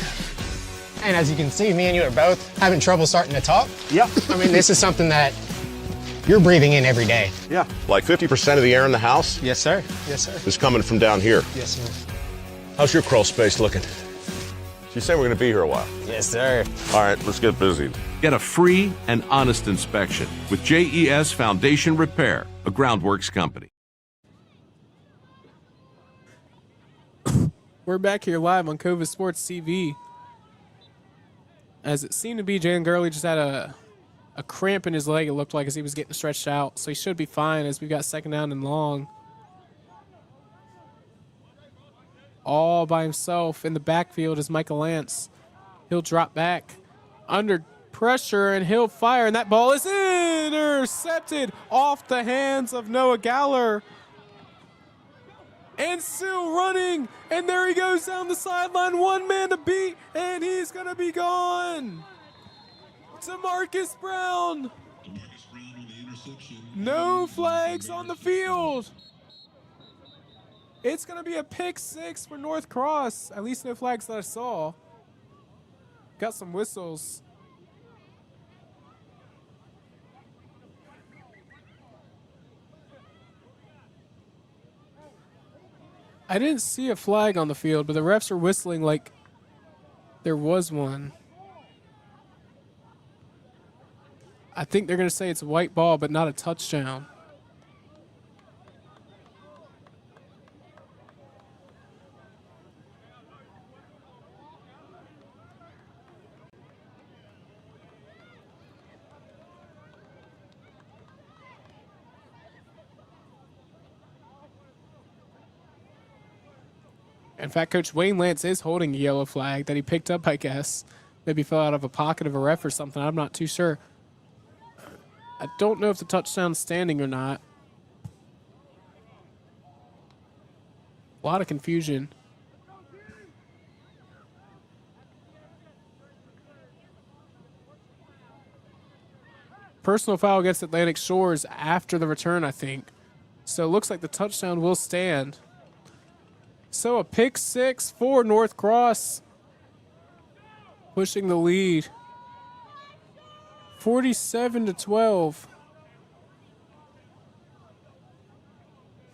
And as you can see, me and you are both having trouble starting to talk. Yep. I mean, this is something that you're breathing in every day. Yeah. Like 50% of the air in the house? Yes, sir. Yes, sir. Is coming from down here. Yes, sir. How's your crawl space looking? You say we're going to be here a while. Yes, sir. All right, let's get busy. Get a free and honest inspection with JES Foundation Repair, a groundworks company. We're back here live on Cova Sports TV. As it seemed to be, Jaden Gurley just had a cramp in his leg, it looked like, as he was getting stretched out. So he should be fine as we've got second down and long. All by himself in the backfield is Michael Lance. He'll drop back under pressure and he'll fire, and that ball is intercepted off the hands of Noah Galler. And still running, and there he goes down the sideline, one man to beat, and he's gonna be gone. DeMarcus Brown. No flags on the field. It's gonna be a pick 6 for North Cross. At least no flags that I saw. Got some whistles. I didn't see a flag on the field, but the refs are whistling like there was one. I think they're going to say it's a white ball, but not a touchdown. In fact, Coach Wayne Lance is holding a yellow flag that he picked up, I guess. Maybe fell out of a pocket of a ref or something. I'm not too sure. I don't know if the touchdown's standing or not. A lot of confusion. Personal foul against Atlantic Shores after the return, I think. So it looks like the touchdown will stand. So a pick 6 for North Cross, pushing the lead, 47-12,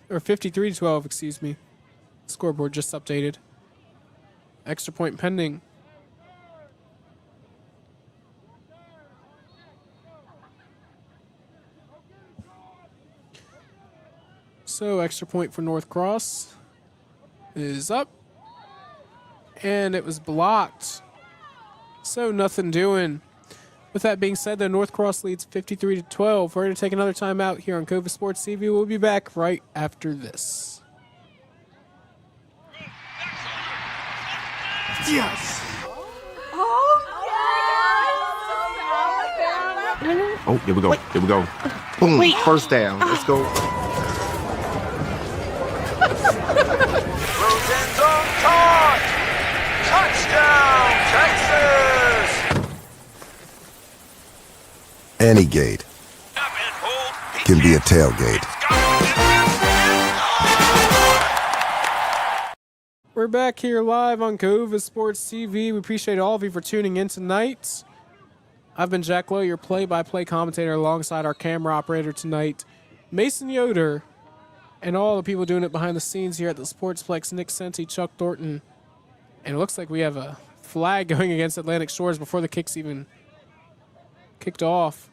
or 53-12, excuse me. Scoreboard just updated. Extra point pending. So extra point for North Cross is up, and it was blocked, so nothing doing. With that being said, the North Cross leads 53-12. We're going to take another time out here on Cova Sports TV. We'll be back right after this. Yes! Oh, here we go. Here we go. Boom. Wait. First down. Let's go. Touchdown, Texas! Any gate can be a tailgate. We're back here live on Cova Sports TV. We appreciate all of you for tuning in tonight. I've been Jack Lowe, your play-by-play commentator, alongside our camera operator tonight, Mason Yoder, and all the people doing it behind the scenes here at the Sportsplex, Nick Senti, Chuck Thornton. And it looks like we have a flag going against Atlantic Shores before the kick's even kicked off.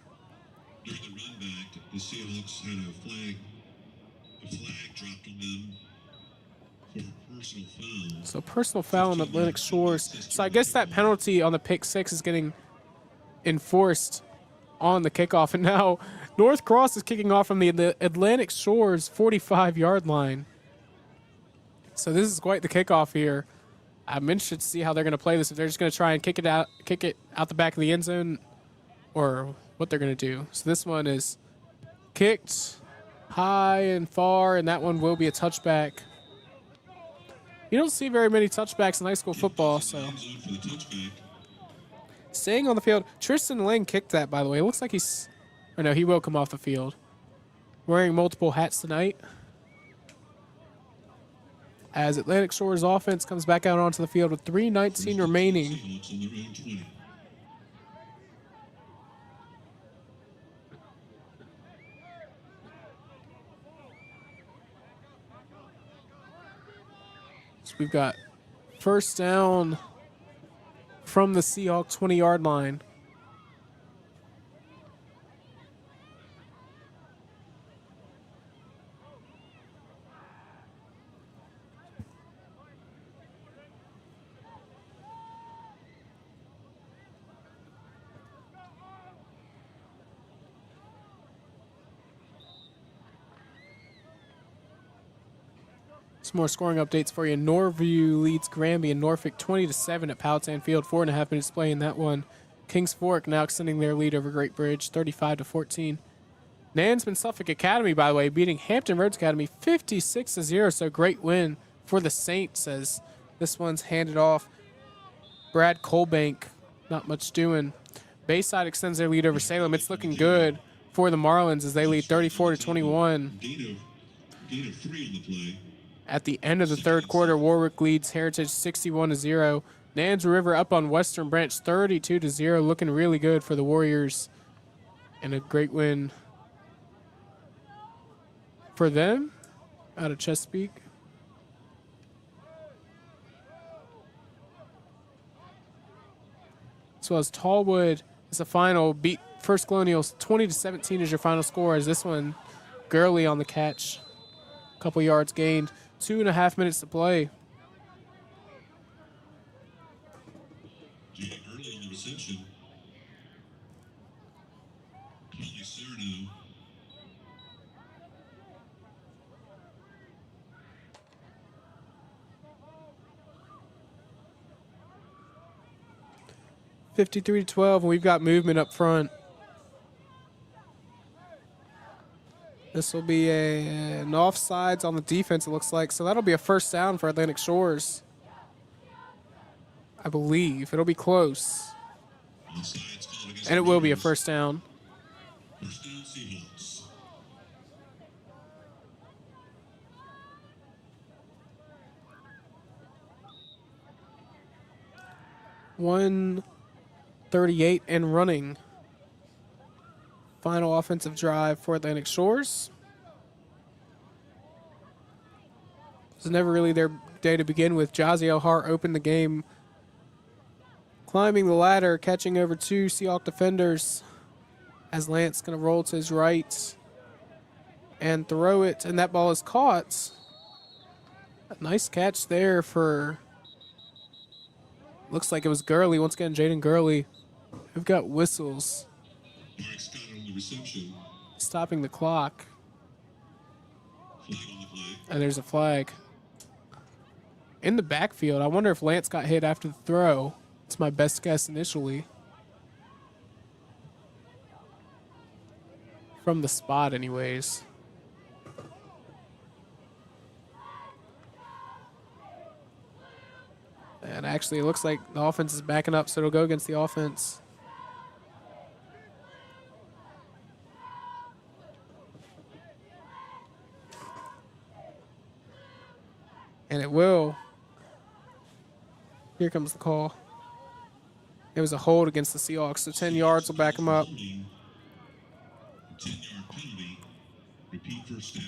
During the run back, the Seahawks had a flag dropped on them for a personal foul. So personal foul on Atlantic Shores. So I guess that penalty on the pick six is getting enforced on the kickoff. And now North Cross is kicking off from the Atlantic Shores 45-yard line. So this is quite the kickoff here. I'm interested to see how they're going to play this. If they're just going to try and kick it out the back of the end zone, or what they're going to do. So this one is kicked high and far, and that one will be a touchback. You don't see very many touchbacks in high school football, so. Staying on the field, Tristan Lang kicked that, by the way. It looks like he will come off the field. Wearing multiple hats tonight. As Atlantic Shores offense comes back out onto the field with 3:19 remaining. So we've got first down from the Seahawks 20-yard line. Some more scoring updates for you. Norview leads Granby and Norfolk 20-7 at Powhatan Field. 4.5 minutes play in that one. Kings Fork now extending their lead over Great Bridge, 35-14. Nansman Suffolk Academy, by the way, beating Hampton Roads Academy 56-0. So great win for the Saints as this one's handed off. Brad Colbank, not much doing. Bayside extends their lead over Salem. It's looking good for the Marlins as they lead 34-21. Gain of 3 on the play. At the end of the third quarter, Warwick leads Heritage 61-0. Nans River up on Western Branch 32-0, looking really good for the Warriors. And a great win for them out of Chesapeake. As well as Tallwood is the final, beat First Colonials 20-17 is your final score, as this one Gurley on the catch. Couple yards gained. 2.5 minutes to play. Early on the reception. Kelly Cerno. (53-12), and we've got movement up front. This will be an offsides on the defense, it looks like. So that'll be a first down for Atlantic Shores. I believe. It'll be close. And it will be a first down. First down, Seahawks. .138 and running. Final offensive drive for Atlantic Shores. It was never really their day to begin with. Jaziel Hart opened the game, climbing the ladder, catching over 2 Seahawk defenders, as Lance going to roll to his right and throw it, and that ball is caught. A nice catch there for, looks like it was Gurley. Once again, Jaden Gurley. We've got whistles. Reception. Stopping the clock. Flag on the play. And there's a flag. In the backfield, I wonder if Lance got hit after the throw. It's my best guess initially. From the spot anyways. And actually it looks like the offense is backing up, so it'll go against the offense. And it will. Here comes the call. It was a hold against the Seahawks, so 10 yards will back them up. 10-yard penalty. Repeat first down.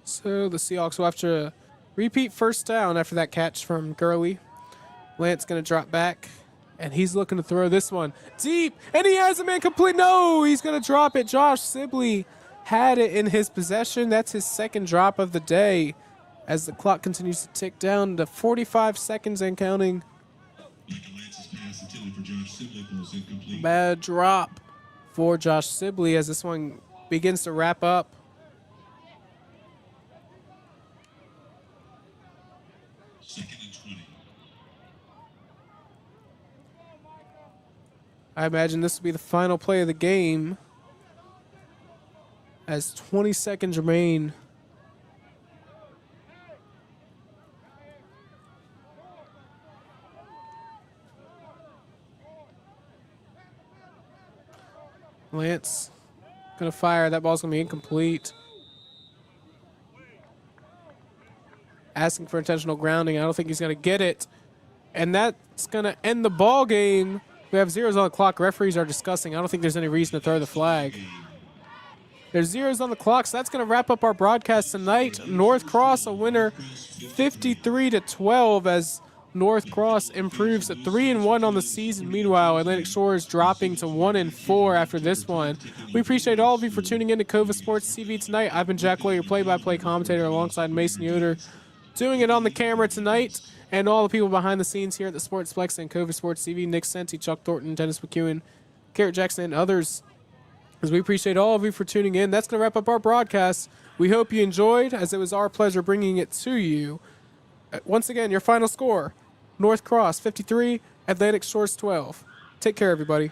So the Seahawks will have to repeat first down after that catch from Gurley. Lance going to drop back, and he's looking to throw this one deep, and he has a man complete. No, he's going to drop it. Josh Sibley had it in his possession. That's his second drop of the day as the clock continues to tick down to 45 seconds and counting. Bad drop for Josh Sibley as this one begins to wrap up. Second and 20. I imagine this will be the final play of the game as 20 seconds remain. Lance gonna fire. That ball's gonna be incomplete. Asking for intentional grounding. I don't think he's gonna get it. And that's gonna end the ball game. We have zeros on the clock. Referees are discussing. I don't think there's any reason to throw the flag. There's zeros on the clock, so that's going to wrap up our broadcast tonight. North Cross a winner 53-12 as North Cross improves to 3-1 on the season. Meanwhile, Atlantic Shore is dropping to 1-4 after this one. We appreciate all of you for tuning in to Cova Sports TV tonight. I've been Jack Lowe, your play-by-play commentator, alongside Mason Yoder, doing it on the camera tonight. And all the people behind the scenes here at the Sportsplex and Cova Sports TV, Nick Senti, Chuck Thornton, Dennis McEwen, Garrett Jackson, and others. As we appreciate all of you for tuning in. That's going to wrap up our broadcast. We hope you enjoyed, as it was our pleasure bringing it to you. Once again, your final score, North Cross 53, Atlantic Shores 12. Take care, everybody.